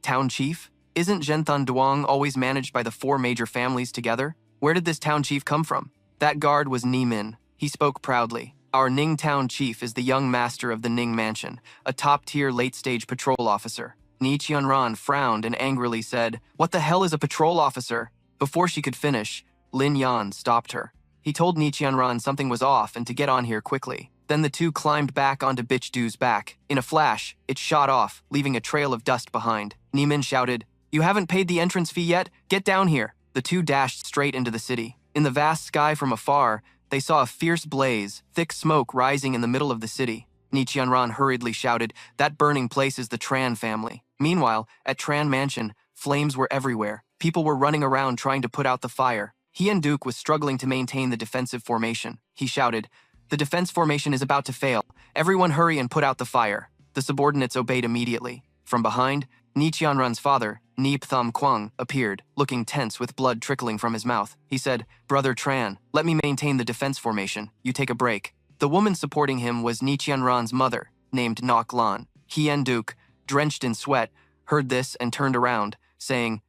"Town chief? Isn't Zhenthan Duong always managed by the 4 major families together? Where did this town chief come from?" That guard was Ni Min. He spoke proudly. "Our Ning town chief is the young master of the Ning mansion, a top-tier late-stage patrol officer." Ni Qianran frowned and angrily said, "What the hell is a patrol officer?" Before she could finish, Lin Yan stopped her. He told Ni Qianran something was off and to get on here quickly. Then the two climbed back onto Bitch Du's back. In a flash, it shot off, leaving a trail of dust behind. Ni Min shouted, "You haven't paid the entrance fee yet? Get down here." The two dashed straight into the city. In the vast sky from afar, they saw a fierce blaze, thick smoke rising in the middle of the city. Ni Qianran hurriedly shouted, "That burning place is the Tran family." Meanwhile, at Tran Mansion, flames were everywhere. People were running around trying to put out the fire. Hien Duke was struggling to maintain the defensive formation. He shouted, "The defense formation is about to fail. Everyone hurry and put out the fire." The subordinates obeyed immediately. From behind, Ni Qianran's father, Ni Ptham Quang, appeared, looking tense with blood trickling from his mouth. He said, "Brother Tran, let me maintain the defense formation. You take a break." The woman supporting him was Ni Qianran's mother, named Nok Lan. Hien Duke, drenched in sweat, heard this and turned around, saying,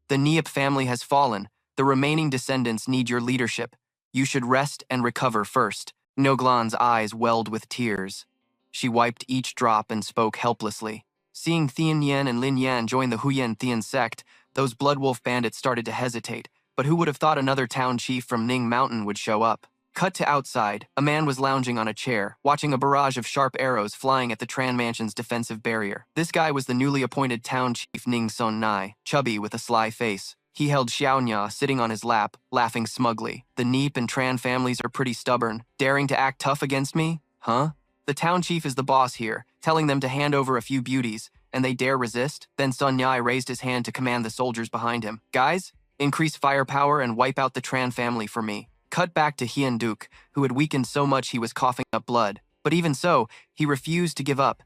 "The Niep family has fallen. The remaining descendants need your leadership. You should rest and recover first." Noglan's eyes welled with tears. She wiped each drop and spoke helplessly. Seeing Thien Yen and Lin Yan join the Huyen Thien sect, those Bloodwolf bandits started to hesitate, but who would have thought another town chief from Ning Mountain would show up? Cut to outside, a man was lounging on a chair, watching a barrage of sharp arrows flying at the Tran Mansion's defensive barrier. This guy was the newly appointed town chief Ning Son Nai, chubby with a sly face. He held Xiaonya sitting on his lap, laughing smugly. "The Neep and Tran families are pretty stubborn, daring to act tough against me? Huh? The town chief is the boss here, telling them to hand over a few beauties, and they dare resist?" Then Sun Yai raised his hand to command the soldiers behind him. "Guys, increase firepower and wipe out the Tran family for me." Cut back to Hien Duke, who had weakened so much he was coughing up blood. But even so, he refused to give up,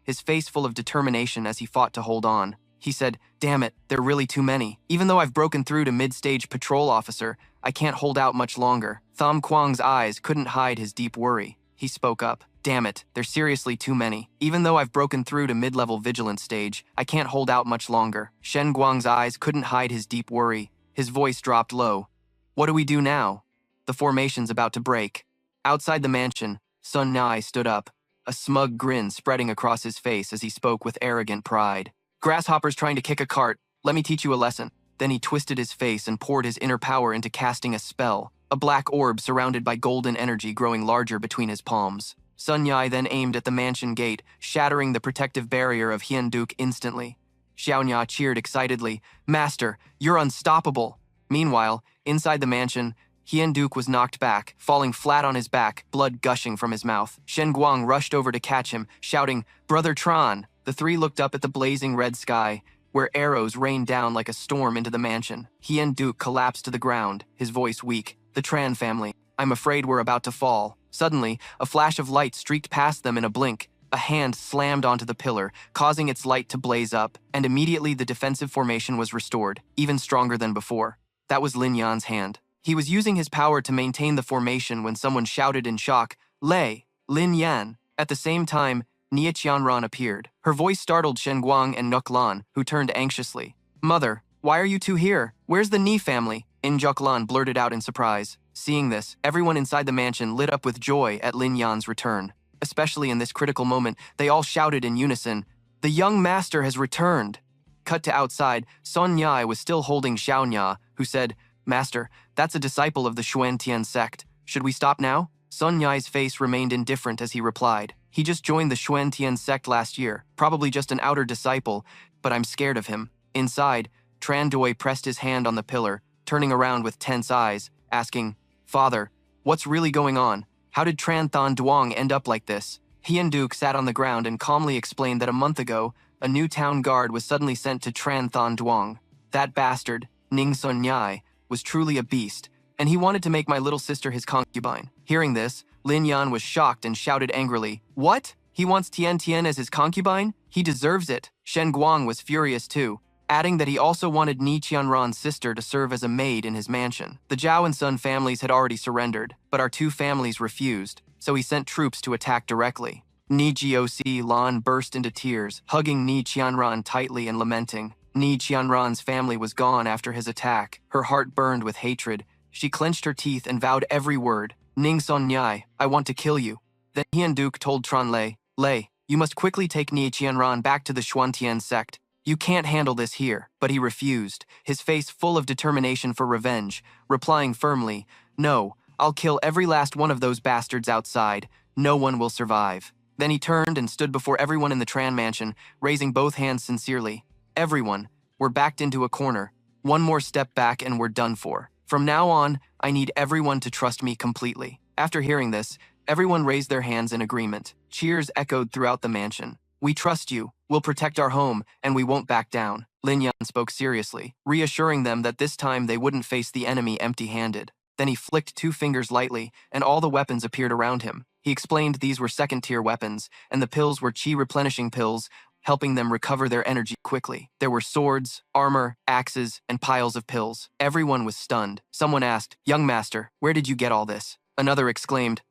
his face full of determination as he fought to hold on. He said, "Damn it, they're really too many. Even though I've broken through to mid-stage patrol officer, I can't hold out much longer." Tham Quang's eyes couldn't hide his deep worry. He spoke up, "Damn it, they're seriously too many. Even though I've broken through to mid-level vigilance stage, I can't hold out much longer." Shen Guang's eyes couldn't hide his deep worry. His voice dropped low. "What do we do now? The formation's about to break." Outside the mansion, Sun Nai stood up, a smug grin spreading across his face as he spoke with arrogant pride. "Grasshoppers trying to kick a cart. Let me teach you a lesson." Then he twisted his face and poured his inner power into casting a spell, a black orb surrounded by golden energy growing larger between his palms. Sun Yai then aimed at the mansion gate, shattering the protective barrier of Hien Duke instantly. Xiaonya cheered excitedly, "Master, you're unstoppable." Meanwhile, inside the mansion, Hien Duke was knocked back, falling flat on his back, blood gushing from his mouth. Shen Guang rushed over to catch him, shouting, "Brother Tran!" The three looked up at the blazing red sky, where arrows rained down like a storm into the mansion. Hien Duke collapsed to the ground, his voice weak. "The Tran family. I'm afraid we're about to fall. Suddenly, a flash of light streaked past them in a blink. A hand slammed onto the pillar, causing its light to blaze up, and immediately the defensive formation was restored, even stronger than before. That was Lin Yan's hand. He was using his power to maintain the formation when someone shouted in shock, "Lei, Lin Yan." At the same time, Nia Qianran appeared. Her voice startled Shen Guang and Nuk Lan, who turned anxiously. "Mother, why are you two here? Where's the Ni family?" Injuk Lan blurted out in surprise. Seeing this, everyone inside the mansion lit up with joy at Lin Yan's return. Especially in this critical moment, they all shouted in unison, "The young master has returned!" Cut to outside, Sun Yai was still holding Xiao Nya, who said, "Master, that's a disciple of the Xuantian sect. Should we stop now?" Sun Yai's face remained indifferent as he replied, "He just joined the Xuantian sect last year, probably just an outer disciple, but I'm scared of him." Inside, Tran Doi pressed his hand on the pillar, turning around with tense eyes, asking, "Father, what's really going on? How did Tran Than Duong end up like this?" Hian Duke sat on the ground and calmly explained that a month ago, a new town guard was suddenly sent to Tran Than Duong. That bastard, Ning Sun Yai, was truly a beast, and he wanted to make my little sister his concubine. Hearing this, Lin Yan was shocked and shouted angrily, "What? He wants Tian Tian as his concubine? He deserves it." Shen Guang was furious too, adding that he also wanted Ni Qianran's sister to serve as a maid in his mansion. The Zhao and Sun families had already surrendered, but our two families refused, so he sent troops to attack directly. Ni Goc Lan burst into tears, hugging Ni Qianran tightly and lamenting. Ni Qianran's family was gone after his attack. Her heart burned with hatred. She clenched her teeth and vowed every word. "Ning Sun Yai, I want to kill you." Then Hian Duke told Tran Lei, "You must quickly take Ni Qianran back to the Xuantian sect. You can't handle this here." But he refused, his face full of determination for revenge, replying firmly, "No, I'll kill every last one of those bastards outside. No one will survive." Then he turned and stood before everyone in the Tran mansion, raising both hands sincerely. "Everyone, we're backed into a corner. One more step back and we're done for. From now on, I need everyone to trust me completely." After hearing this, everyone raised their hands in agreement. Cheers echoed throughout the mansion. "We trust you, we'll protect our home, and we won't back down." Lin Yan spoke seriously, reassuring them that this time they wouldn't face the enemy empty-handed. Then he flicked 2 fingers lightly, and all the weapons appeared around him. He explained these were second-tier weapons, and the pills were chi-replenishing pills, helping them recover their energy quickly. There were swords, armor, axes, and piles of pills. Everyone was stunned. Someone asked, "Young master, where did you get all this?" Another exclaimed,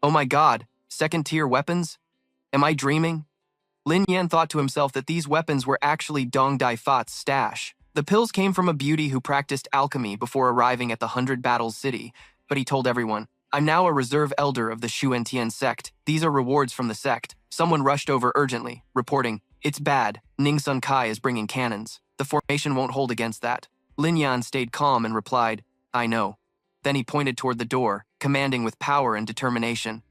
"Oh my god, second-tier weapons? Am I dreaming?" Lin Yan thought to himself that these weapons were actually Dong Dai Fat's stash. The pills came from a beauty who practiced alchemy before arriving at the 100 Battles city, but he told everyone, "I'm now a reserve elder of the Xuantian sect. These are rewards from the sect." Someone rushed over urgently, reporting, "It's bad. Ning Sun Kai is bringing cannons. The formation won't hold against that." Lin Yan stayed calm and replied, "I know." Then he pointed toward the door, commanding with power and determination,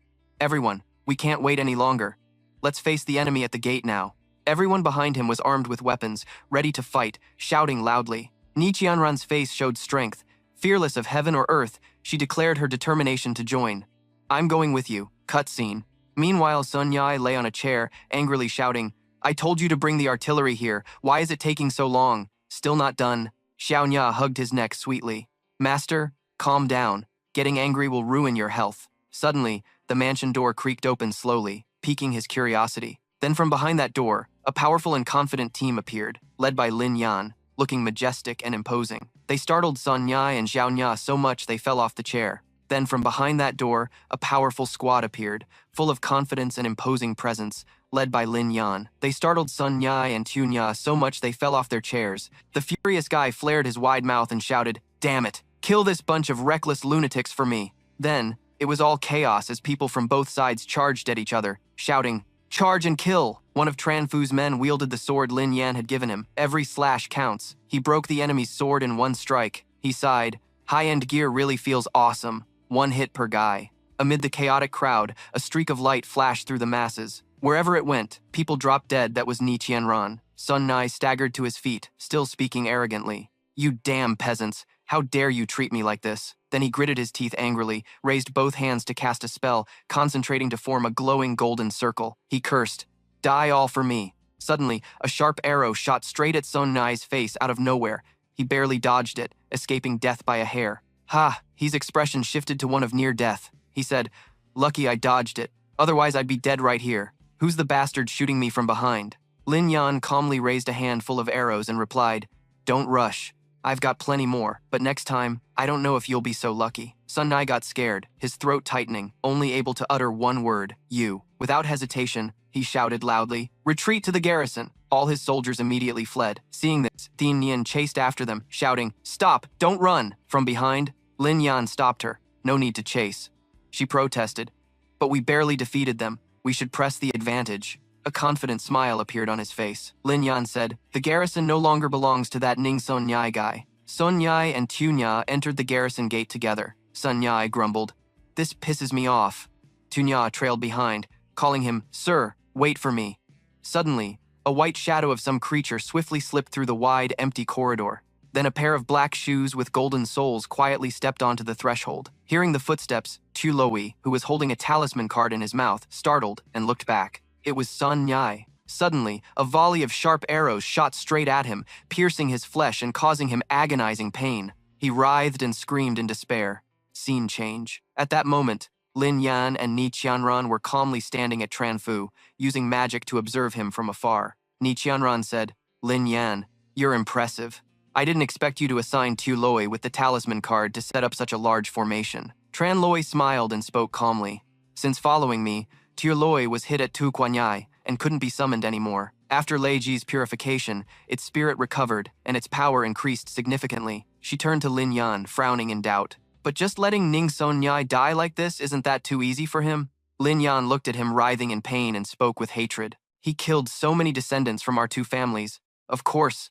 "Everyone, we can't wait any longer. Let's face the enemy at the gate now." Everyone behind him was armed with weapons, ready to fight, shouting loudly. Ni Qianran's face showed strength. Fearless of heaven or earth, she declared her determination to join. "I'm going with you." Cutscene. Meanwhile, Sun Yai lay on a chair, angrily shouting, "I told you to bring the artillery here. Why is it taking so long?" Still not done. Xiao Nya hugged his neck sweetly. "Master, calm down. Getting angry will ruin your health." Suddenly, the mansion door creaked open slowly, piquing his curiosity. Then from behind that door, a powerful and confident team appeared, led by Lin Yan, looking majestic and imposing. They startled Sun Yai and Xiao Nya so much they fell off the chair. Then from behind that door, a powerful squad appeared, full of confidence and imposing presence, led by Lin Yan. They startled Sun Yai and Tu Nya so much they fell off their chairs. The furious guy flared his wide mouth and shouted, "Damn it! Kill this bunch of reckless lunatics for me." Then, it was all chaos as people from both sides charged at each other, shouting, "Charge and kill!" One of Tran Fu's men wielded the sword Lin Yan had given him. Every slash counts. He broke the enemy's sword in one strike. He sighed, "High-end gear really feels awesome. 1 hit per guy." Amid the chaotic crowd, a streak of light flashed through the masses. Wherever it went, people dropped dead. That was Ni Qianran. Sun Nai staggered to his feet, still speaking arrogantly. "You damn peasants! How dare you treat me like this?" Then he gritted his teeth angrily, raised both hands to cast a spell, concentrating to form a glowing golden circle. He cursed, "Die all for me." Suddenly, a sharp arrow shot straight at Sun Nai's face out of nowhere. He barely dodged it, escaping death by a hair. "Ha!" His expression shifted to one of near death. He said, "Lucky I dodged it. Otherwise I'd be dead right here. Who's the bastard shooting me from behind?" Lin Yan calmly raised a hand full of arrows and replied, "Don't rush. I've got plenty more, but next time, I don't know if you'll be so lucky." Sun Nai got scared, his throat tightening, only able to utter one word, "You." Without hesitation, he shouted loudly, "Retreat to the garrison!" All his soldiers immediately fled. Seeing this, Thien Nian chased after them, shouting, "Stop! Don't run!" From behind, Lin Yan stopped her. "No need to chase." She protested, "But we barely defeated them. We should press the advantage." A confident smile appeared on his face. Lin Yan said, "The garrison no longer belongs to that Ning Son Nhai guy." Son Nhai and Tu Nha entered the garrison gate together. Sun Nhai grumbled, "This pisses me off." Tu Nha trailed behind, calling him, "Sir, wait for me." Suddenly, a white shadow of some creature swiftly slipped through the wide, empty corridor. Then a pair of black shoes with golden soles quietly stepped onto the threshold. Hearing the footsteps, Tu Loi, who was holding a talisman card in his mouth, startled and looked back. It was Sun Nhai. Suddenly, a volley of sharp arrows shot straight at him, piercing his flesh and causing him agonizing pain. He writhed and screamed in despair. Scene change. At that moment, Lin Yan and Ni Qianran were calmly standing at Tran Fu, using magic to observe him from afar. Ni Qianran said, "Lin Yan, you're impressive. I didn't expect you to assign Tu Loi with the talisman card to set up such a large formation." Tran Loi smiled and spoke calmly. "Since following me, Tu Loi was hit at Tu Kuanyai and couldn't be summoned anymore. After Lei Ji's purification, its spirit recovered and its power increased significantly." She turned to Lin Yan, frowning in doubt. "But just letting Ning Son Nhai die like this, isn't that too easy for him?" Lin Yan looked at him writhing in pain and spoke with hatred. "He killed so many descendants from our two families. Of course,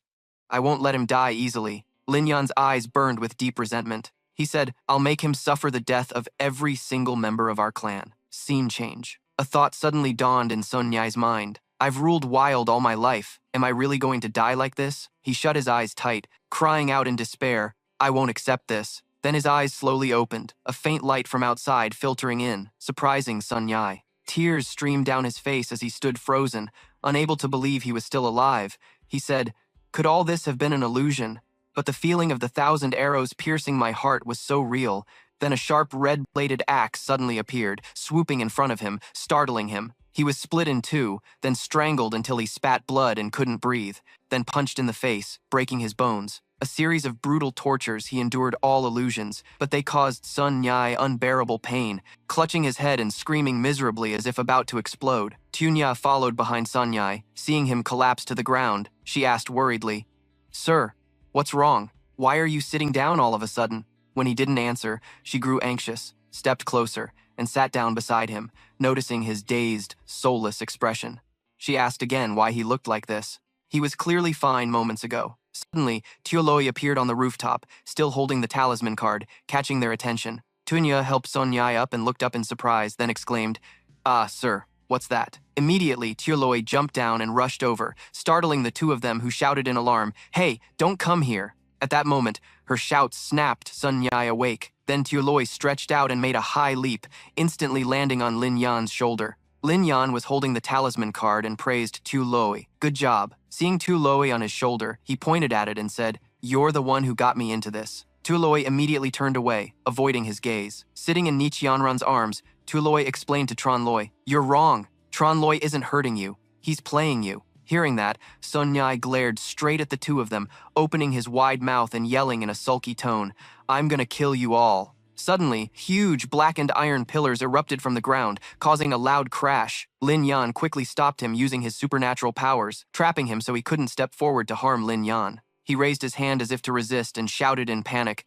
I won't let him die easily." Lin Yan's eyes burned with deep resentment. He said, "I'll make him suffer the death of every single member of our clan." Scene change. A thought suddenly dawned in Sun Nhai's mind. "I've ruled wild all my life. Am I really going to die like this?" He shut his eyes tight, crying out in despair, "I won't accept this." Then his eyes slowly opened, a faint light from outside filtering in, surprising Sun Nhai. Tears streamed down his face as he stood frozen, unable to believe he was still alive. He said, "Could all this have been an illusion? But the feeling of the 1,000 arrows piercing my heart was so real." Then a sharp red-bladed axe suddenly appeared, swooping in front of him, startling him. He was split in two, then strangled until he spat blood and couldn't breathe, then punched in the face, breaking his bones. A series of brutal tortures, he endured all illusions, but they caused Sun Nhai unbearable pain, clutching his head and screaming miserably as if about to explode. Tu Nha followed behind Sun Nhai. Seeing him collapse to the ground, she asked worriedly, "Sir, what's wrong? Why are you sitting down all of a sudden?" When he didn't answer, she grew anxious, stepped closer, and sat down beside him, noticing his dazed, soulless expression. She asked again why he looked like this. He was clearly fine moments ago. Suddenly, Tu Loi appeared on the rooftop, still holding the talisman card, catching their attention. Tu Nha helped Sun Nhai up and looked up in surprise, then exclaimed, "Ah, sir, what's that?" Immediately, Tu Loi jumped down and rushed over, startling the two of them, who shouted in alarm, "Hey, don't come here!" At that moment, her shouts snapped Sun Nhai awake. Then Tu Loi stretched out and made a high leap, instantly landing on Lin Yan's shoulder. Lin Yan was holding the talisman card and praised Tu Loi. "Good job." Seeing Tu Loi on his shoulder, he pointed at it and said, "You're the one who got me into this." Tu Loi immediately turned away, avoiding his gaze. Sitting in Ni Qianran's arms, Tu Loi explained to Tran Loi, "You're wrong. Tran Loi isn't hurting you. He's playing you." Hearing that, Sun Nhai glared straight at the two of them, opening his wide mouth and yelling in a sulky tone, "I'm gonna kill you all." Suddenly, huge blackened iron pillars erupted from the ground, causing a loud crash. Lin Yan quickly stopped him using his supernatural powers, trapping him so he couldn't step forward to harm Lin Yan. He raised his hand as if to resist and shouted in panic,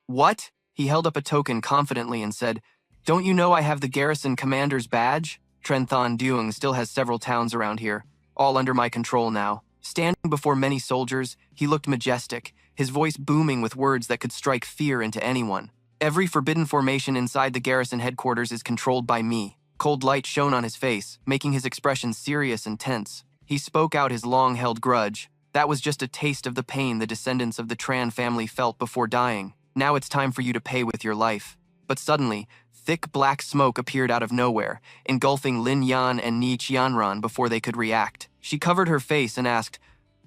"What?" He held up a token confidently and said, "Don't you know I have the garrison commander's badge? Trenthan Duong still has several towns around here, all under my control now." Standing before many soldiers, he looked majestic, his voice booming with words that could strike fear into anyone. "Every forbidden formation inside the garrison headquarters is controlled by me." Cold light shone on his face, making his expression serious and tense. He spoke out his long-held grudge. That was just a taste of the pain the descendants of the Tran family felt before dying. Now it's time for you to pay with your life. But suddenly, thick black smoke appeared out of nowhere, engulfing Lin Yan and Ni Qianran before they could react. She covered her face and asked,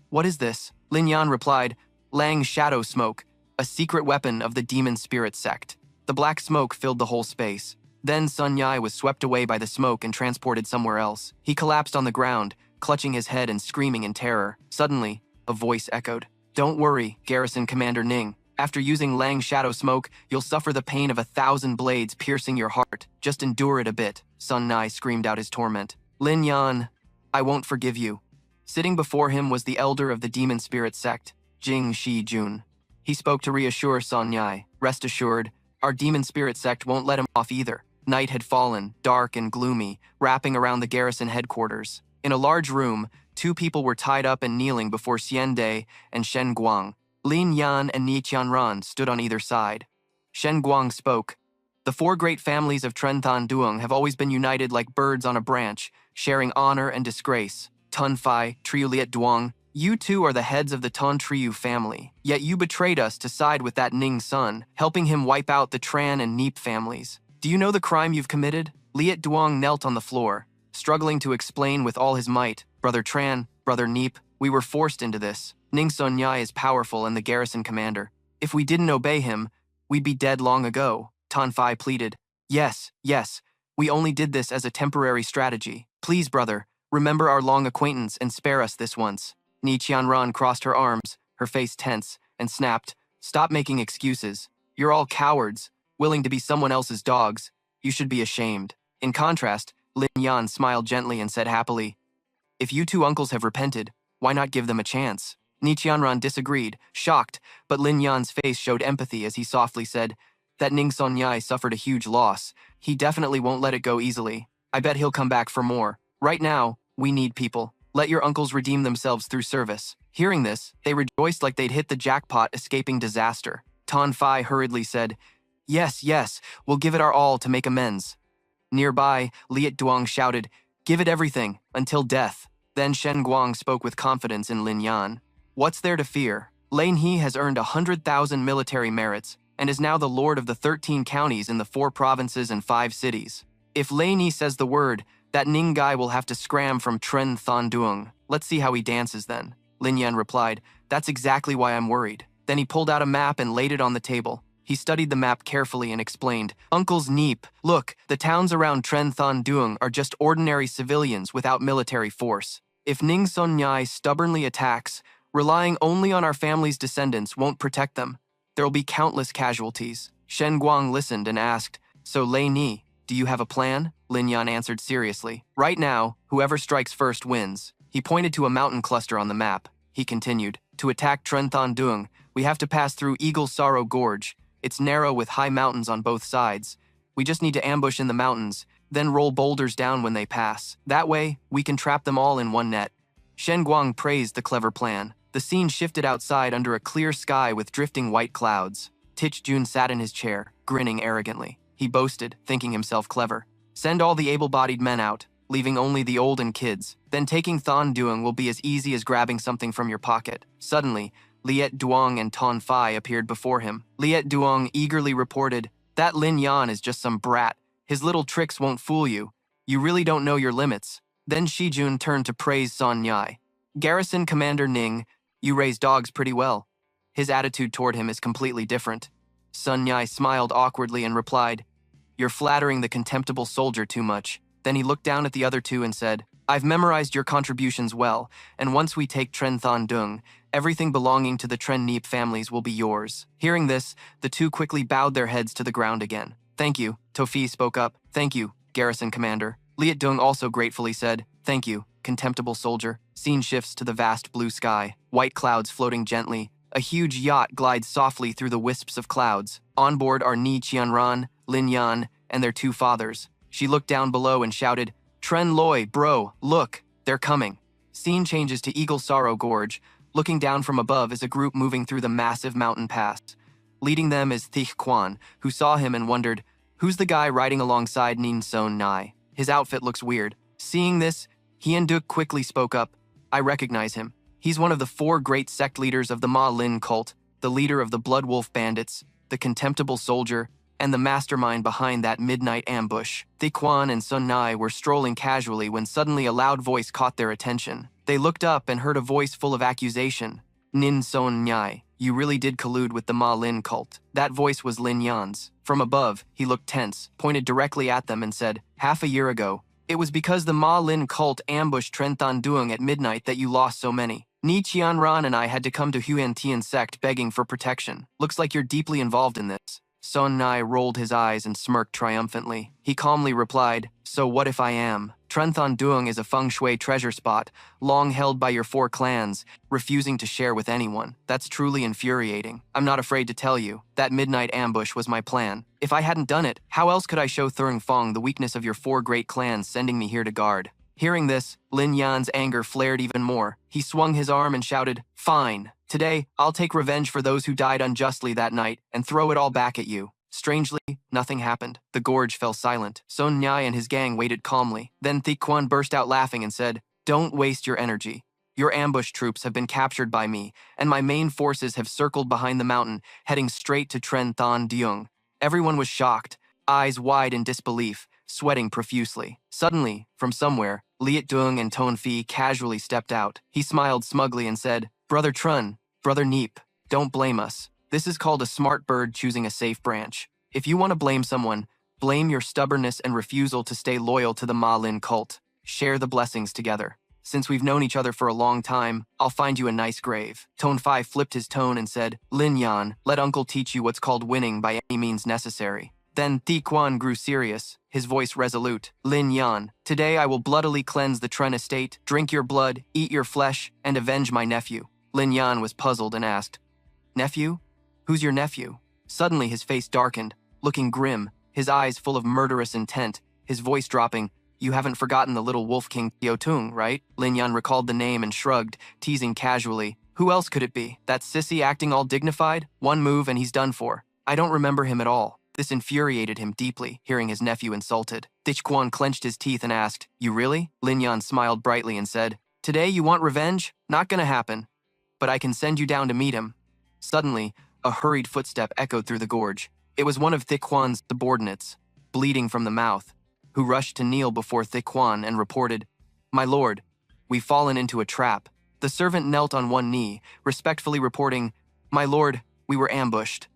"What is this?" Lin Yan replied, "Lang shadow smoke, a secret weapon of the demon spirit sect." The black smoke filled the whole space. Then Sun Yai was swept away by the smoke and transported somewhere else. He collapsed on the ground, clutching his head and screaming in terror. Suddenly, a voice echoed. "Don't worry, Garrison Commander Ning. After using Lang's shadow smoke, you'll suffer the pain of 1,000 blades piercing your heart. Just endure it a bit," Sun Nai screamed out his torment. "Lin Yan, I won't forgive you." Sitting before him was the elder of the demon spirit sect, Jing Shi Jun. He spoke to reassure Sun Yai. "Rest assured, our demon spirit sect won't let him off either." Night had fallen, dark and gloomy, wrapping around the garrison headquarters. In a large room, 2 people were tied up and kneeling before Xian Dai and Shen Guang. Lin Yan and Ni Qianran stood on either side. Shen Guang spoke. "The 4 great families of Trenthan Duong have always been united like birds on a branch, sharing honor and disgrace. Tun Fai, Triu Liet Duong, you 2 are the heads of the Ton Triu family. Yet you betrayed us to side with that Ning Sun, helping him wipe out the Tran and Neep families. Do you know the crime you've committed?" Liet Duong knelt on the floor, struggling to explain with all his might. "Brother Tran, Brother Neep, we were forced into this. Ning Sun Yai is powerful and the garrison commander. If we didn't obey him, we'd be dead long ago." Tan Fai pleaded. Yes, we only did this as a temporary strategy. Please, brother, remember our long acquaintance and spare us this once." Ni Qianran crossed her arms, her face tense, and snapped, "Stop making excuses. You're all cowards, willing to be someone else's dogs. You should be ashamed." In contrast, Lin Yan smiled gently and said happily, "If you 2 uncles have repented, why not give them a chance?" Ni Qianran disagreed, shocked, but Lin Yan's face showed empathy as he softly said, "That Ning Sun Yai suffered a huge loss. He definitely won't let it go easily. I bet he'll come back for more. Right now, we need people. Let your uncles redeem themselves through service." Hearing this, they rejoiced like they'd hit the jackpot, escaping disaster. Tan Fai hurriedly said, Yes, we'll give it our all to make amends." Nearby, Liet Duong shouted, "Give it everything, until death." Then Shen Guang spoke with confidence in Lin Yan. "What's there to fear? Lane He has earned 100,000 military merits and is now the lord of the 13 counties in the 4 provinces and 5 cities. If Lane He says the word, that Ning guy will have to scram from Tren Than Duong. Let's see how he dances then." Lin Yan replied, "That's exactly why I'm worried." Then he pulled out a map and laid it on the table. He studied the map carefully and explained, "Uncles Neep, look, the towns around Tren Than Duong are just ordinary civilians without military force. If Ning Sun Yai stubbornly attacks, relying only on our family's descendants won't protect them. There'll be countless casualties." Shen Guang listened and asked, "So Lei Ni, do you have a plan?" Lin Yan answered seriously, "Right now, whoever strikes first wins." He pointed to a mountain cluster on the map. He continued, "To attack Tren Than Duong, we have to pass through Eagle Sorrow Gorge. It's narrow with high mountains on both sides. We just need to ambush in the mountains, then roll boulders down when they pass. That way, we can trap them all in one net." Shen Guang praised the clever plan. The scene shifted outside under a clear sky with drifting white clouds. Tich Jun sat in his chair, grinning arrogantly. He boasted, thinking himself clever. "Send all the able-bodied men out, leaving only the old and kids. Then taking Than Duong will be as easy as grabbing something from your pocket." Suddenly, Liet Duong and Tan Fai appeared before him. Liet Duong eagerly reported, "That Lin Yan is just some brat. His little tricks won't fool you. You really don't know your limits." Then Shijun turned to praise Sun Yai. "Garrison Commander Ning, you raise dogs pretty well." His attitude toward him is completely different. Sun Yai smiled awkwardly and replied, "You're flattering the contemptible soldier too much." Then he looked down at the other 2 and said, "I've memorized your contributions well, and once we take Tren Than Duong, everything belonging to the Tren Neep families will be yours." Hearing this, the 2 quickly bowed their heads to the ground again. "Thank you," Tofi spoke up. "Thank you, Garrison Commander." Liet Duong also gratefully said, "Thank you, contemptible soldier." Scene shifts to the vast blue sky, white clouds floating gently. A huge yacht glides softly through the wisps of clouds. On board are Ni Qianran, Lin Yan, and their 2 fathers. She looked down below and shouted, "Tren Loi, bro, look, they're coming." Scene changes to Eagle Sorrow Gorge. Looking down from above is a group moving through the massive mountain pass. Leading them is Thich Quan, who saw him and wondered, "Who's the guy riding alongside Nin Son Nai? His outfit looks weird." Seeing this, Hien Duk quickly spoke up, "I recognize him. He's one of the 4 great sect leaders of the Ma Lin cult, the leader of the Blood Wolf bandits, the contemptible soldier, and the mastermind behind that midnight ambush." Thi Quan and Sun Nai were strolling casually when suddenly a loud voice caught their attention. They looked up and heard a voice full of accusation. "Nin Son Nhai, You really did collude with the Ma Lin cult. That voice was Lin Yan's. From above, he looked tense, pointed directly at them and said, half a year ago, it was because the Ma Lin cult ambushed Trenthan Duong at midnight that you lost so many. Ni Qianran and I had to come to Huan Tian sect begging for protection. Looks like you're deeply involved in this. Son Nai rolled his eyes and smirked triumphantly. He calmly replied, so what if I am? Trenthan Duong is a feng shui treasure spot, long held by your 4 clans, refusing to share with anyone. That's truly infuriating. I'm not afraid to tell you, that midnight ambush was my plan. If I hadn't done it, how else could I show Thurng Fong the weakness of your 4 great clans sending me here to guard? Hearing this, Lin Yan's anger flared even more. He swung his arm and shouted, fine. Today, I'll take revenge for those who died unjustly that night and throw it all back at you. Strangely, nothing happened. The gorge fell silent. Son Nhai and his gang waited calmly. Then Thi Quan burst out laughing and said, don't waste your energy. Your ambush troops have been captured by me, and my main forces have circled behind the mountain, heading straight to Tren Than Duong. Everyone was shocked, eyes wide in disbelief, sweating profusely. Suddenly, from somewhere, Liet Duong and Ton Phi casually stepped out. He smiled smugly and said, Brother Trun, Brother Neep, don't blame us. This is called a smart bird choosing a safe branch. If you want to blame someone, blame your stubbornness and refusal to stay loyal to the Ma Lin cult. Share the blessings together. Since we've known each other for a long time, I'll find you a nice grave. Ton Phi flipped his tone and said, Lin Yan, let Uncle teach you what's called winning by any means necessary. Then Thi Quan grew serious, his voice resolute. Lin Yan, today I will bloodily cleanse the Tren estate, drink your blood, eat your flesh, and avenge my nephew. Lin Yan was puzzled and asked, Nephew? Who's your nephew? Suddenly his face darkened, looking grim, his eyes full of murderous intent, his voice dropping. You haven't forgotten the little wolf king Tung, right? Lin Yan recalled the name and shrugged, teasing casually. Who else could it be? That sissy acting all dignified? One move and he's done for. I don't remember him at all. This infuriated him deeply, hearing his nephew insulted. Dich Quan clenched his teeth and asked, You really? Lin Yan smiled brightly and said, Today you want revenge? Not gonna happen. But I can send you down to meet him. Suddenly, a hurried footstep echoed through the gorge. It was one of Thi Quan's subordinates, bleeding from the mouth, who rushed to kneel before Thi Quan and reported, My lord, we've fallen into a trap. The servant knelt on one knee, respectfully reporting, My lord, we were ambushed.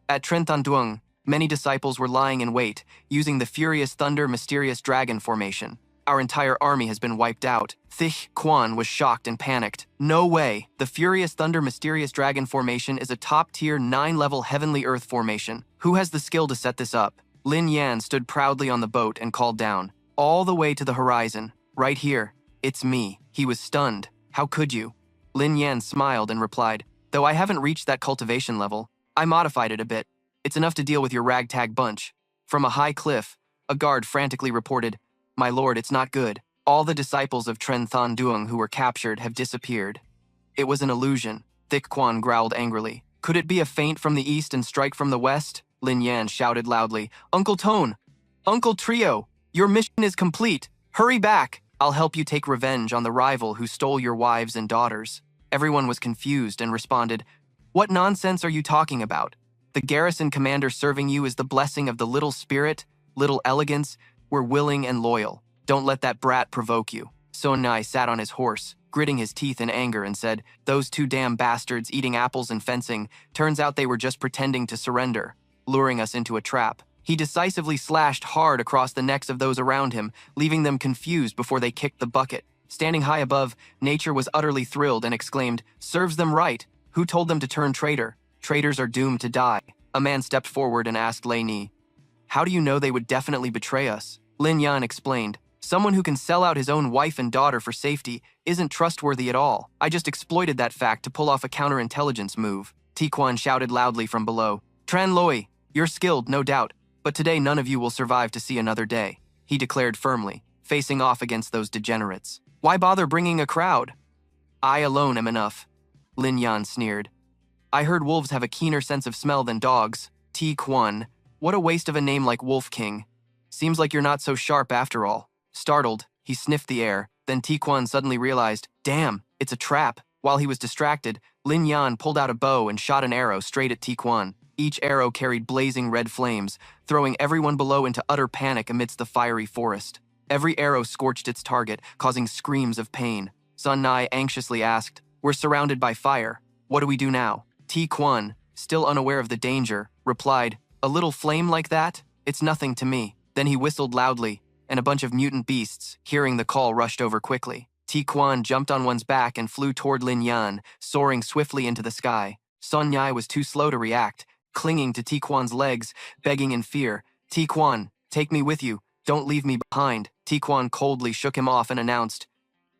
At Trenthan Duong, many disciples were lying in wait, using the Furious Thunder Mysterious Dragon formation. Our entire army has been wiped out. Thi Quan was shocked and panicked. No way! The Furious Thunder Mysterious Dragon formation is a top-tier 9-level Heavenly Earth formation. Who has the skill to set this up? Lin Yan stood proudly on the boat and called down, all the way to the horizon. Right here. It's me. He was stunned. How could you? Lin Yan smiled and replied, Though I haven't reached that cultivation level, I modified it a bit. It's enough to deal with your ragtag bunch. From a high cliff, a guard frantically reported, My lord, it's not good. All the disciples of Tren Than Duong who were captured have disappeared. It was an illusion. Thi Quan growled angrily. Could it be a feint from the east and strike from the west? Lin Yan shouted loudly, Uncle Tone! Uncle Trio! Your mission is complete! Hurry back! I'll help you take revenge on the rival who stole your wives and daughters. Everyone was confused and responded, What nonsense are you talking about? The garrison commander serving you is the blessing of the little spirit, little elegance. We're willing and loyal. Don't let that brat provoke you. Son Nai sat on his horse, gritting his teeth in anger and said, Those 2 damn bastards eating apples and fencing, turns out they were just pretending to surrender, luring us into a trap. He decisively slashed hard across the necks of those around him, leaving them confused before they kicked the bucket. Standing high above, nature was utterly thrilled and exclaimed, Serves them right. Who told them to turn traitor? Traitors are doomed to die. A man stepped forward and asked Lei Ni, How do you know they would definitely betray us? Lin Yan explained, Someone who can sell out his own wife and daughter for safety isn't trustworthy at all. I just exploited that fact to pull off a counterintelligence move. Thi Quan shouted loudly from below, Tran Loi, you're skilled, no doubt, but today none of you will survive to see another day, he declared firmly, facing off against those degenerates. Why bother bringing a crowd? I alone am enough, Lin Yan sneered. I heard wolves have a keener sense of smell than dogs. Thi Quan, what a waste of a name like Wolf King. Seems like you're not so sharp after all. Startled, he sniffed the air, then Thi Quan suddenly realized, Damn, it's a trap. While he was distracted, Lin Yan pulled out a bow and shot an arrow straight at Thi Quan. Each arrow carried blazing red flames, throwing everyone below into utter panic amidst the fiery forest. Every arrow scorched its target, causing screams of pain. Sun Nai anxiously asked, We're surrounded by fire. What do we do now? Ti Quan, still unaware of the danger, replied, "A little flame like that? It's nothing to me." Then he whistled loudly, and a bunch of mutant beasts, hearing the call, rushed over quickly. Ti Quan jumped on one's back and flew toward Lin Yan, soaring swiftly into the sky. Sun Yai was too slow to react, clinging to Ti Quan's legs, begging in fear, "Ti Quan, take me with you. Don't leave me behind." Ti Quan coldly shook him off and announced,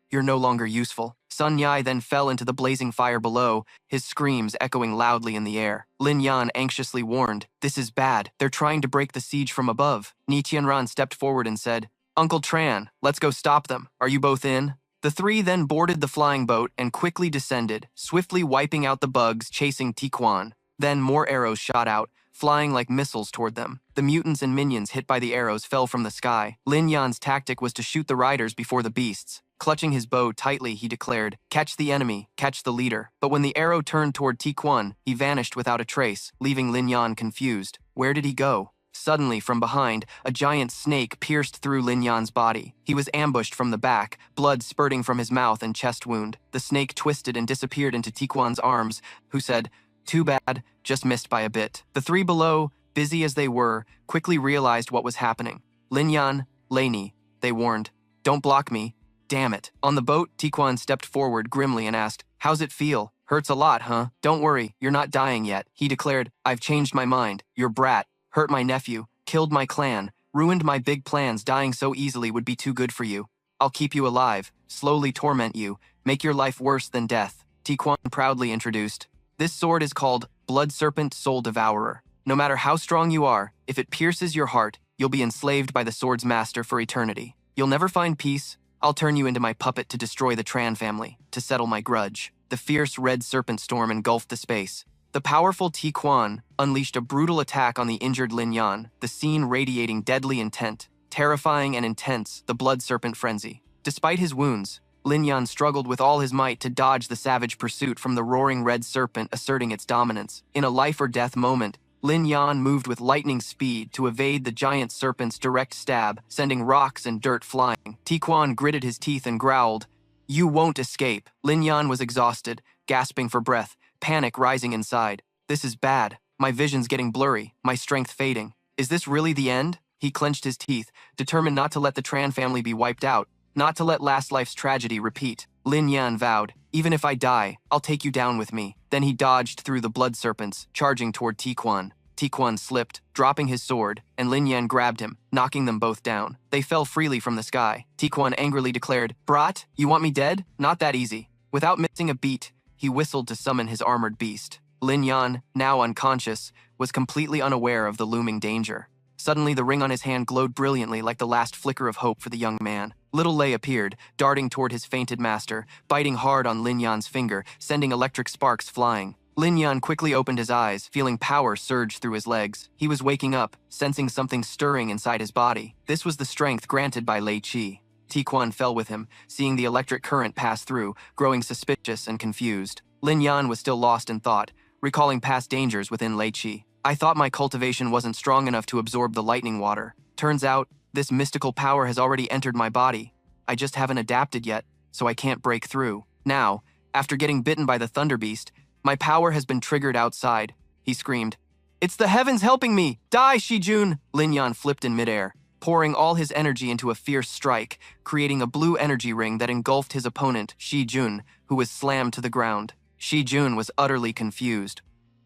"You're no longer useful." Sun Yai then fell into the blazing fire below, his screams echoing loudly in the air. Lin Yan anxiously warned, "This is bad. They're trying to break the siege from above." Ni Qianran stepped forward and said, "Uncle Tran, let's go stop them. Are you both in?" The three then boarded the flying boat and quickly descended, swiftly wiping out the bugs chasing Ti Quan. Then more arrows shot out, flying like missiles toward them. The mutants and minions hit by the arrows fell from the sky. Lin Yan's tactic was to shoot the riders before the beasts. Clutching his bow tightly, he declared, "Catch the enemy, catch the leader." But when the arrow turned toward Ti Quan, he vanished without a trace, leaving Lin Yan confused. Where did he go? Suddenly, from behind, a giant snake pierced through Lin Yan's body. He was ambushed from the back, blood spurting from his mouth and chest wound. The snake twisted and disappeared into Ti Quan's arms, who said, "Too bad, just missed by a bit." The three below, busy as they were, quickly realized what was happening. "Lin Yan, Lainey," they warned, "don't block me. Damn it." On the boat, Ti Quan stepped forward grimly and asked, "How's it feel? Hurts a lot, huh?" "Don't worry, you're not dying yet," he declared. "I've changed my mind. Your brat hurt my nephew, killed my clan, ruined my big plans. Dying so easily would be too good for you. I'll keep you alive, slowly torment you, make your life worse than death." Ti Quan proudly introduced, "This sword is called Blood Serpent Soul Devourer. No matter how strong you are, if it pierces your heart, you'll be enslaved by the sword's master for eternity. You'll never find peace. I'll turn you into my puppet to destroy the Tran family, to settle my grudge." The fierce red serpent storm engulfed the space. The powerful Ti Quan unleashed a brutal attack on the injured Lin Yan, the scene radiating deadly intent. Terrifying and intense, the blood serpent frenzy. Despite his wounds, Lin Yan struggled with all his might to dodge the savage pursuit from the roaring red serpent asserting its dominance. In a life-or-death moment, Lin Yan moved with lightning speed to evade the giant serpent's direct stab, sending rocks and dirt flying. Ti Quan gritted his teeth and growled, "You won't escape." Lin Yan was exhausted, gasping for breath, panic rising inside. "This is bad. My vision's getting blurry, my strength fading. Is this really the end?" He clenched his teeth, determined not to let the Tran family be wiped out, not to let last life's tragedy repeat. Lin Yan vowed, "Even if I die, I'll take you down with me." Then he dodged through the blood serpents, charging toward Ti Quan. Ti Quan slipped, dropping his sword, and Lin Yan grabbed him, knocking them both down. They fell freely from the sky. Ti Quan angrily declared, "Brat, you want me dead? Not that easy." Without missing a beat, he whistled to summon his armored beast. Lin Yan, now unconscious, was completely unaware of the looming danger. Suddenly, the ring on his hand glowed brilliantly like the last flicker of hope for the young man. Little Lei appeared, darting toward his fainted master, biting hard on Lin Yan's finger, sending electric sparks flying. Lin Yan quickly opened his eyes, feeling power surge through his legs. He was waking up, sensing something stirring inside his body. This was the strength granted by Lei Qi. Ti Quan fell with him, seeing the electric current pass through, growing suspicious and confused. Lin Yan was still lost in thought, recalling past dangers within Lei Qi. "I thought my cultivation wasn't strong enough to absorb the lightning water. Turns out, this mystical power has already entered my body. I just haven't adapted yet, so I can't break through. Now, after getting bitten by the Thunder Beast, my power has been triggered outside," he screamed. "It's the heavens helping me! Die, Shijun!" Lin Yan flipped in midair, pouring all his energy into a fierce strike, creating a blue energy ring that engulfed his opponent, Shijun, who was slammed to the ground. Shijun was utterly confused,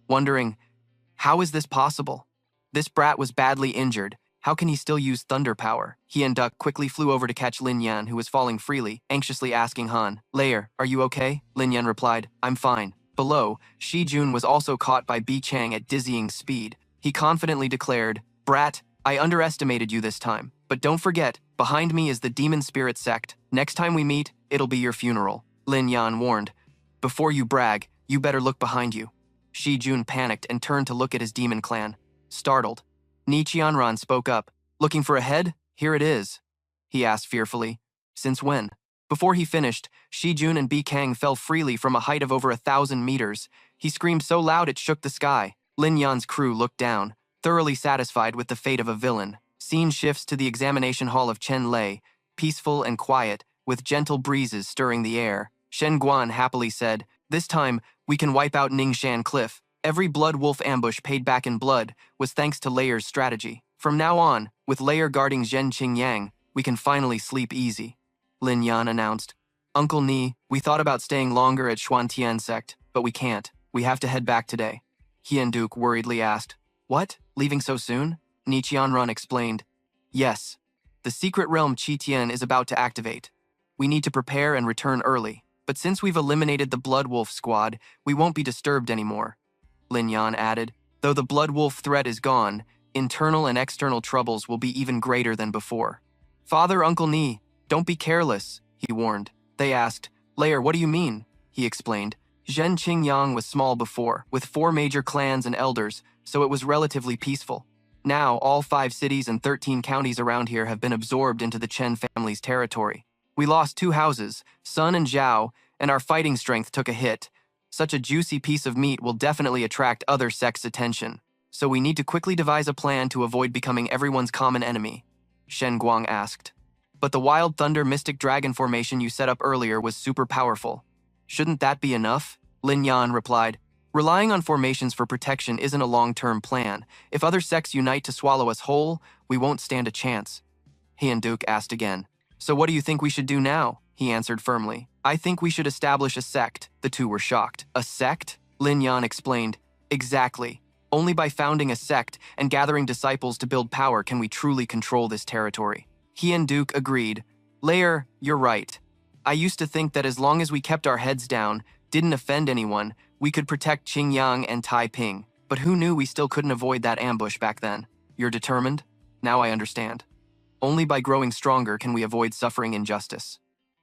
wondering, how is this possible? This brat was badly injured. How can he still use thunder power? He and Duck quickly flew over to catch Lin Yan, who was falling freely, anxiously asking Han, "Layer, are you okay?" Lin Yan replied, "I'm fine." Below, Shi Jun was also caught by Bi Chang at dizzying speed. He confidently declared, "Brat, I underestimated you this time. But don't forget, behind me is the demon spirit sect. Next time we meet, it'll be your funeral." Lin Yan warned, "Before you brag, you better look behind you." Shi Jun panicked and turned to look at his demon clan. Startled, Ni Qianran spoke up. "Looking for a head? Here it is," he asked fearfully. "Since when?" Before he finished, Shi Jun and Bi Kang fell freely from a height of over 1,000 meters. He screamed so loud it shook the sky. Lin Yan's crew looked down, thoroughly satisfied with the fate of a villain. Scene shifts to the examination hall of Chen Lei, peaceful and quiet, with gentle breezes stirring the air. Shen Guan happily said, This time, we can wipe out Ningxian Cliff. Every blood wolf ambush paid back in blood was thanks to Layer's strategy. From now on, with Layer guarding Zhen Qingyang, we can finally sleep easy, Lin Yan announced. Uncle Ni, we thought about staying longer at Xuantian sect, but we can't. We have to head back today. Hian Duke worriedly asked. What? Leaving so soon? Ni Qianran explained. Yes. The secret realm Qitian is about to activate. We need to prepare and return early. But since we've eliminated the Blood Wolf squad, we won't be disturbed anymore, Lin Yan added. Though the Blood Wolf threat is gone, internal and external troubles will be even greater than before. Father, Uncle Ni, don't be careless, he warned. They asked, Layer, what do you mean? He explained. Zhen Qingyang was small before, with 4 major clans and elders, so it was relatively peaceful. Now, all 5 cities and 13 counties around here have been absorbed into the Chen family's territory. We lost 2 houses, Sun and Zhao, and our fighting strength took a hit. Such a juicy piece of meat will definitely attract other sects' attention. So we need to quickly devise a plan to avoid becoming everyone's common enemy, Shen Guang asked. But the Wild Thunder Mystic Dragon formation you set up earlier was super powerful. Shouldn't that be enough? Lin Yan replied. Relying on formations for protection isn't a long-term plan. If other sects unite to swallow us whole, we won't stand a chance. Hian Duke asked again. So what do you think we should do now? He answered firmly. I think we should establish a sect. The two were shocked. A sect? Lin Yan explained. Exactly. Only by founding a sect and gathering disciples to build power can we truly control this territory. Hian Duke agreed. Layer, you're right. I used to think that as long as we kept our heads down, didn't offend anyone, we could protect Qingyang and Taiping. But who knew we still couldn't avoid that ambush back then? You're determined? Now I understand. Only by growing stronger can we avoid suffering injustice.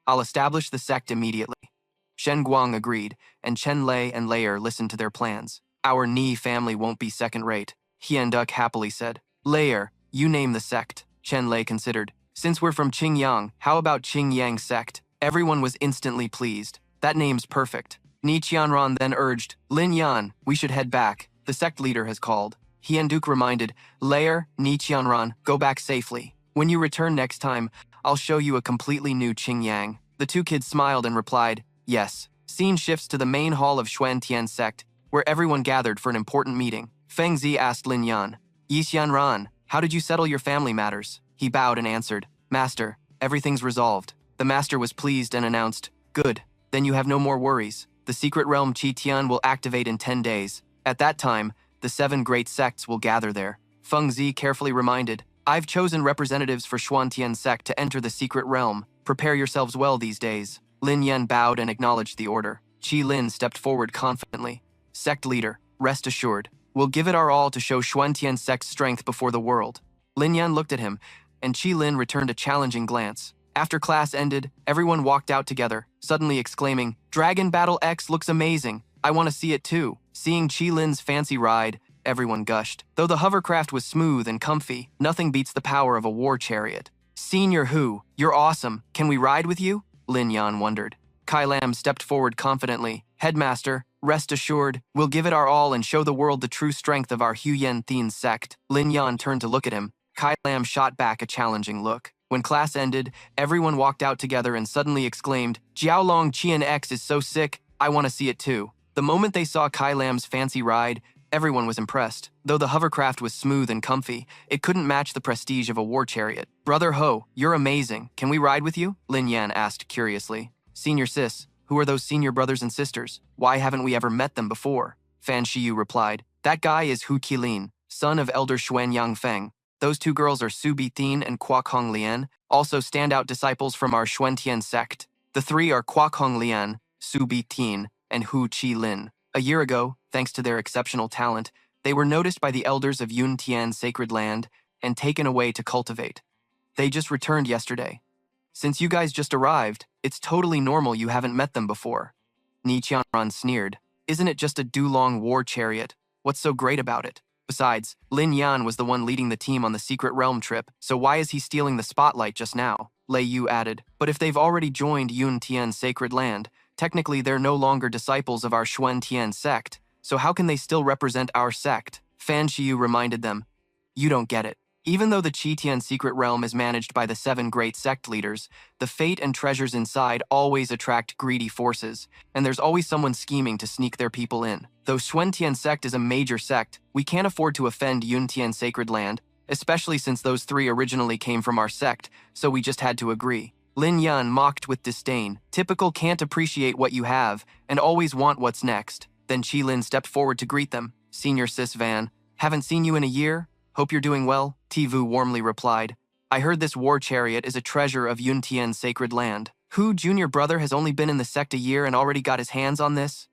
I'll establish the sect immediately. Shen Guang agreed, and Chen Lei and Layer listened to their plans. Our Ni family won't be second-rate, Hian Duck happily said. Layer, you name the sect, Chen Lei considered. Since we're from Qingyang, how about Qingyang sect? Everyone was instantly pleased. That name's perfect. Ni Qianran then urged, Lin Yan, we should head back. The sect leader has called. Hian Duke reminded, Layer, Ni Qianran, go back safely. When you return next time, I'll show you a completely new Qingyang. The 2 kids smiled and replied, yes. Scene shifts to the main hall of Xuantian sect, where everyone gathered for an important meeting. Feng Zi asked Lin Yan, Yi Xianran, how did you settle your family matters? He bowed and answered, Master, everything's resolved. The master was pleased and announced, good, then you have no more worries. The secret realm Qitian will activate in 10 days. At that time, the 7 great sects will gather there. Feng Zi carefully reminded, I've chosen representatives for Xuantian sect to enter the secret realm. Prepare yourselves well these days. Lin Yan bowed and acknowledged the order. Qi Lin stepped forward confidently. Sect leader, rest assured. We'll give it our all to show Xuantian sect's strength before the world. Lin Yan looked at him, and Qi Lin returned a challenging glance. After class ended, everyone walked out together, suddenly exclaiming, Dragon Battle X looks amazing. I want to see it too. Seeing Qi Lin's fancy ride, everyone gushed. Though the hovercraft was smooth and comfy, nothing beats the power of a war chariot. Senior Hu, you're awesome. Can we ride with you? Lin Yan wondered. Kai Lam stepped forward confidently. Headmaster, rest assured, we'll give it our all and show the world the true strength of our Huyen Thien sect. Lin Yan turned to look at him. Kai Lam shot back a challenging look. When class ended, everyone walked out together and suddenly exclaimed, Jiaolong Qian X is so sick, I want to see it too. The moment they saw Kai Lam's fancy ride, everyone was impressed. Though the hovercraft was smooth and comfy, it couldn't match the prestige of a war chariot. Brother Ho, you're amazing. Can we ride with you? Lin Yan asked curiously. Senior sis, who are those senior brothers and sisters? Why haven't we ever met them before? Fan Shiyu replied. That guy is Hu Qilin, son of Elder Xuan Yangfeng. Those 2 girls are Su Bithin and Kwak Hong Lian, also standout disciples from our Xuantian sect. The 3 are Kwak Hong Lian, Su Bithin, and Hu Qilin. A year ago, thanks to their exceptional talent, they were noticed by the elders of Yun Tian Sacred Land and taken away to cultivate. They just returned yesterday. Since you guys just arrived, it's totally normal you haven't met them before. Ni Qianran sneered. Isn't it just a Dulong war chariot? What's so great about it? Besides, Lin Yan was the one leading the team on the secret realm trip, so why is he stealing the spotlight just now? Lei Yu added. But if they've already joined Yun Tian Sacred Land, technically they're no longer disciples of our Xuan Tian sect, so how can they still represent our sect? Fan Shiyu reminded them. You don't get it. Even though the Qitian secret realm is managed by the 7 great sect leaders, the fate and treasures inside always attract greedy forces, and there's always someone scheming to sneak their people in. Though Xuantian sect is a major sect, we can't afford to offend Yuntian sacred land, especially since those 3 originally came from our sect, so we just had to agree. Lin Yan mocked with disdain. Typical can't appreciate what you have, and always want what's next. Then Qilin stepped forward to greet them. Senior Sis Van, haven't seen you in a year? Hope you're doing well, Tivu warmly replied. I heard this war chariot is a treasure of Yuntian's sacred land. Who junior brother has only been in the sect a year and already got his hands on this?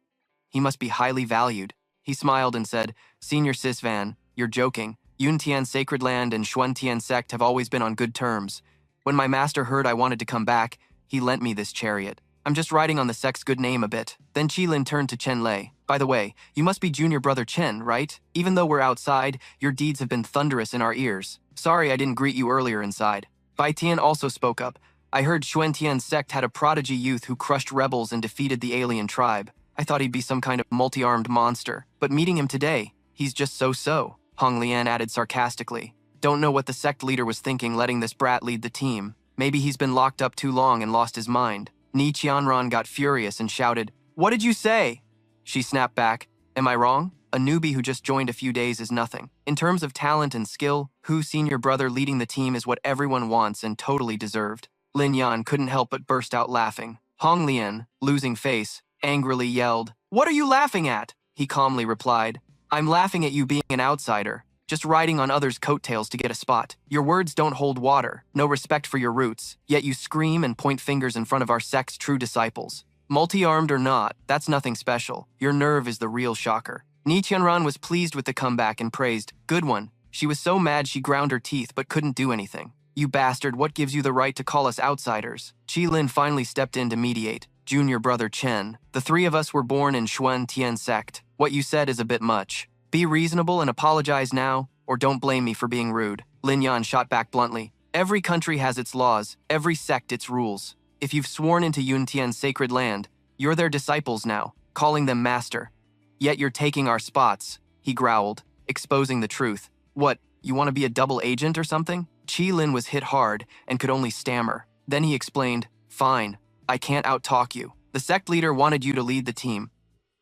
He must be highly valued. He smiled and said, Senior Sis Van, you're joking. Yuntian's sacred land and Xuantian sect have always been on good terms. When my master heard I wanted to come back, he lent me this chariot. I'm just riding on the sect's good name a bit. Then Qilin turned to Chen Lei. By the way, you must be junior brother Chen, right? Even though we're outside, your deeds have been thunderous in our ears. Sorry I didn't greet you earlier inside. Bai Tian also spoke up. I heard Xuantian's sect had a prodigy youth who crushed rebels and defeated the alien tribe. I thought he'd be some kind of multi-armed monster. But meeting him today, he's just so-so. Hong Lian added sarcastically. Don't know what the sect leader was thinking letting this brat lead the team. Maybe he's been locked up too long and lost his mind. Ni Qianran got furious and shouted, What did you say? She snapped back, Am I wrong? A newbie who just joined a few days is nothing. In terms of talent and skill, Hu's senior brother leading the team is what everyone wants and totally deserved. Lin Yan couldn't help but burst out laughing. Hong Lian, losing face, angrily yelled, What are you laughing at? He calmly replied, I'm laughing at you being an outsider, just riding on others' coattails to get a spot. Your words don't hold water, no respect for your roots, yet you scream and point fingers in front of our sect's true disciples. Multi-armed or not, that's nothing special. Your nerve is the real shocker. Ni Qianran was pleased with the comeback and praised, Good one. She was so mad she ground her teeth but couldn't do anything. You bastard, what gives you the right to call us outsiders? Qilin finally stepped in to mediate. Junior brother Chen, the 3 of us were born in Xuantian sect. What you said is a bit much. Be reasonable and apologize now, or don't blame me for being rude. Lin Yan shot back bluntly. Every country has its laws, every sect its rules. If you've sworn into Yuntian's sacred land, you're their disciples now, calling them master. Yet you're taking our spots, he growled, exposing the truth. What, you want to be a double agent or something? Qilin was hit hard and could only stammer. Then he explained, Fine, I can't outtalk you. The sect leader wanted you to lead the team.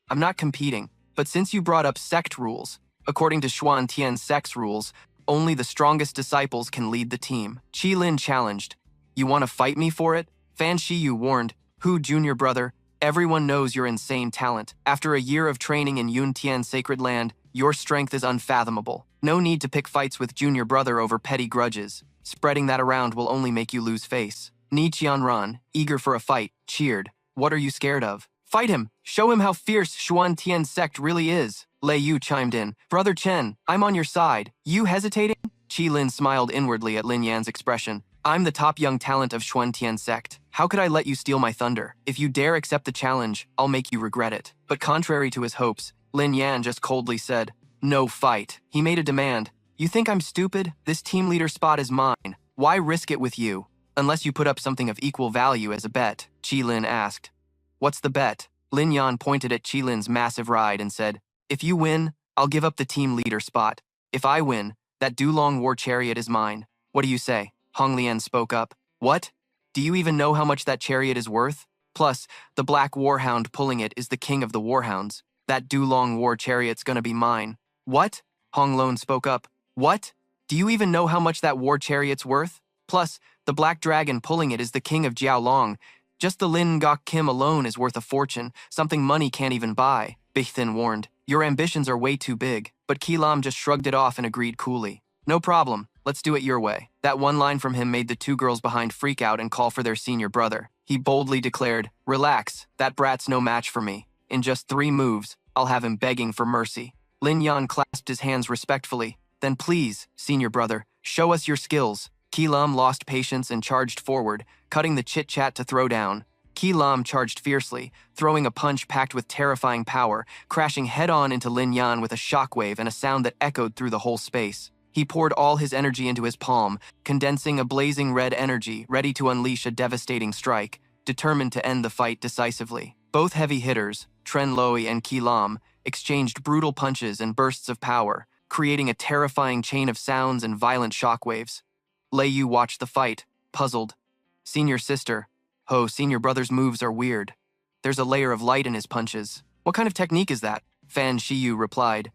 I'm not competing. But since you brought up sect rules, according to Xuantian sect's rules, only the strongest disciples can lead the team. Qilin challenged. You want to fight me for it? Fan Shiyu warned. Hu, junior brother, everyone knows your insane talent. After a year of training in Yuntian sacred land, your strength is unfathomable. No need to pick fights with junior brother over petty grudges. Spreading that around will only make you lose face. Ni Qianran, eager for a fight, cheered. What are you scared of? Fight him! Show him how fierce Xuantian sect really is. Lei Yu chimed in. Brother Chen, I'm on your side. You hesitating? Qilin smiled inwardly at Lin Yan's expression. I'm the top young talent of Xuantian sect. How could I let you steal my thunder? If you dare accept the challenge, I'll make you regret it. But contrary to his hopes, Lin Yan just coldly said, No fight. He made a demand. You think I'm stupid? This team leader spot is mine. Why risk it with you? Unless you put up something of equal value as a bet, Qilin asked. What's the bet? Lin Yan pointed at Qilin's massive ride and said, If you win, I'll give up the team leader spot. If I win, that Dulong war chariot is mine. What do you say? Hong Lian spoke up. What? Do you even know how much that chariot is worth? Plus, the black warhound pulling it is the king of the warhounds. That Dulong war chariot's gonna be mine. What? Hong Lon spoke up. What? Do you even know how much that war chariot's worth? Plus, the black dragon pulling it is the king of Jiaolong. Just the Lin Gok Kim alone is worth a fortune, something money can't even buy. Bichthin warned. Your ambitions are way too big. But Kilam just shrugged it off and agreed coolly. No problem, let's do it your way. That one line from him made the 2 girls behind freak out and call for their senior brother. He boldly declared, Relax, that brat's no match for me. In just 3 moves, I'll have him begging for mercy. Lin Yan clasped his hands respectfully. Then please, senior brother, show us your skills. Kilam lost patience and charged forward, cutting the chit-chat to throw down. Kilam charged fiercely, throwing a punch packed with terrifying power, crashing head-on into Lin Yan with a shockwave and a sound that echoed through the whole space. He poured all his energy into his palm, condensing a blazing red energy, ready to unleash a devastating strike, determined to end the fight decisively. Both heavy hitters, Tren Loi and Kilam, exchanged brutal punches and bursts of power, creating a terrifying chain of sounds and violent shockwaves. Lei Yu watched the fight, puzzled. Senior sister, senior brother's moves are weird. There's a layer of light in his punches. What kind of technique is that? Fan Shiyu replied.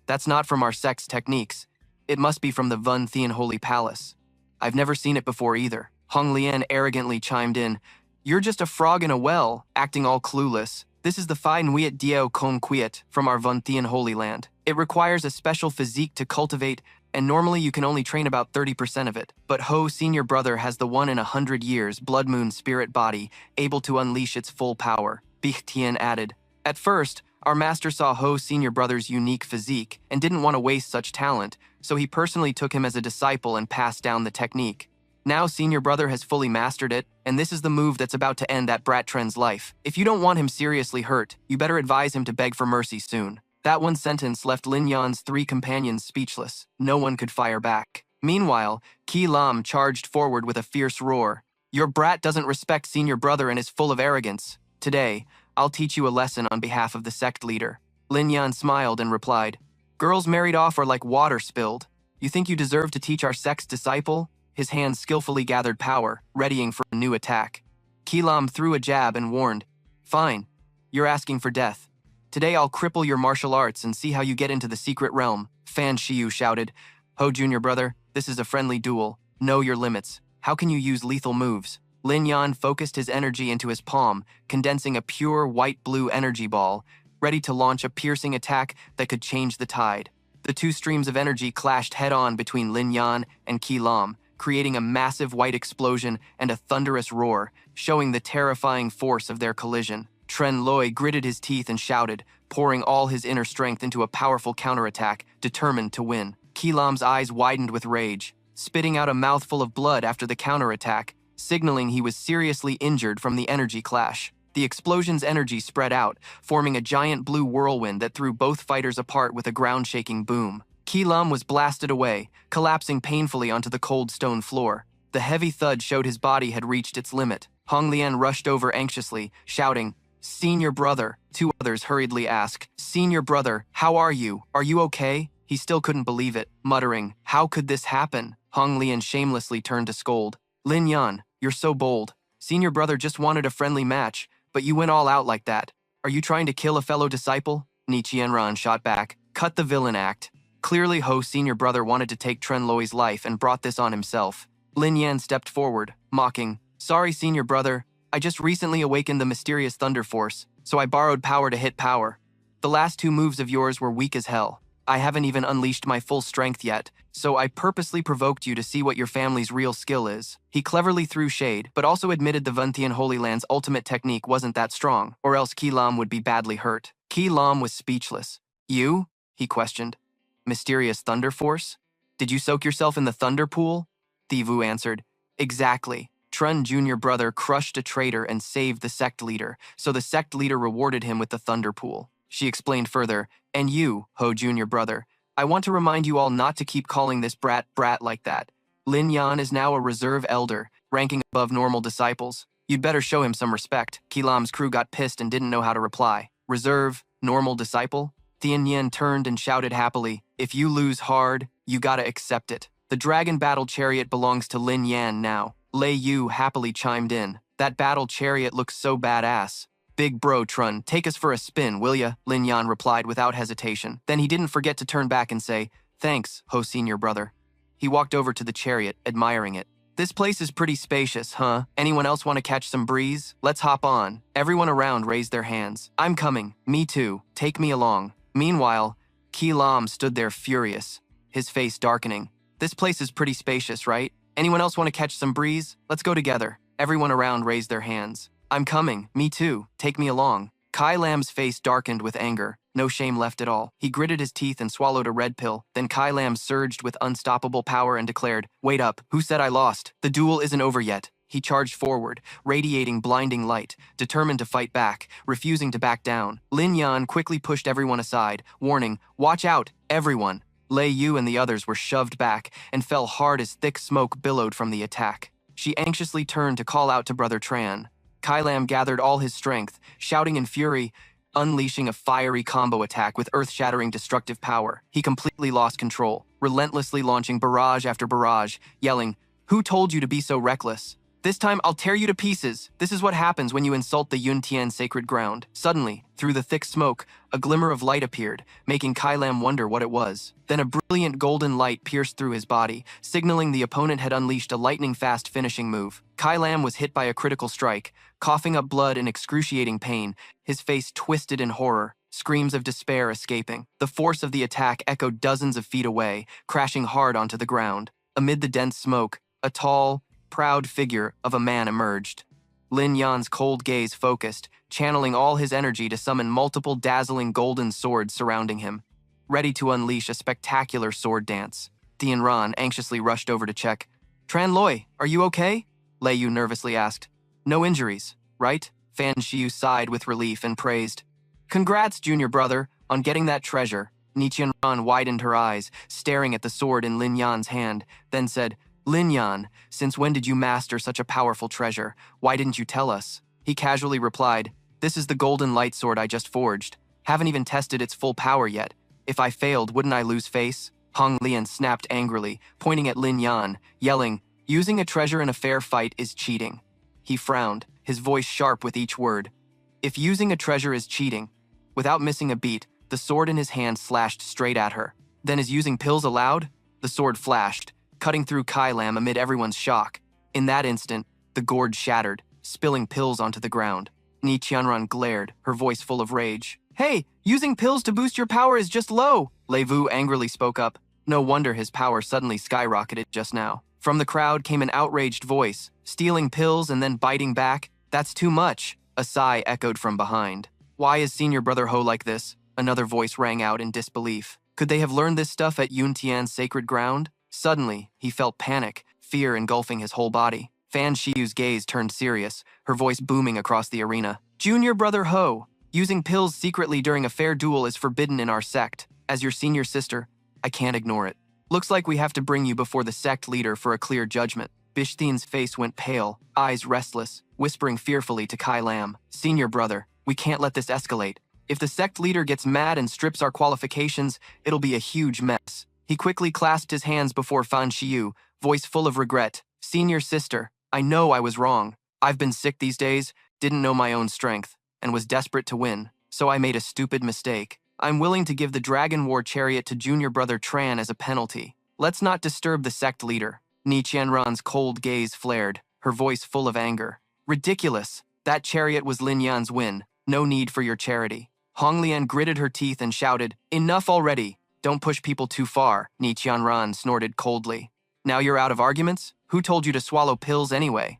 That's not from our sect's techniques. It must be from the Vun Thean Holy Palace. I've never seen it before either. Hong Lian arrogantly chimed in. You're just a frog in a well, acting all clueless. This is the Phi Nuit Diao Kong Quiet from our Vun Thean Holy Land. It requires a special physique to cultivate, and normally you can only train about 30% of it. But senior brother has the 1 in 100 years blood moon spirit body, able to unleash its full power, Bich Tian added. At first, our master saw senior brother's unique physique and didn't want to waste such talent, so he personally took him as a disciple and passed down the technique. Now senior brother has fully mastered it, and this is the move that's about to end that brat Tren's life. If you don't want him seriously hurt, you better advise him to beg for mercy soon. That one sentence left Lin Yan's 3 companions speechless. No one could fire back. Meanwhile, Qi Lam charged forward with a fierce roar. Your brat doesn't respect senior brother and is full of arrogance. Today, I'll teach you a lesson on behalf of the sect leader. Lin Yan smiled and replied, Girls married off are like water spilled. You think you deserve to teach our sect's disciple? His hands skillfully gathered power, readying for a new attack. Qi Lam threw a jab and warned, Fine, you're asking for death. Today I'll cripple your martial arts and see how you get into the secret realm, Fan Shiyu shouted. Junior brother, this is a friendly duel. Know your limits. How can you use lethal moves? Lin Yan focused his energy into his palm, condensing a pure white-blue energy ball, ready to launch a piercing attack that could change the tide. The 2 streams of energy clashed head-on between Lin Yan and Qi Lam, creating a massive white explosion and a thunderous roar, showing the terrifying force of their collision. Tren Loi gritted his teeth and shouted, pouring all his inner strength into a powerful counterattack, determined to win. Qi Lam's eyes widened with rage, spitting out a mouthful of blood after the counterattack, signaling he was seriously injured from the energy clash. The explosion's energy spread out, forming a giant blue whirlwind that threw both fighters apart with a ground-shaking boom. Qi Lam was blasted away, collapsing painfully onto the cold stone floor. The heavy thud showed his body had reached its limit. Hong Lian rushed over anxiously, shouting, Senior brother. 2 others hurriedly asked, Senior brother, how are you? Are you okay? He still couldn't believe it, muttering, How could this happen? Hong Lian shamelessly turned to scold. Lin Yan, you're so bold. Senior brother just wanted a friendly match, but you went all out like that. Are you trying to kill a fellow disciple? Ni Qianran shot back. Cut the villain act. Clearly senior brother wanted to take Tren Loi's life and brought this on himself. Lin Yan stepped forward, mocking, Sorry senior brother, I just recently awakened the mysterious thunder force, so I borrowed power to hit power. The last 2 moves of yours were weak as hell. I haven't even unleashed my full strength yet, so I purposely provoked you to see what your family's real skill is. He cleverly threw shade, but also admitted the Vun Thean Holy Land's ultimate technique wasn't that strong, or else Qi Lam would be badly hurt. Qi Lam was speechless. You? He questioned. Mysterious thunder force? Did you soak yourself in the thunder pool? Thivu answered. Exactly. Tren Jr. brother crushed a traitor and saved the sect leader, so the sect leader rewarded him with the thunder pool. She explained further, and you, Jr. brother, I want to remind you all not to keep calling this brat like that. Lin Yan is now a reserve elder, ranking above normal disciples. You'd better show him some respect. Qi Lam's crew got pissed and didn't know how to reply. Reserve, normal disciple? Tian Yan turned and shouted happily, If you lose hard, you gotta accept it. The dragon battle chariot belongs to Lin Yan now. Lei Yu happily chimed in. That battle chariot looks so badass. Big bro Trun, take us for a spin, will ya? Lin Yan replied without hesitation. Then he didn't forget to turn back and say, Thanks, senior brother. He walked over to the chariot, admiring it. This place is pretty spacious, huh? Anyone else want to catch some breeze? Let's hop on. Everyone around raised their hands. I'm coming. Me too. Take me along. Meanwhile, Qi Lam stood there furious, his face darkening. This place is pretty spacious, right? Anyone else want to catch some breeze? Let's go together. Everyone around raised their hands. I'm coming. Me too. Take me along. Kai Lam's face darkened with anger. No shame left at all. He gritted his teeth and swallowed a red pill. Then Kai Lam surged with unstoppable power and declared, Wait up. Who said I lost? The duel isn't over yet. He charged forward, radiating blinding light, determined to fight back, refusing to back down. Lin Yan quickly pushed everyone aside, warning, Watch out, everyone. Lei Yu and the others were shoved back and fell hard as thick smoke billowed from the attack. She anxiously turned to call out to Brother Tran. Kai Lam gathered all his strength, shouting in fury, unleashing a fiery combo attack with earth-shattering destructive power. He completely lost control, relentlessly launching barrage after barrage, yelling, "Who told you to be so reckless? This time I'll tear you to pieces. This is what happens when you insult the Yuntian sacred ground." Suddenly, through the thick smoke, a glimmer of light appeared, making Kai Lam wonder what it was. Then a brilliant golden light pierced through his body, signaling the opponent had unleashed a lightning-fast finishing move. Kai Lam was hit by a critical strike, coughing up blood in excruciating pain, his face twisted in horror, screams of despair escaping. The force of the attack echoed dozens of feet away, crashing hard onto the ground. Amid the dense smoke, a tall, proud figure of a man emerged. Lin Yan's cold gaze focused, channeling all his energy to summon multiple dazzling golden swords surrounding him, ready to unleash a spectacular sword dance. Tian Ran anxiously rushed over to check. "Tran Loi, are you okay?" Lei Yu nervously asked. "No injuries, right?" Fan Shiyu sighed with relief and praised. "Congrats, junior brother, on getting that treasure." Tian Ran widened her eyes, staring at the sword in Lin Yan's hand, then said, "Lin Yan, since when did you master such a powerful treasure? Why didn't you tell us?" He casually replied, "This is the golden light sword I just forged. Haven't even tested its full power yet. If I failed, wouldn't I lose face?" Hong Lian snapped angrily, pointing at Lin Yan, yelling, "Using a treasure in a fair fight is cheating." He frowned, his voice sharp with each word. If using a treasure is cheating, without missing a beat, the sword in his hand slashed straight at her. Then is using pills allowed? The sword flashed, cutting through Kai Lam amid everyone's shock. In that instant, the gourd shattered, spilling pills onto the ground. Ni Qianran glared, her voice full of rage. "Hey, using pills to boost your power is just low!" Lei Vu angrily spoke up. No wonder his power suddenly skyrocketed just now. From the crowd came an outraged voice. "Stealing pills and then biting back? That's too much." A sigh echoed from behind. "Why is Senior Brother Ho like this?" Another voice rang out in disbelief. Could they have learned this stuff at Yuntian's sacred ground? Suddenly, he felt panic, fear engulfing his whole body. Fan Shiyu's gaze turned serious, her voice booming across the arena. "Junior Brother Ho, using pills secretly during a fair duel is forbidden in our sect. As your senior sister, I can't ignore it. Looks like we have to bring you before the sect leader for a clear judgment." Bishteen's face went pale, eyes restless, whispering fearfully to Kai Lam, "Senior brother, we can't let this escalate. If the sect leader gets mad and strips our qualifications, it'll be a huge mess." He quickly clasped his hands before Fan Shiyu, voice full of regret. "Senior sister, I know I was wrong. I've been sick these days, didn't know my own strength, and was desperate to win, so I made a stupid mistake. I'm willing to give the Dragon War chariot to junior brother Tran as a penalty. Let's not disturb the sect leader." Ni Qianran's cold gaze flared, her voice full of anger. "Ridiculous! That chariot was Lin Yan's win. No need for your charity." Hong Lian gritted her teeth and shouted, "Enough already! Don't push people too far," Ni Qianran snorted coldly. "Now you're out of arguments? Who told you to swallow pills anyway?"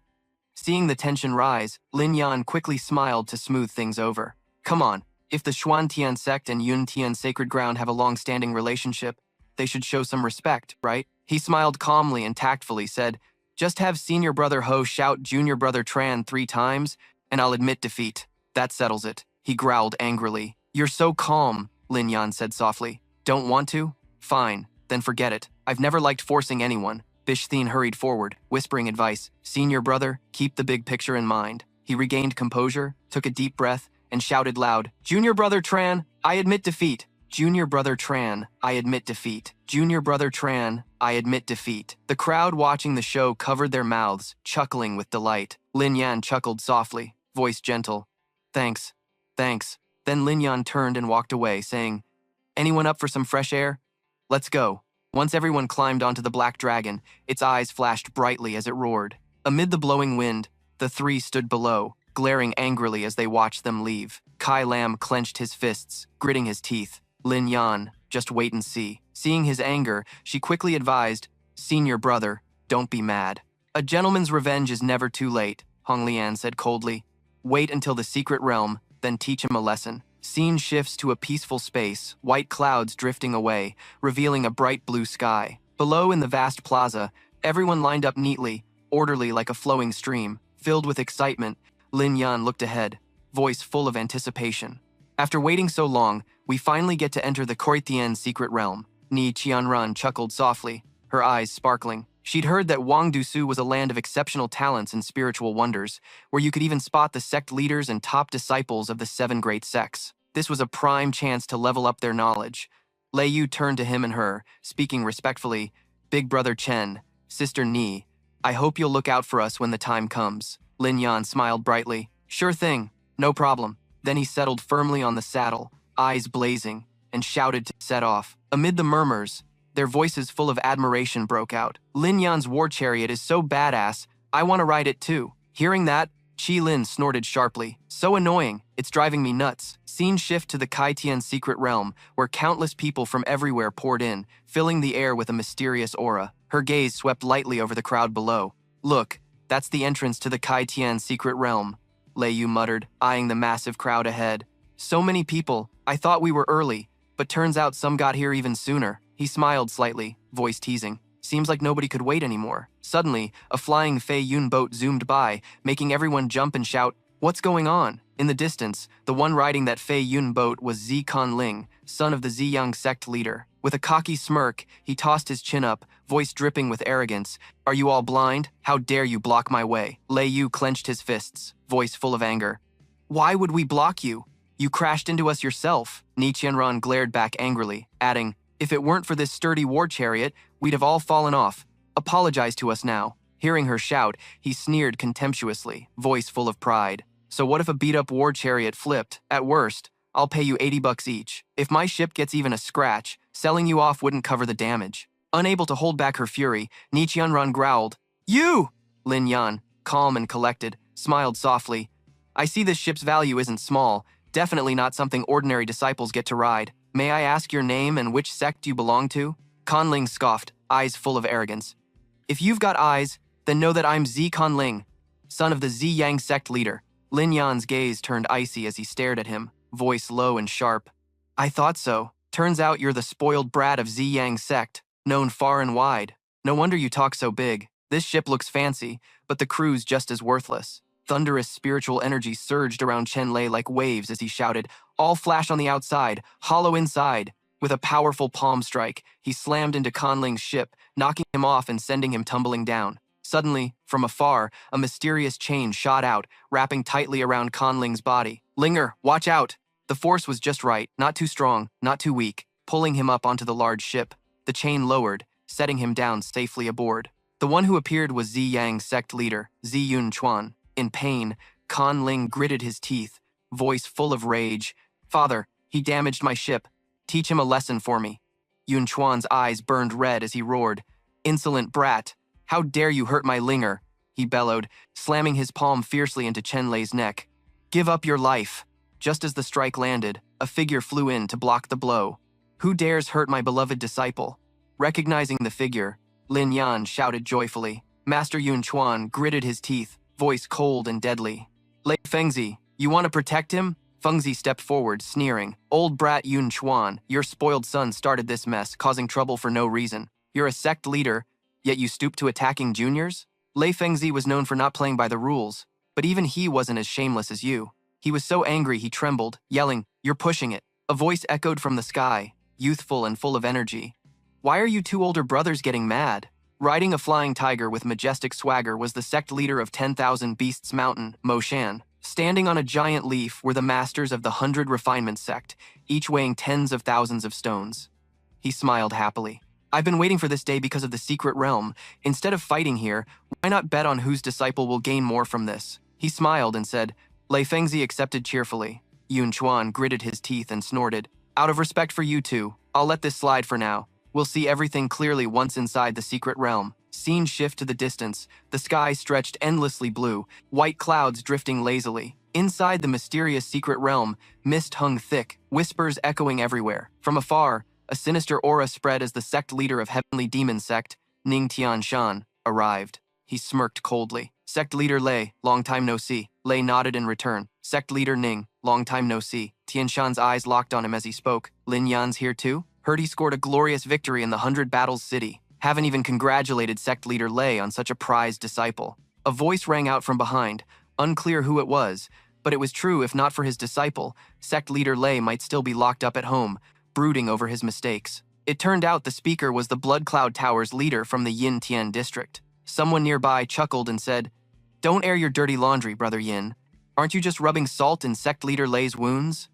Seeing the tension rise, Lin Yan quickly smiled to smooth things over. "Come on, if the Xuantian sect and Yuntian sacred ground have a long-standing relationship, they should show some respect, right?" He smiled calmly and tactfully said, "Just have senior brother Ho shout junior brother Tran 3 times, and I'll admit defeat. That settles it." He growled angrily. "You're so calm," Lin Yan said softly. "Don't want to? Fine, then forget it. I've never liked forcing anyone." Bishthin hurried forward, whispering advice. "Senior brother, keep the big picture in mind." He regained composure, took a deep breath, and shouted loud, "Junior brother Tran, I admit defeat. Junior brother Tran, I admit defeat. Junior brother Tran, I admit defeat." The crowd watching the show covered their mouths, chuckling with delight. Lin Yan chuckled softly, voice gentle. "Thanks. Thanks." Then Lin Yan turned and walked away, saying, "Anyone up for some fresh air? Let's go." Once everyone climbed onto the black dragon, its eyes flashed brightly as it roared. Amid the blowing wind, the 3 stood below, glaring angrily as they watched them leave. Kai Lam clenched his fists, gritting his teeth. Lin Yan, just wait and see. Seeing his anger, she quickly advised, "Senior brother, don't be mad." "A gentleman's revenge is never too late," Hong Lian said coldly. "Wait until the secret realm, then teach him a lesson." Scene shifts to a peaceful space, white clouds drifting away, revealing a bright blue sky. Below in the vast plaza, everyone lined up neatly, orderly like a flowing stream. Filled with excitement, Lin Yan looked ahead, voice full of anticipation. "After waiting so long, we finally get to enter the Koitian secret realm." Ni Qianran chuckled softly, her eyes sparkling. She'd heard that Wangdusu was a land of exceptional talents and spiritual wonders, where you could even spot the sect leaders and top disciples of the 7 great sects. This was a prime chance to level up their knowledge. Lei Yu turned to him and her, speaking respectfully. Big brother Chen, sister Ni, I hope you'll look out for us when the time comes. Lin Yan smiled brightly. Sure thing, no problem. Then he settled firmly on the saddle, eyes blazing, and shouted to set off. Amid the murmurs, their voices full of admiration broke out. Lin Yan's war chariot is so badass, I want to ride it too. Hearing that, Qi Lin snorted sharply. So annoying, it's driving me nuts. Scene shift to the Kaitian secret realm, where countless people from everywhere poured in, filling the air with a mysterious aura. Her gaze swept lightly over the crowd below. Look, that's the entrance to the Kaitian secret realm, Lei Yu muttered, eyeing the massive crowd ahead. So many people, I thought we were early, but turns out some got here even sooner. He smiled slightly, voice teasing. Seems like nobody could wait anymore. Suddenly, a flying Fei Yun boat zoomed by, making everyone jump and shout, "What's going on?" In the distance, the one riding that Fei Yun boat was Zi Conling, son of the Ziyang sect leader. With a cocky smirk, he tossed his chin up, voice dripping with arrogance. Are you all blind? How dare you block my way? Lei Yu clenched his fists, voice full of anger. Why would we block you? You crashed into us yourself. Ni Qianran glared back angrily, adding, if it weren't for this sturdy war chariot, we'd have all fallen off. Apologize to us now. Hearing her shout, he sneered contemptuously, voice full of pride. So what if a beat-up war chariot flipped? At worst, I'll pay you $80 each. If my ship gets even a scratch, selling you off wouldn't cover the damage. Unable to hold back her fury, Ni Qianran growled. You! Lin Yan, calm and collected, smiled softly. I see this ship's value isn't small, definitely not something ordinary disciples get to ride. May I ask your name and which sect you belong to? Conling scoffed, eyes full of arrogance. If you've got eyes, then know that I'm Zi Conling, son of the Ziyang sect leader. Lin Yan's gaze turned icy as he stared at him, voice low and sharp. I thought so. Turns out you're the spoiled brat of Ziyang sect, known far and wide. No wonder you talk so big. This ship looks fancy, but the crew's just as worthless. Thunderous spiritual energy surged around Chen Lei like waves as he shouted, all flash on the outside, hollow inside. With a powerful palm strike, he slammed into Conling's ship, knocking him off and sending him tumbling down. Suddenly, from afar, a mysterious chain shot out, wrapping tightly around Conling's body. Linger, watch out! The force was just right, not too strong, not too weak, pulling him up onto the large ship. The chain lowered, setting him down safely aboard. The one who appeared was Ziyang's sect leader, Zi Yun Chuan. In pain, Conling gritted his teeth, voice full of rage. Father, he damaged my ship. Teach him a lesson for me. Yun Chuan's eyes burned red as he roared. Insolent brat, how dare you hurt my Linger? He bellowed, slamming his palm fiercely into Chen Lei's neck. Give up your life. Just as the strike landed, a figure flew in to block the blow. Who dares hurt my beloved disciple? Recognizing the figure, Lin Yan shouted joyfully. Master Yun Chuan gritted his teeth, voice cold and deadly. Lei Fengzi, you want to protect him? Fengzi stepped forward, sneering. Old brat Yun Chuan, your spoiled son started this mess, causing trouble for no reason. You're a sect leader, yet you stoop to attacking juniors? Lei Fengzi was known for not playing by the rules, but even he wasn't as shameless as you. He was so angry he trembled, yelling, "You're pushing it." A voice echoed from the sky, youthful and full of energy. Why are you two older brothers getting mad? Riding a flying tiger with majestic swagger was the sect leader of 10,000 Beasts Mountain, Mo Shan. Standing on a giant leaf were the masters of the 100 Refinement sect, each weighing tens of thousands of stones. He smiled happily. I've been waiting for this day because of the secret realm. Instead of fighting here, why not bet on whose disciple will gain more from this? He smiled and said, Lei Fengzi accepted cheerfully. Yun Chuan gritted his teeth and snorted. Out of respect for you two, I'll let this slide for now. We'll see everything clearly once inside the secret realm. Scene shift to the distance. The sky stretched endlessly blue, white clouds drifting lazily. Inside the mysterious secret realm, mist hung thick, whispers echoing everywhere. From afar, a sinister aura spread as the sect leader of Heavenly Demon Sect, Ning Tianshan, arrived. He smirked coldly. Sect leader Lei, long time no see. Lei nodded in return. Sect leader Ning, long time no see. Tianshan's eyes locked on him as he spoke. Lin Yan's here too? Heard he scored a glorious victory in the 100 Battles City. Haven't even congratulated sect leader Lei on such a prized disciple. A voice rang out from behind, unclear who it was, but it was true if not for his disciple, sect leader Lei might still be locked up at home, brooding over his mistakes. It turned out the speaker was the Blood Cloud Tower's leader from the Yin Tian district. Someone nearby chuckled and said, Don't air your dirty laundry, Brother Yin. Aren't you just rubbing salt in sect leader Lei's wounds?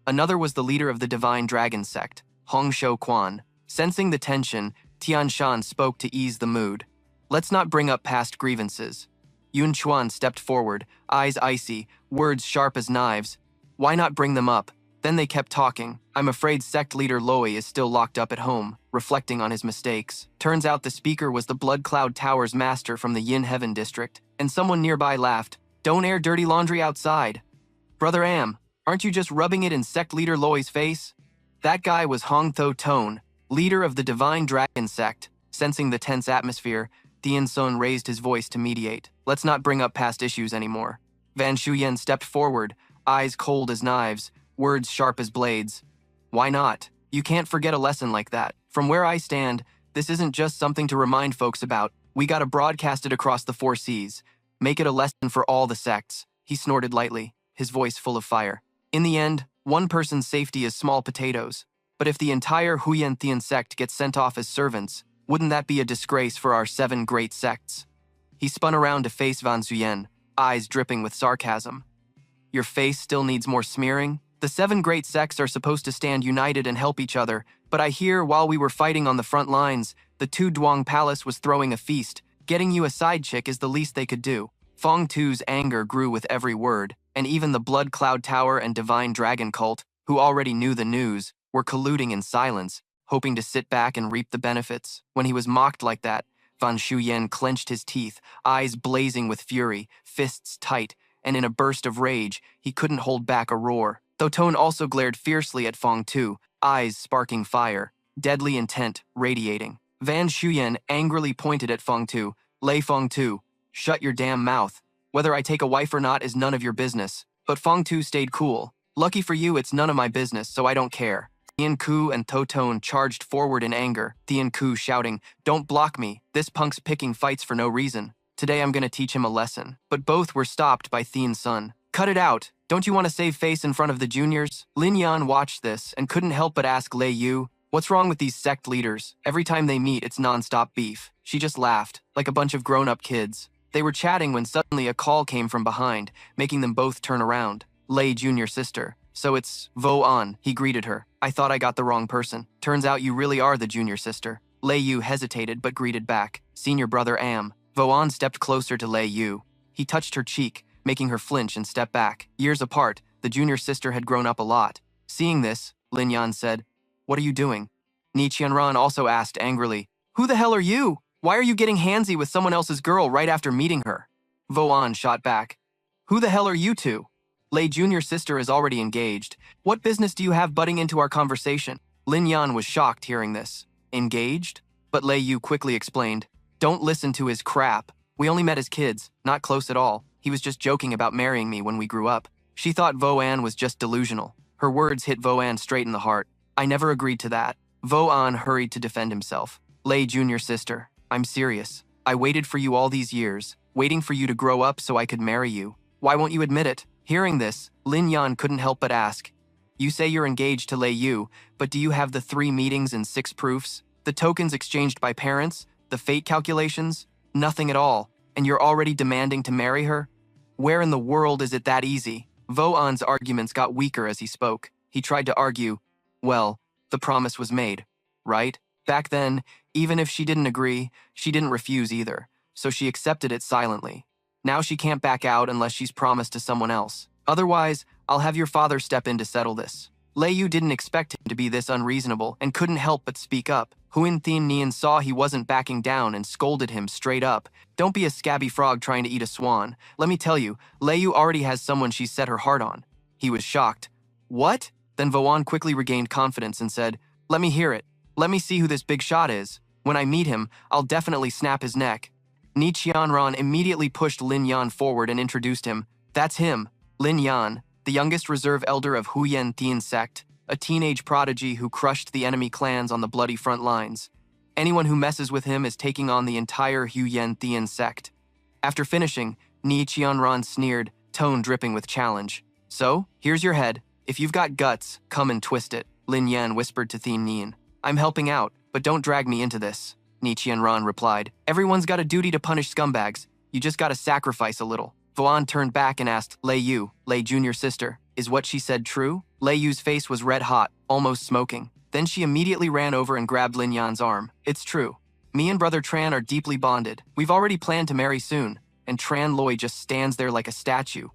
Another was the leader of the Divine Dragon sect, Hong Shou Quan. Sensing the tension, Tian Shan spoke to ease the mood. Let's not bring up past grievances. Yun Chuan stepped forward, eyes icy, words sharp as knives. Why not bring them up? Then they kept talking. I'm afraid sect leader Loi is still locked up at home, reflecting on his mistakes. Turns out the speaker was the Blood Cloud Tower's master from the Yin Heaven district, and someone nearby laughed. Don't air dirty laundry outside. Brother Am, aren't you just rubbing it in sect leader Loi's face? That guy was Hong Tho Tone, leader of the Divine Dragon sect. Sensing the tense atmosphere, Dian Sun raised his voice to mediate. Let's not bring up past issues anymore. Van Shuyen stepped forward, eyes cold as knives, words sharp as blades. Why not? You can't forget a lesson like that. From where I stand, this isn't just something to remind folks about. We gotta broadcast it across the 4 seas. Make it a lesson for all the sects. He snorted lightly, his voice full of fire. In the end, one person's safety is small potatoes. But if the entire Huyen Thian sect gets sent off as servants, wouldn't that be a disgrace for our 7 great sects? He spun around to face Van Zuyen, eyes dripping with sarcasm. Your face still needs more smearing? The 7 great sects are supposed to stand united and help each other, but I hear while we were fighting on the front lines, the Tu Duong Palace was throwing a feast. Getting you a side chick is the least they could do. Fong Tu's anger grew with every word, and even the Blood Cloud Tower and Divine Dragon cult, who already knew the news, were colluding in silence, hoping to sit back and reap the benefits. When he was mocked like that, Van Shuyen clenched his teeth, eyes blazing with fury, fists tight, and in a burst of rage, he couldn't hold back a roar. Thoton also glared fiercely at Fong Tu, eyes sparking fire, deadly intent radiating. Van Shuyen angrily pointed at Fong Tu. Lei Fong Tu, shut your damn mouth. Whether I take a wife or not is none of your business. But Fong Tu stayed cool. Lucky for you, it's none of my business, so I don't care. Tian Ku and Thoton charged forward in anger, Tian Ku shouting, don't block me, this punk's picking fights for no reason. Today I'm gonna teach him a lesson. But both were stopped by Thian Sun. Cut it out, don't you want to save face in front of the juniors? Lin Yan watched this and couldn't help but ask Lei Yu, what's wrong with these sect leaders? Every time they meet, it's non-stop beef. She just laughed, like a bunch of grown-up kids. They were chatting when suddenly a call came from behind, making them both turn around. Lei, junior sister. So it's Vo An, he greeted her. I thought I got the wrong person. Turns out you really are the junior sister. Lei Yu hesitated but greeted back. Senior brother Am. Vo An stepped closer to Lei Yu. He touched her cheek, making her flinch and step back. Years apart, the junior sister had grown up a lot. Seeing this, Lin Yan said, what are you doing? Ni Qianran also asked angrily, who the hell are you? Why are you getting handsy with someone else's girl right after meeting her? Vo An shot back, who the hell are you two? Lei junior sister is already engaged. What business do you have butting into our conversation? Lin Yan was shocked hearing this. Engaged? But Lei Yu quickly explained, don't listen to his crap. We only met as kids, not close at all. He was just joking about marrying me when we grew up. She thought Vo An was just delusional. Her words hit Vo An straight in the heart. I never agreed to that. Vo An hurried to defend himself. Lei junior sister, I'm serious. I waited for you all these years, waiting for you to grow up so I could marry you. Why won't you admit it? Hearing this, Lin Yan couldn't help but ask, you say you're engaged to Lei Yu, but do you have the 3 meetings and 6 proofs? The tokens exchanged by parents? The fate calculations? Nothing at all. And you're already demanding to marry her? Where in the world is it that easy? Vo An's arguments got weaker as he spoke. He tried to argue, well, the promise was made, right? Back then, even if she didn't agree, she didn't refuse either, so she accepted it silently. Now she can't back out unless she's promised to someone else. Otherwise, I'll have your father step in to settle this. Lei Yu didn't expect him to be this unreasonable and couldn't help but speak up. Huan Thian Nian saw he wasn't backing down and scolded him straight up. Don't be a scabby frog trying to eat a swan. Let me tell you, Lei Yu already has someone she's set her heart on. He was shocked. What? Then Vo An quickly regained confidence and said, let me hear it. Let me see who this big shot is. When I meet him, I'll definitely snap his neck. Ni Qianran immediately pushed Lin Yan forward and introduced him. That's him, Lin Yan, the youngest reserve elder of Huyen Thian sect, a teenage prodigy who crushed the enemy clans on the bloody front lines. Anyone who messes with him is taking on the entire Huyen Thian sect. After finishing, Ni Qianran sneered, tone dripping with challenge. So, here's your head. If you've got guts, come and twist it, Lin Yan whispered to Thian Nian. I'm helping out, but don't drag me into this. Ni Qianran replied, everyone's got a duty to punish scumbags. You just gotta sacrifice a little. Vo An turned back and asked, Lei Yu, Lei junior sister, is what she said true? Lei Yu's face was red hot, almost smoking. Then she immediately ran over and grabbed Lin Yan's arm. It's true. Me and Brother Tran are deeply bonded. We've already planned to marry soon, and Tran Loi just stands there like a statue.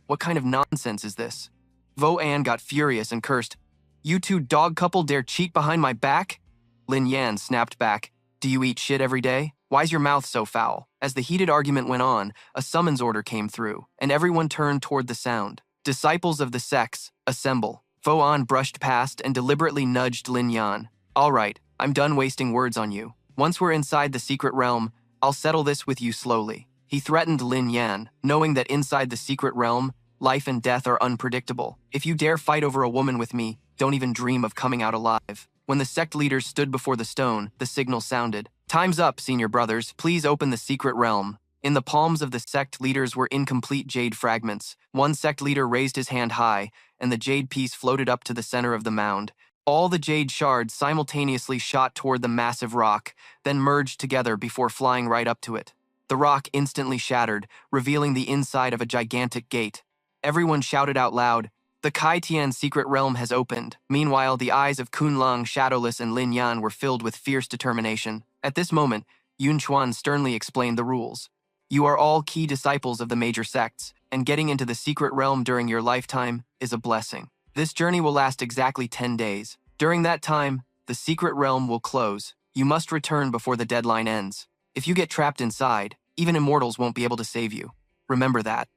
What kind of nonsense is this? Vo An got furious and cursed. You two dog couple dare cheat behind my back? Lin Yan snapped back. Do you eat shit every day? Why's your mouth so foul? As the heated argument went on, a summons order came through, and everyone turned toward the sound. Disciples of the sects, assemble. Vo An brushed past and deliberately nudged Lin Yan. All right, I'm done wasting words on you. Once we're inside the secret realm, I'll settle this with you slowly. He threatened Lin Yan, knowing that inside the secret realm, life and death are unpredictable. If you dare fight over a woman with me, don't even dream of coming out alive. When the sect leaders stood before the stone, the signal sounded. Time's up, senior brothers. Please open the secret realm. In the palms of the sect leaders were incomplete jade fragments. One sect leader raised his hand high, and the jade piece floated up to the center of the mound. All the jade shards simultaneously shot toward the massive rock, then merged together before flying right up to it. The rock instantly shattered, revealing the inside of a gigantic gate. Everyone shouted out loud, "The Kai Tian secret realm has opened." Meanwhile, the eyes of Kun Lang, Shadowless, and Lin Yan were filled with fierce determination. At this moment, Yun Chuan sternly explained the rules. You are all key disciples of the major sects, and getting into the secret realm during your lifetime is a blessing. This journey will last exactly 10 days. During that time, the secret realm will close. You must return before the deadline ends. If you get trapped inside, even immortals won't be able to save you. Remember that.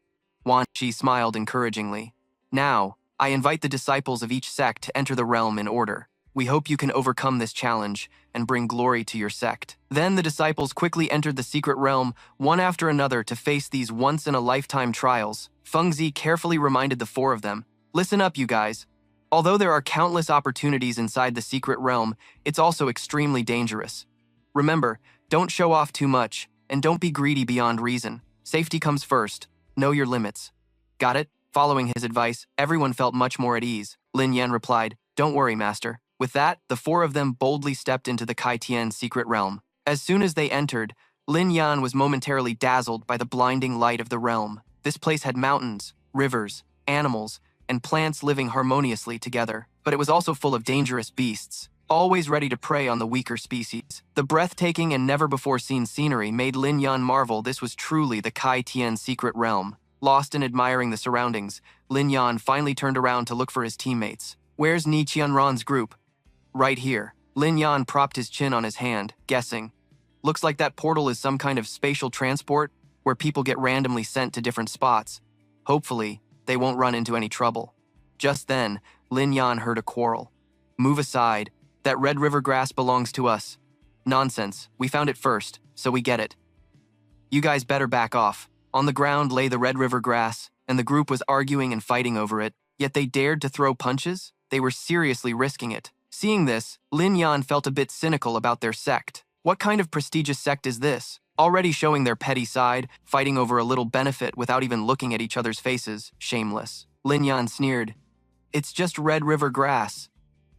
Wan Shi smiled encouragingly. Now, I invite the disciples of each sect to enter the realm in order. We hope you can overcome this challenge and bring glory to your sect. Then the disciples quickly entered the secret realm, one after another, to face these once-in-a-lifetime trials. Feng Zi carefully reminded the four of them, listen up, you guys. Although there are countless opportunities inside the secret realm, it's also extremely dangerous. Remember, don't show off too much, and don't be greedy beyond reason. Safety comes first. Know your limits. Got it? Following his advice, everyone felt much more at ease. Lin Yan replied, don't worry, master. With that, the four of them boldly stepped into the Kai Tian secret realm. As soon as they entered, Lin Yan was momentarily dazzled by the blinding light of the realm. This place had mountains, rivers, animals, and plants living harmoniously together. But it was also full of dangerous beasts, always ready to prey on the weaker species. The breathtaking and never-before-seen scenery made Lin Yan marvel this was truly the Kai Tian secret realm. Lost in admiring the surroundings, Lin Yan finally turned around to look for his teammates. Where's Ni Qianran's group? Right here. Lin Yan propped his chin on his hand, guessing. Looks like that portal is some kind of spatial transport where people get randomly sent to different spots. Hopefully, they won't run into any trouble. Just then, Lin Yan heard a quarrel. Move aside. That red river grass belongs to us. Nonsense. We found it first, so we get it. You guys better back off. On the ground lay the red river grass, and the group was arguing and fighting over it, yet they dared to throw punches? They were seriously risking it. Seeing this, Lin Yan felt a bit cynical about their sect. What kind of prestigious sect is this? Already showing their petty side, fighting over a little benefit without even looking at each other's faces. Shameless. Lin Yan sneered. It's just red river grass.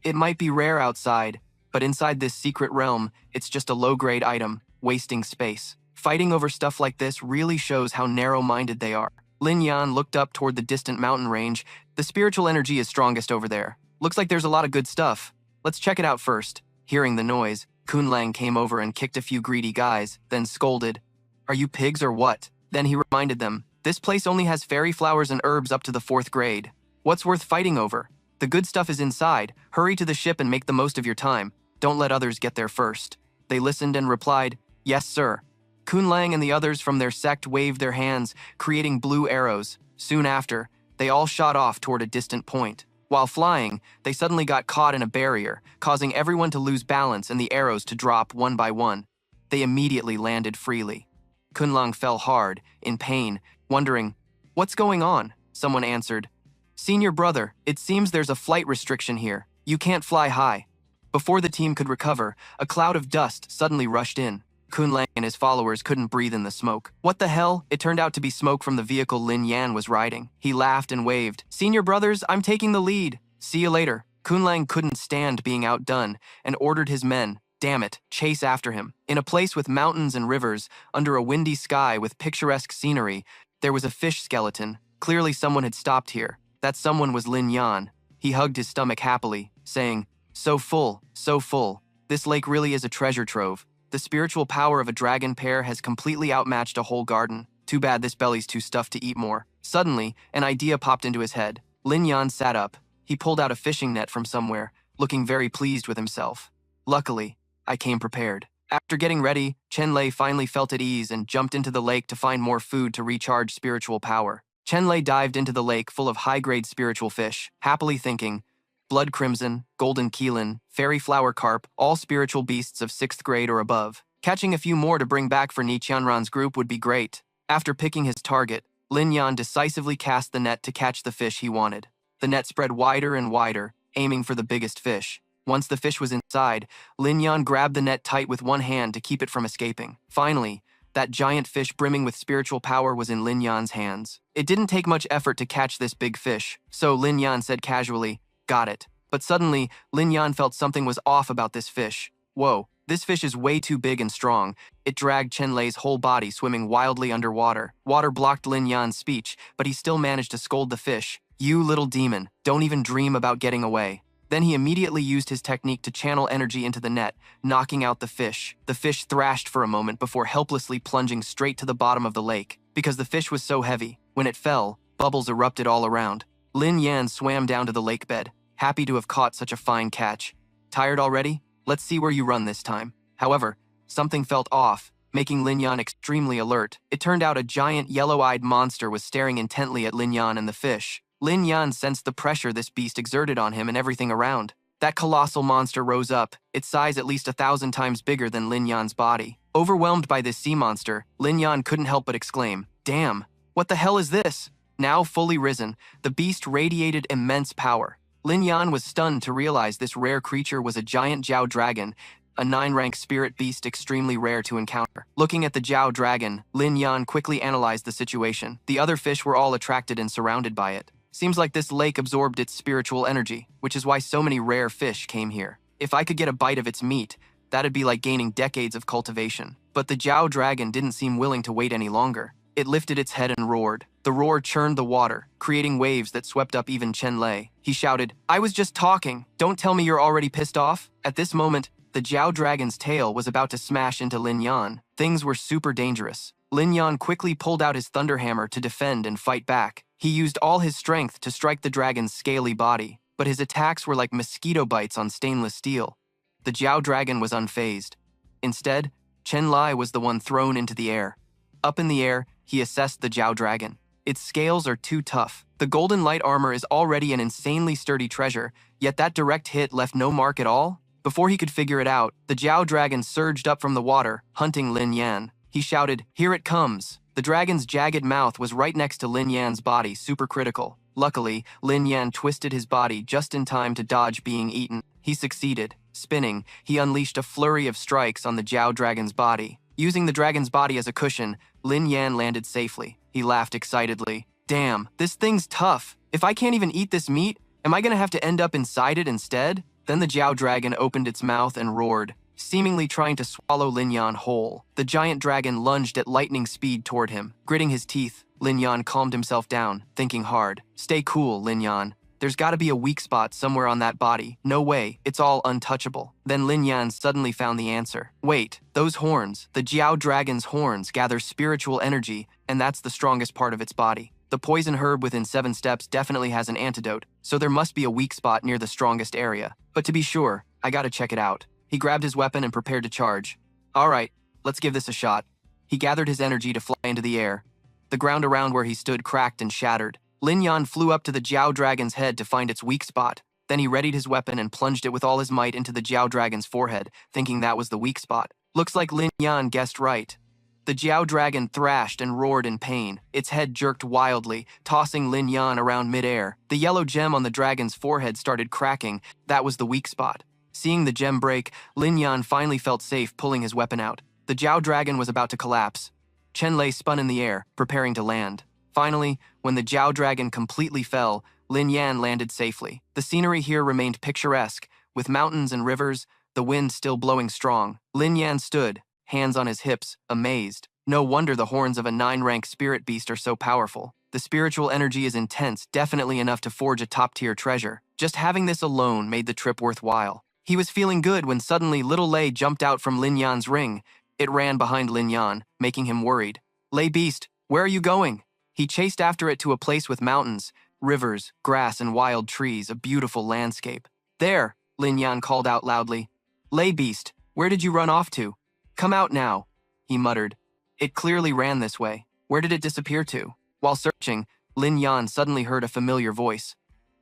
It might be rare outside, but inside this secret realm, it's just a low-grade item, wasting space. Fighting over stuff like this really shows how narrow-minded they are. Lin Yan looked up toward the distant mountain range. The spiritual energy is strongest over there. Looks like there's a lot of good stuff. Let's check it out first. Hearing the noise, Kun Lang came over and kicked a few greedy guys, then scolded. Are you pigs or what? Then he reminded them, this place only has fairy flowers and herbs up to the 4th grade. What's worth fighting over? The good stuff is inside. Hurry to the ship and make the most of your time. Don't let others get there first. They listened and replied, yes, sir. Kun Lang and the others from their sect waved their hands, creating blue arrows. Soon after, they all shot off toward a distant point. While flying, they suddenly got caught in a barrier, causing everyone to lose balance and the arrows to drop one by one. They immediately landed freely. Kun Lang fell hard, in pain, wondering, what's going on? Someone answered, Senior brother, it seems there's a flight restriction here. You can't fly high. Before the team could recover, a cloud of dust suddenly rushed in. Kun Lang and his followers couldn't breathe in the smoke. What the hell? It turned out to be smoke from the vehicle Lin Yan was riding. He laughed and waved. Senior brothers, I'm taking the lead. See you later. Kun Lang couldn't stand being outdone and ordered his men, damn it, chase after him. In a place with mountains and rivers, under a windy sky with picturesque scenery, there was a fish skeleton. Clearly someone had stopped here. That someone was Lin Yan. He hugged his stomach happily, saying, so full, so full. This lake really is a treasure trove. The spiritual power of a dragon pair has completely outmatched a whole garden. Too bad this belly's too stuffed to eat more. Suddenly, an idea popped into his head. Lin Yan sat up. He pulled out a fishing net from somewhere, looking very pleased with himself. Luckily, I came prepared. After getting ready, Chen Lei finally felt at ease and jumped into the lake to find more food to recharge spiritual power. Chen Lei dived into the lake full of high-grade spiritual fish, happily thinking, blood crimson, golden keelan, fairy flower carp, all spiritual beasts of 6th grade or above. Catching a few more to bring back for Ni Qianran's group would be great. After picking his target, Lin Yan decisively cast the net to catch the fish he wanted. The net spread wider and wider, aiming for the biggest fish. Once the fish was inside, Lin Yan grabbed the net tight with one hand to keep it from escaping. Finally, that giant fish brimming with spiritual power was in Lin Yan's hands. It didn't take much effort to catch this big fish, so Lin Yan said casually, got it. But suddenly, Lin Yan felt something was off about this fish. Whoa, this fish is way too big and strong. It dragged Chen Lei's whole body, swimming wildly underwater. Water blocked Lin Yan's speech, but he still managed to scold the fish. You little demon, don't even dream about getting away. Then he immediately used his technique to channel energy into the net, knocking out the fish. The fish thrashed for a moment before helplessly plunging straight to the bottom of the lake. Because the fish was so heavy, when it fell, bubbles erupted all around. Lin Yan swam down to the lake bed, happy to have caught such a fine catch. Tired already? Let's see where you run this time. However, something felt off, making Lin Yan extremely alert. It turned out a giant yellow-eyed monster was staring intently at Lin Yan and the fish. Lin Yan sensed the pressure this beast exerted on him and everything around. That colossal monster rose up, its size at least 1,000 times bigger than Lin Yan's body. Overwhelmed by this sea monster, Lin Yan couldn't help but exclaim, damn, what the hell is this? Now fully risen, the beast radiated immense power. Lin Yan was stunned to realize this rare creature was a giant Jiao dragon, a 9-rank spirit beast extremely rare to encounter. Looking at the Jiao dragon, Lin Yan quickly analyzed the situation. The other fish were all attracted and surrounded by it. Seems like this lake absorbed its spiritual energy, which is why so many rare fish came here. If I could get a bite of its meat, that'd be like gaining decades of cultivation. But the Jiao dragon didn't seem willing to wait any longer. It lifted its head and roared. The roar churned the water, creating waves that swept up even Chen Lei. He shouted, I was just talking. Don't tell me you're already pissed off. At this moment, the Jiao dragon's tail was about to smash into Lin Yan. Things were super dangerous. Lin Yan quickly pulled out his thunder hammer to defend and fight back. He used all his strength to strike the dragon's scaly body, but his attacks were like mosquito bites on stainless steel. The Jiao dragon was unfazed. Instead, Chen Lei was the one thrown into the air. Up in the air, he assessed the Jiao dragon. Its scales are too tough. The golden light armor is already an insanely sturdy treasure, yet that direct hit left no mark at all? Before he could figure it out, the Jiao dragon surged up from the water, hunting Lin Yan. He shouted, here it comes. The dragon's jagged mouth was right next to Lin Yan's body, super critical. Luckily, Lin Yan twisted his body just in time to dodge being eaten. He succeeded. Spinning, he unleashed a flurry of strikes on the Jiao dragon's body. Using the dragon's body as a cushion, Lin Yan landed safely. He laughed excitedly. Damn, this thing's tough. If I can't even eat this meat, am I gonna have to end up inside it instead? Then the Jiao dragon opened its mouth and roared, seemingly trying to swallow Lin Yan whole. The giant dragon lunged at lightning speed toward him. Gritting his teeth, Lin Yan calmed himself down, thinking hard. Stay cool, Lin Yan. There's gotta be a weak spot somewhere on that body. No way, it's all untouchable. Then Lin Yan suddenly found the answer. Wait, those horns, the Jiao dragon's horns, gather spiritual energy, and that's the strongest part of its body. The poison herb within 7 steps definitely has an antidote, so there must be a weak spot near the strongest area. But to be sure, I gotta check it out. He grabbed his weapon and prepared to charge. All right, let's give this a shot. He gathered his energy to fly into the air. The ground around where he stood cracked and shattered. Lin Yan flew up to the Jiao dragon's head to find its weak spot. Then he readied his weapon and plunged it with all his might into the Jiao dragon's forehead, thinking that was the weak spot. Looks like Lin Yan guessed right. The Jiao dragon thrashed and roared in pain. Its head jerked wildly, tossing Lin Yan around midair. The yellow gem on the dragon's forehead started cracking. That was the weak spot. Seeing the gem break, Lin Yan finally felt safe pulling his weapon out. The Jiao dragon was about to collapse. Chen Lei spun in the air, preparing to land. Finally, when the Jiao dragon completely fell, Lin Yan landed safely. The scenery here remained picturesque, with mountains and rivers, the wind still blowing strong. Lin Yan stood, hands on his hips, amazed. No wonder the horns of a 9-rank spirit beast are so powerful. The spiritual energy is intense, definitely enough to forge a top-tier treasure. Just having this alone made the trip worthwhile. He was feeling good when suddenly little Lei jumped out from Lin Yan's ring. It ran behind Lin Yan, making him worried. Lei beast, where are you going? He chased after it to a place with mountains, rivers, grass, and wild trees, a beautiful landscape. There, Lin Yan called out loudly. Lei beast, where did you run off to? Come out now, he muttered. It clearly ran this way. Where did it disappear to? While searching, Lin Yan suddenly heard a familiar voice.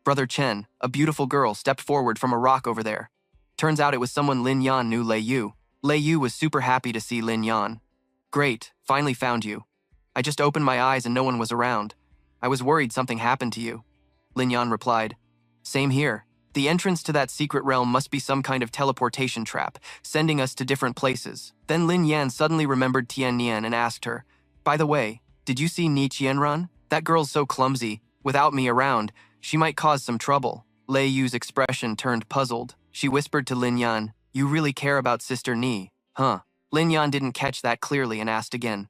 Brother Chen, a beautiful girl, stepped forward from a rock over there. Turns out it was someone Lin Yan knew, Lei Yu. Lei Yu was super happy to see Lin Yan. Great, finally found you. I just opened my eyes and no one was around. I was worried something happened to you. Lin Yan replied. Same here. The entrance to that secret realm must be some kind of teleportation trap, sending us to different places. Then Lin Yan suddenly remembered Tian Nian and asked her, By the way, did you see Ni Qianran? That girl's so clumsy. Without me around, she might cause some trouble. Lei Yu's expression turned puzzled. She whispered to Lin Yan, You really care about Sister Ni, huh? Lin Yan didn't catch that clearly and asked again.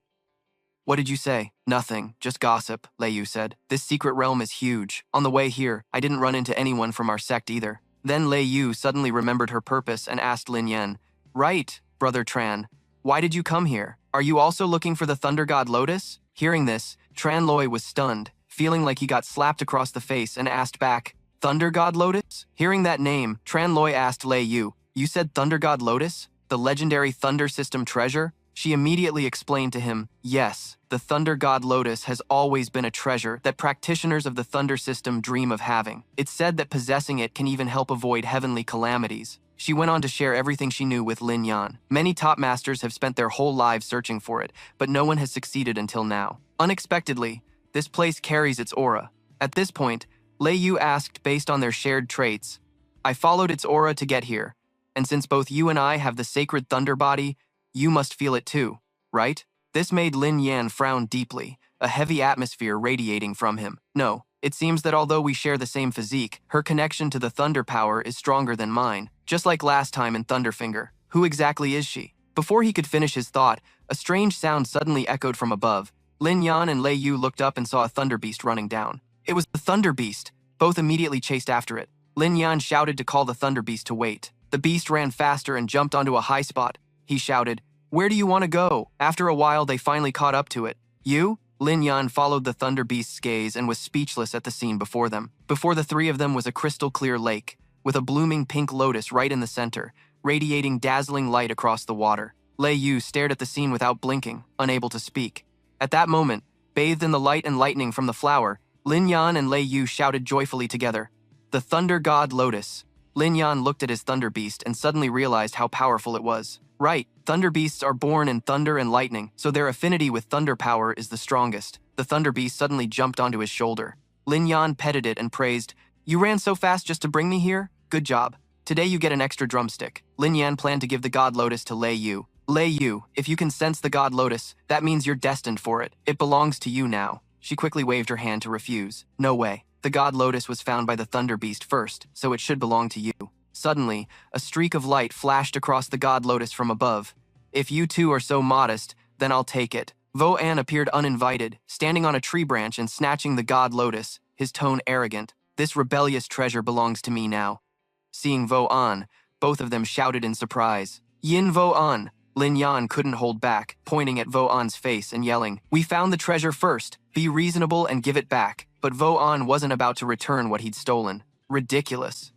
What did you say? Nothing, just gossip, Lei Yu said. This secret realm is huge. On the way here, I didn't run into anyone from our sect either. Then Lei Yu suddenly remembered her purpose and asked Lin Yan, Right, Brother Tran. Why did you come here? Are you also looking for the Thunder God Lotus? Hearing this, Tran Loi was stunned, feeling like he got slapped across the face and asked back, Thunder God Lotus? Hearing that name, Tran Loi asked Lei Yu, You said Thunder God Lotus? The legendary Thunder System treasure? She immediately explained to him, Yes, the Thunder God Lotus has always been a treasure that practitioners of the Thunder System dream of having. It's said that possessing it can even help avoid heavenly calamities. She went on to share everything she knew with Lin Yan. Many top masters have spent their whole lives searching for it, but no one has succeeded until now. Unexpectedly, this place carries its aura. At this point, Lei Yu asked based on their shared traits, I followed its aura to get here, and since both you and I have the sacred thunder body, you must feel it too, right? This made Lin Yan frown deeply, a heavy atmosphere radiating from him. No, it seems that although we share the same physique, her connection to the thunder power is stronger than mine, just like last time in Thunderfinger. Who exactly is she? Before he could finish his thought, a strange sound suddenly echoed from above. Lin Yan and Lei Yu looked up and saw a thunder beast running down. It was the thunder beast. Both immediately chased after it. Lin Yan shouted to call the thunder beast to wait. The beast ran faster and jumped onto a high spot. He shouted, Where do you want to go? After a while, they finally caught up to it. You? Lin Yan followed the thunder beast's gaze and was speechless at the scene before them. Before the three of them was a crystal-clear lake, with a blooming pink lotus right in the center, radiating dazzling light across the water. Lei Yu stared at the scene without blinking, unable to speak. At that moment, bathed in the light and lightning from the flower, Lin Yan and Lei Yu shouted joyfully together, The Thunder God Lotus. Lin Yan looked at his thunder beast and suddenly realized how powerful it was. Right, thunder beasts are born in thunder and lightning, so their affinity with thunder power is the strongest. The thunder beast suddenly jumped onto his shoulder. Lin Yan petted it and praised, You ran so fast just to bring me here? Good job. Today you get an extra drumstick. Lin Yan planned to give the God Lotus to Lei Yu. Lei Yu, if you can sense the God Lotus, that means you're destined for it. It belongs to you now. She quickly waved her hand to refuse. No way. The God Lotus was found by the Thunder Beast first, so it should belong to you. Suddenly, a streak of light flashed across the God Lotus from above. If you two are so modest, then I'll take it. Vo An appeared uninvited, standing on a tree branch and snatching the God Lotus, his tone arrogant. This rebellious treasure belongs to me now. Seeing Vo An, both of them shouted in surprise. Yin Vo An! Lin Yan couldn't hold back, pointing at Vo An's face and yelling, We found the treasure first. Be reasonable and give it back. But Vo An wasn't about to return what he'd stolen. Ridiculous.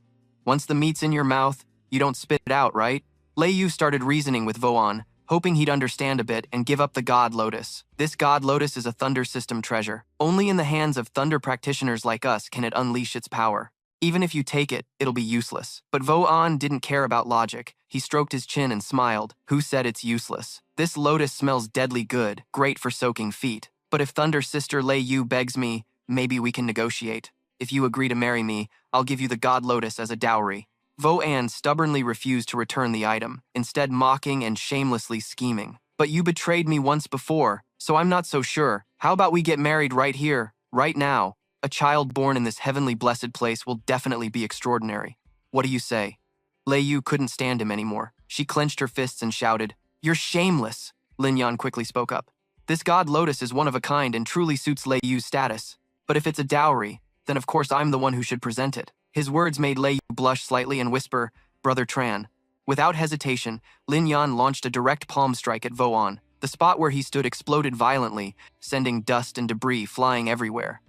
Once the meat's in your mouth, you don't spit it out, right? Lei Yu started reasoning with Vo An, hoping he'd understand a bit and give up the God Lotus. This God Lotus is a Thunder System treasure. Only in the hands of Thunder practitioners like us can it unleash its power. Even if you take it, it'll be useless. But Vo An didn't care about logic. He stroked his chin and smiled. Who said it's useless? This lotus smells deadly good, great for soaking feet. But if Thunder Sister Lei Yu begs me, maybe we can negotiate. If you agree to marry me, I'll give you the God Lotus as a dowry. Vo An stubbornly refused to return the item, instead mocking and shamelessly scheming. But you betrayed me once before, so I'm not so sure. How about we get married right here, right now? A child born in this heavenly blessed place will definitely be extraordinary. What do you say? Lei Yu couldn't stand him anymore. She clenched her fists and shouted, You're shameless! Lin Yan quickly spoke up. This god lotus is one of a kind and truly suits Lei Yu's status. But if it's a dowry, then of course I'm the one who should present it. His words made Lei Yu blush slightly and whisper, Brother Tran. Without hesitation, Lin Yan launched a direct palm strike at Vo-an. The spot where he stood exploded violently, sending dust and debris flying everywhere.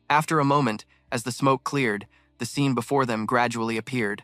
After a moment, as the smoke cleared, the scene before them gradually appeared.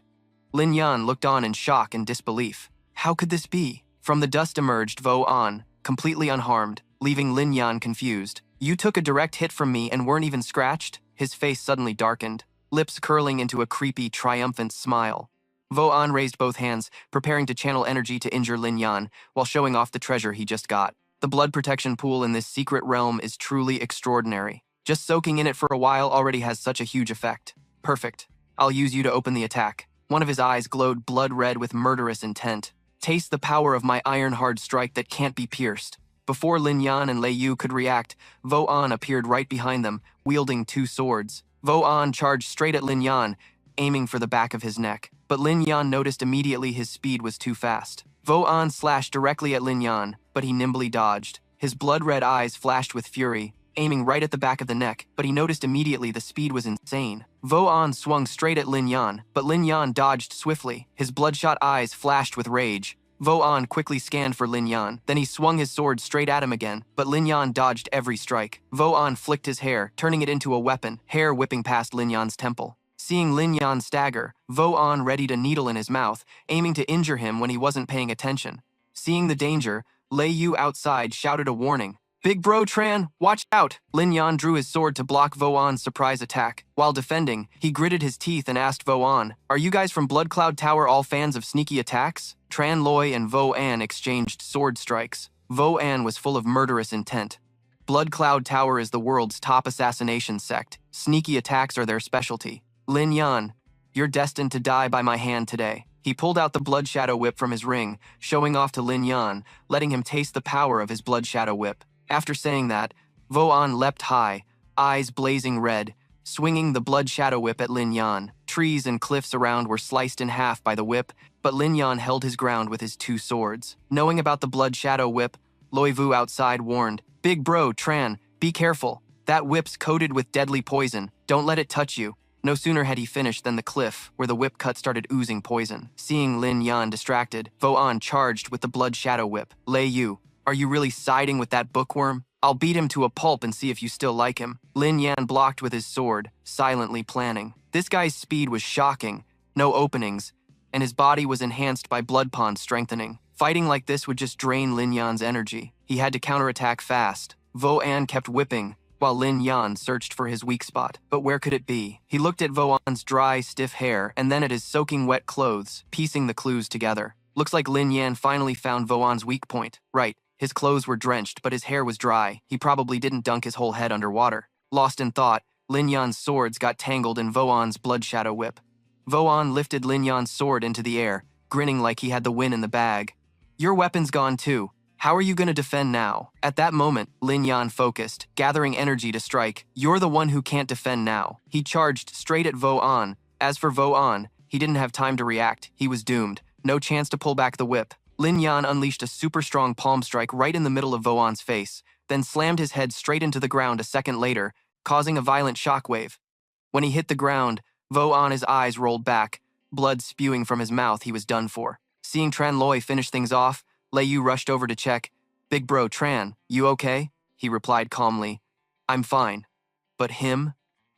Lin Yan looked on in shock and disbelief. How could this be? From the dust emerged Vo-an, completely unharmed, leaving Lin Yan confused. You took a direct hit from me and weren't even scratched? His face suddenly darkened, lips curling into a creepy, triumphant smile. Vo-an raised both hands, preparing to channel energy to injure Lin Yan, while showing off the treasure he just got. The blood protection pool in this secret realm is truly extraordinary. Just soaking in it for a while already has such a huge effect. Perfect. I'll use you to open the attack. One of his eyes glowed blood red with murderous intent. Taste the power of my iron-hard strike that can't be pierced. Before Lin Yan and Lei Yu could react, Vo-an appeared right behind them, wielding two swords. Vo-an charged straight at Lin Yan, aiming for the back of his neck. But Lin Yan noticed immediately his speed was too fast. Vo-an slashed directly at Lin Yan, but he nimbly dodged. His blood-red eyes flashed with fury, aiming right at the back of the neck, but he noticed immediately the speed was insane. Vo-an swung straight at Lin Yan, but Lin Yan dodged swiftly. His bloodshot eyes flashed with rage. Vo-an quickly scanned for Lin Yan, then he swung his sword straight at him again, but Lin Yan dodged every strike. Vo-an flicked his hair, turning it into a weapon, hair whipping past Lin Yan's temple. Seeing Lin Yan stagger, Vo-an readied a needle in his mouth, aiming to injure him when he wasn't paying attention. Seeing the danger, Lei Yu outside shouted a warning. Big bro Tran, watch out! Lin Yan drew his sword to block Vo-an's surprise attack. While defending, he gritted his teeth and asked Vo-an, Are you guys from Blood Cloud Tower all fans of sneaky attacks? Tran Loi and Vo-an exchanged sword strikes. Vo-an was full of murderous intent. Blood Cloud Tower is the world's top assassination sect. Sneaky attacks are their specialty. Lin Yan, you're destined to die by my hand today. He pulled out the Blood Shadow Whip from his ring, showing off to Lin Yan, letting him taste the power of his Blood Shadow Whip. After saying that, Vo-an leapt high, eyes blazing red, swinging the Blood Shadow Whip at Lin Yan. Trees and cliffs around were sliced in half by the whip, but Lin Yan held his ground with his two swords. Knowing about the Blood Shadow Whip, Loi Vu outside warned, Big bro, Tran, be careful. That whip's coated with deadly poison. Don't let it touch you. No sooner had he finished than the cliff, where the whip cut started oozing poison. Seeing Lin Yan distracted, Vo-an charged with the Blood Shadow Whip. Lei Yu, are you really siding with that bookworm? I'll beat him to a pulp and see if you still like him. Lin Yan blocked with his sword, silently planning. This guy's speed was shocking, no openings, and his body was enhanced by blood pond strengthening. Fighting like this would just drain Lin Yan's energy. He had to counterattack fast. Vo-an kept whipping, while Lin Yan searched for his weak spot. But where could it be? He looked at Vo-an's dry, stiff hair and then at his soaking wet clothes, piecing the clues together. Looks like Lin Yan finally found Vo-an's weak point. Right. His clothes were drenched, but his hair was dry. He probably didn't dunk his whole head underwater. Lost in thought, Lin Yan's swords got tangled in Vo-an's Blood Shadow Whip. Vo-an lifted Lin Yan's sword into the air, grinning like he had the win in the bag. Your weapon's gone too. How are you gonna defend now? At that moment, Lin Yan focused, gathering energy to strike. You're the one who can't defend now. He charged straight at Vo-an. As for Vo-an, he didn't have time to react. He was doomed. No chance to pull back the whip. Lin Yan unleashed a super strong palm strike right in the middle of Vo-an's face, then slammed his head straight into the ground a second later, causing a violent shockwave. When he hit the ground, Vo-an's eyes rolled back, blood spewing from his mouth. He was done for. Seeing Tran Loi finish things off, Lei Yu rushed over to check. Big bro, Tran, you okay? He replied calmly. I'm fine. But him?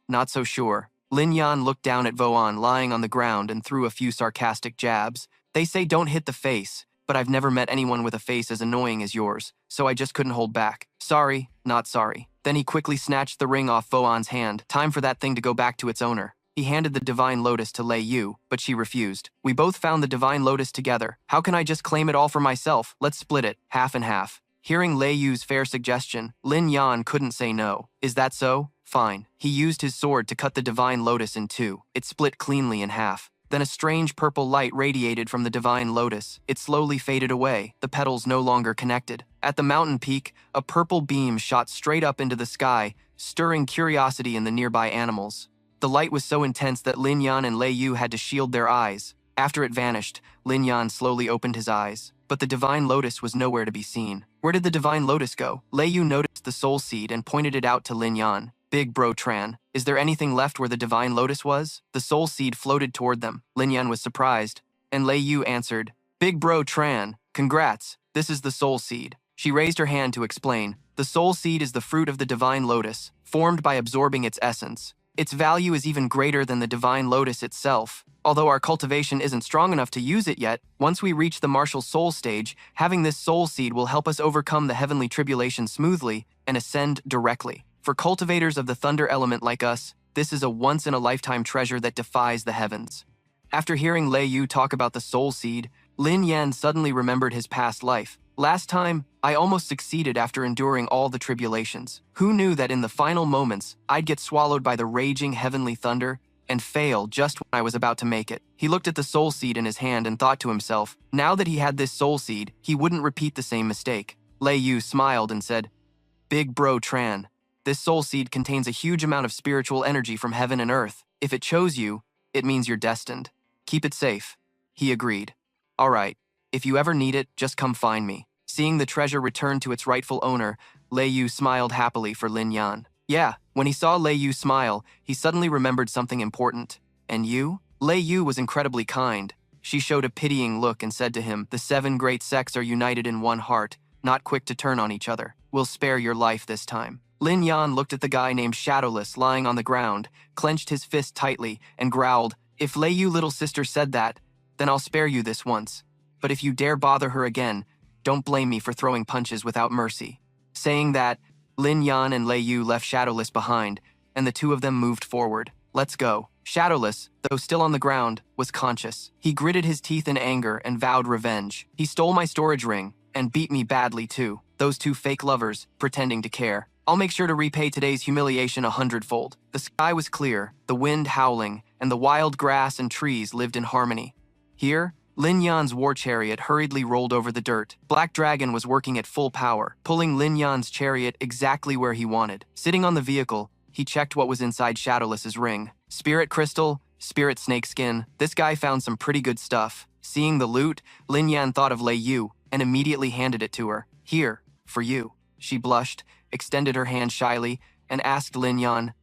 Not so sure. Lin Yan looked down at Vo-an lying on the ground and threw a few sarcastic jabs. They say don't hit the face, but I've never met anyone with a face as annoying as yours, so I just couldn't hold back. Sorry, not sorry. Then he quickly snatched the ring off Vo-an's hand. Time for that thing to go back to its owner. He handed the Divine Lotus to Lei Yu, but she refused. We both found the Divine Lotus together. How can I just claim it all for myself? Let's split it, half and half. Hearing Lei Yu's fair suggestion, Lin Yan couldn't say no. Is that so? Fine. He used his sword to cut the Divine Lotus in two. It split cleanly in half. Then a strange purple light radiated from the Divine Lotus. It slowly faded away, the petals no longer connected. At the mountain peak, a purple beam shot straight up into the sky, stirring curiosity in the nearby animals. The light was so intense that Lin Yan and Lei Yu had to shield their eyes. After it vanished, Lin Yan slowly opened his eyes, but the Divine Lotus was nowhere to be seen. Where did the divine lotus go? Lei Yu noticed the soul seed and pointed it out to Lin Yan. Big bro Tran, is there anything left where the divine lotus was? The soul seed floated toward them. Lin Yan was surprised, and Lei Yu answered, Big bro Tran, congrats, this is the soul seed. She raised her hand to explain. The soul seed is the fruit of the divine lotus, formed by absorbing its essence. Its value is even greater than the divine lotus itself. Although our cultivation isn't strong enough to use it yet, once we reach the martial soul stage, having this soul seed will help us overcome the heavenly tribulation smoothly and ascend directly. For cultivators of the thunder element like us, this is a once-in-a-lifetime treasure that defies the heavens. After hearing Lei Yu talk about the soul seed, Lin Yan suddenly remembered his past life. Last time, I almost succeeded after enduring all the tribulations. Who knew that in the final moments, I'd get swallowed by the raging heavenly thunder and fail just when I was about to make it? He looked at the soul seed in his hand and thought to himself, now that he had this soul seed, he wouldn't repeat the same mistake. Lei Yu smiled and said, Big bro Tran, this soul seed contains a huge amount of spiritual energy from heaven and earth. If it chose you, it means you're destined. Keep it safe. He agreed. All right, if you ever need it, just come find me. Seeing the treasure return to its rightful owner, Lei Yu smiled happily for Lin Yan. Yeah, when he saw Lei Yu smile, he suddenly remembered something important. And you? Lei Yu was incredibly kind. She showed a pitying look and said to him, the 7 great sects are united in one heart, not quick to turn on each other. We'll spare your life this time. Lin Yan looked at the guy named Shadowless lying on the ground, clenched his fist tightly, and growled, If Lei Yu little sister said that, then I'll spare you this once. But if you dare bother her again, don't blame me for throwing punches without mercy. Saying that, Lin Yan and Lei Yu left Shadowless behind, and the two of them moved forward. Let's go. Shadowless, though still on the ground, was conscious. He gritted his teeth in anger and vowed revenge. He stole my storage ring, and beat me badly too. Those two fake lovers, pretending to care. I'll make sure to repay today's humiliation 100-fold. The sky was clear, the wind howling, and the wild grass and trees lived in harmony. Here, Lin Yan's war chariot hurriedly rolled over the dirt. Black Dragon was working at full power, pulling Lin Yan's chariot exactly where he wanted. Sitting on the vehicle, he checked what was inside Shadowless's ring. Spirit crystal, spirit snakeskin, this guy found some pretty good stuff. Seeing the loot, Lin Yan thought of Lei Yu and immediately handed it to her. Here, for you. She blushed, extended her hand shyly, and asked Lin Yan,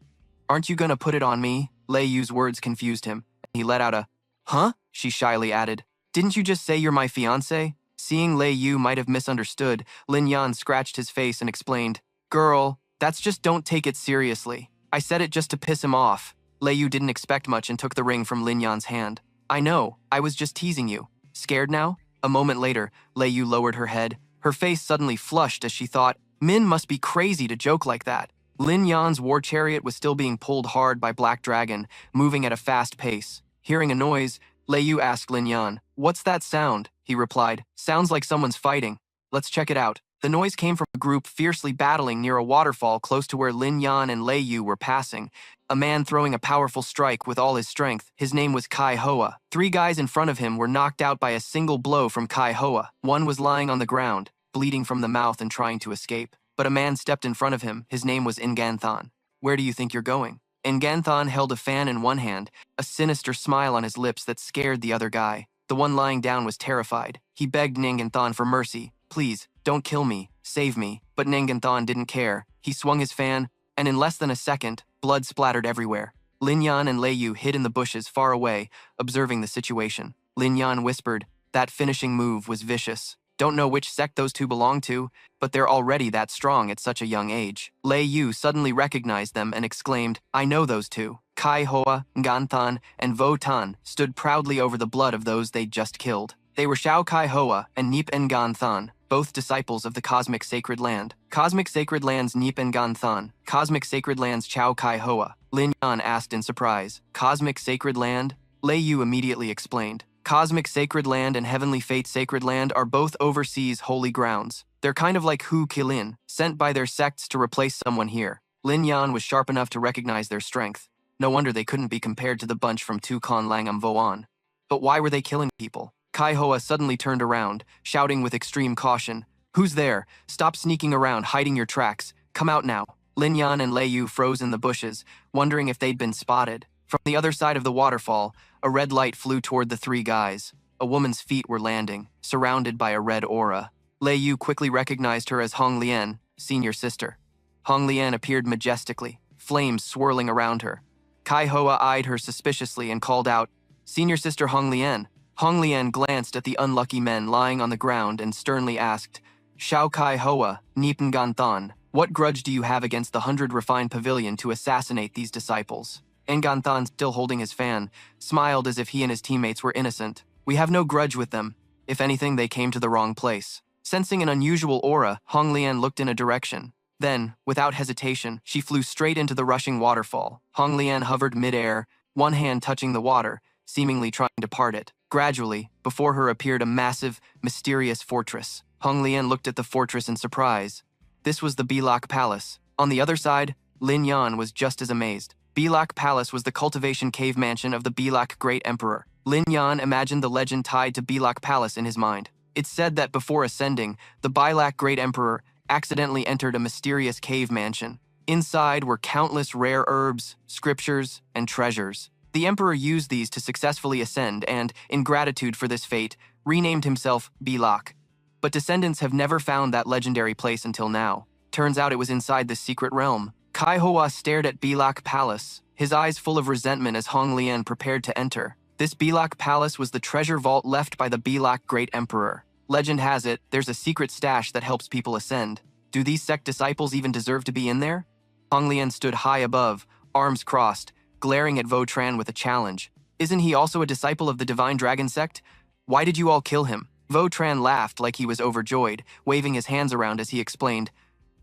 Aren't you gonna put it on me? Lei Yu's words confused him. He let out a, Huh? She shyly added, Didn't you just say you're my fiancé? Seeing Lei Yu might have misunderstood, Lin Yan scratched his face and explained, Girl, that's just don't take it seriously. I said it just to piss him off. Lei Yu didn't expect much and took the ring from Lin Yan's hand. I know, I was just teasing you. Scared now? A moment later, Lei Yu lowered her head. Her face suddenly flushed as she thought, Min must be crazy to joke like that. Lin Yan's war chariot was still being pulled hard by Black Dragon, moving at a fast pace. Hearing a noise, Lei Yu asked Lin Yan, What's that sound? He replied, Sounds like someone's fighting. Let's check it out. The noise came from a group fiercely battling near a waterfall close to where Lin Yan and Lei Yu were passing. A man throwing a powerful strike with all his strength. His name was Kai Hoa. 3 guys in front of him were knocked out by a single blow from Kai Hoa. One was lying on the ground, bleeding from the mouth and trying to escape. But a man stepped in front of him. His name was Nganthan. Where do you think you're going? Nganthan held a fan in one hand, a sinister smile on his lips that scared the other guy. The one lying down was terrified. He begged Nganthan for mercy. Please, don't kill me. Save me. But Nganthan didn't care. He swung his fan, and in less than a second, blood splattered everywhere. Lin Yan and Lei Yu hid in the bushes far away, observing the situation. Lin Yan whispered, That finishing move was vicious. Don't know which sect those two belong to, but they're already that strong at such a young age. Lei Yu suddenly recognized them and exclaimed, I know those two. Kai Hoa, Nganthan, and Vo Tan stood proudly over the blood of those they'd just killed. They were Xiao Kai Hoa and Nip Nganthan, both disciples of the Cosmic Sacred Land. Cosmic Sacred Land's Nip Nganthan, Cosmic Sacred Land's Xiao Kai Hoa. Lin Yan asked in surprise, Cosmic Sacred Land? Lei Yu immediately explained. Cosmic Sacred Land and Heavenly Fate Sacred Land are both overseas holy grounds. They're kind of like Hu Qilin, sent by their sects to replace someone here. Lin Yan was sharp enough to recognize their strength. No wonder they couldn't be compared to the bunch from Tucon Langam Voan. But why were they killing people? Kai Hoa suddenly turned around, shouting with extreme caution, Who's there? Stop sneaking around, hiding your tracks. Come out now. Lin Yan and Lei Yu froze in the bushes, wondering if they'd been spotted. From the other side of the waterfall, a red light flew toward the 3 guys. A woman's feet were landing, surrounded by a red aura. Lei Yu quickly recognized her as Hong Lian, senior sister. Hong Lian appeared majestically, flames swirling around her. Kai Hoa eyed her suspiciously and called out, "Senior sister Hong Lian." Hong Lian glanced at the unlucky men lying on the ground and sternly asked, "Shao Kai Hoa, Nipan Ganthan, what grudge do you have against the 100 refined pavilion to assassinate these disciples?" Nganthan, still holding his fan, smiled as if he and his teammates were innocent. "We have no grudge with them. If anything, they came to the wrong place." Sensing an unusual aura, Hong Lian looked in a direction. Then, without hesitation, she flew straight into the rushing waterfall. Hong Lian hovered midair, one hand touching the water, seemingly trying to part it. Gradually, before her appeared a massive, mysterious fortress. Hong Lian looked at the fortress in surprise. This was the Bilak Palace. On the other side, Lin Yan was just as amazed. Bilak Palace was the cultivation cave mansion of the Bilak Great Emperor. Lin Yan imagined the legend tied to Bilak Palace in his mind. It's said that before ascending, the Bilak Great Emperor accidentally entered a mysterious cave mansion. Inside were countless rare herbs, scriptures, and treasures. The emperor used these to successfully ascend and, in gratitude for this fate, renamed himself Bilak. But descendants have never found that legendary place until now. Turns out it was inside this secret realm. Kai Hoa stared at Bilak Palace, his eyes full of resentment as Hong Lian prepared to enter. This Bilak Palace was the treasure vault left by the Bilak Great Emperor. Legend has it, there's a secret stash that helps people ascend. Do these sect disciples even deserve to be in there? Hong Lian stood high above, arms crossed, glaring at Vo Tran with a challenge. Isn't he also a disciple of the Divine Dragon sect? Why did you all kill him? Vo Tran laughed like he was overjoyed, waving his hands around as he explained,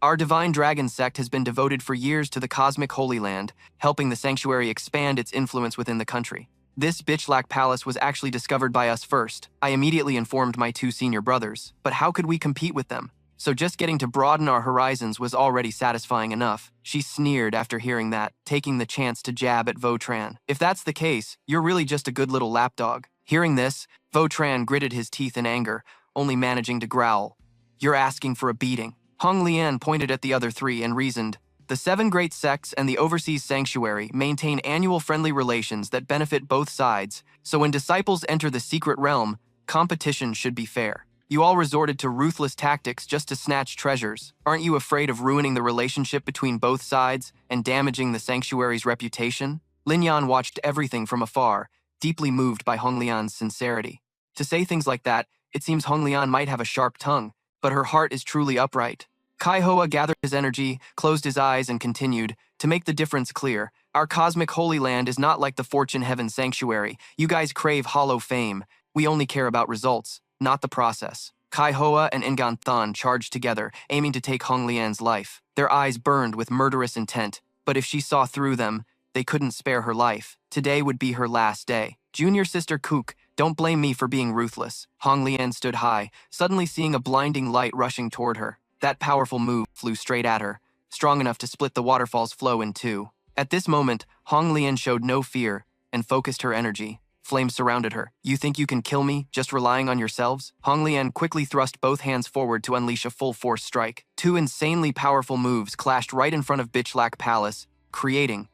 "Our Divine Dragon sect has been devoted for years to the cosmic Holy Land, helping the sanctuary expand its influence within the country. This Bitchlak Palace was actually discovered by us first. I immediately informed my 2 senior brothers, but how could we compete with them? So just getting to broaden our horizons was already satisfying enough." She sneered after hearing that, taking the chance to jab at Vo Tran. "If that's the case, you're really just a good little lapdog." Hearing this, Vo Tran gritted his teeth in anger, only managing to growl. "You're asking for a beating." Hong Lian pointed at the other 3 and reasoned, "The 7 great sects and the overseas sanctuary maintain annual friendly relations that benefit both sides, so when disciples enter the secret realm, competition should be fair. You all resorted to ruthless tactics just to snatch treasures. Aren't you afraid of ruining the relationship between both sides and damaging the sanctuary's reputation?" Lin Yan watched everything from afar, deeply moved by Hong Lian's sincerity. To say things like that, it seems Hong Lian might have a sharp tongue, but her heart is truly upright. Kai Hoa gathered his energy, closed his eyes, and continued, "To make the difference clear, our cosmic Holy Land is not like the Fortune Heaven Sanctuary. You guys crave hollow fame. We only care about results, not the process." Kai Hoa and Nganthan charged together, aiming to take Hong Lian's life. Their eyes burned with murderous intent, but if she saw through them, they couldn't spare her life. Today would be her last day. "Junior sister Kook, don't blame me for being ruthless." Hong Lian stood high, suddenly seeing a blinding light rushing toward her. That powerful move flew straight at her, strong enough to split the waterfall's flow in 2. At this moment, Hong Lian showed no fear and focused her energy. Flames surrounded her. "You think you can kill me, just relying on yourselves?" Hong Lian quickly thrust both hands forward to unleash a full-force strike. 2 insanely powerful moves clashed right in front of Bitchlak Palace, creating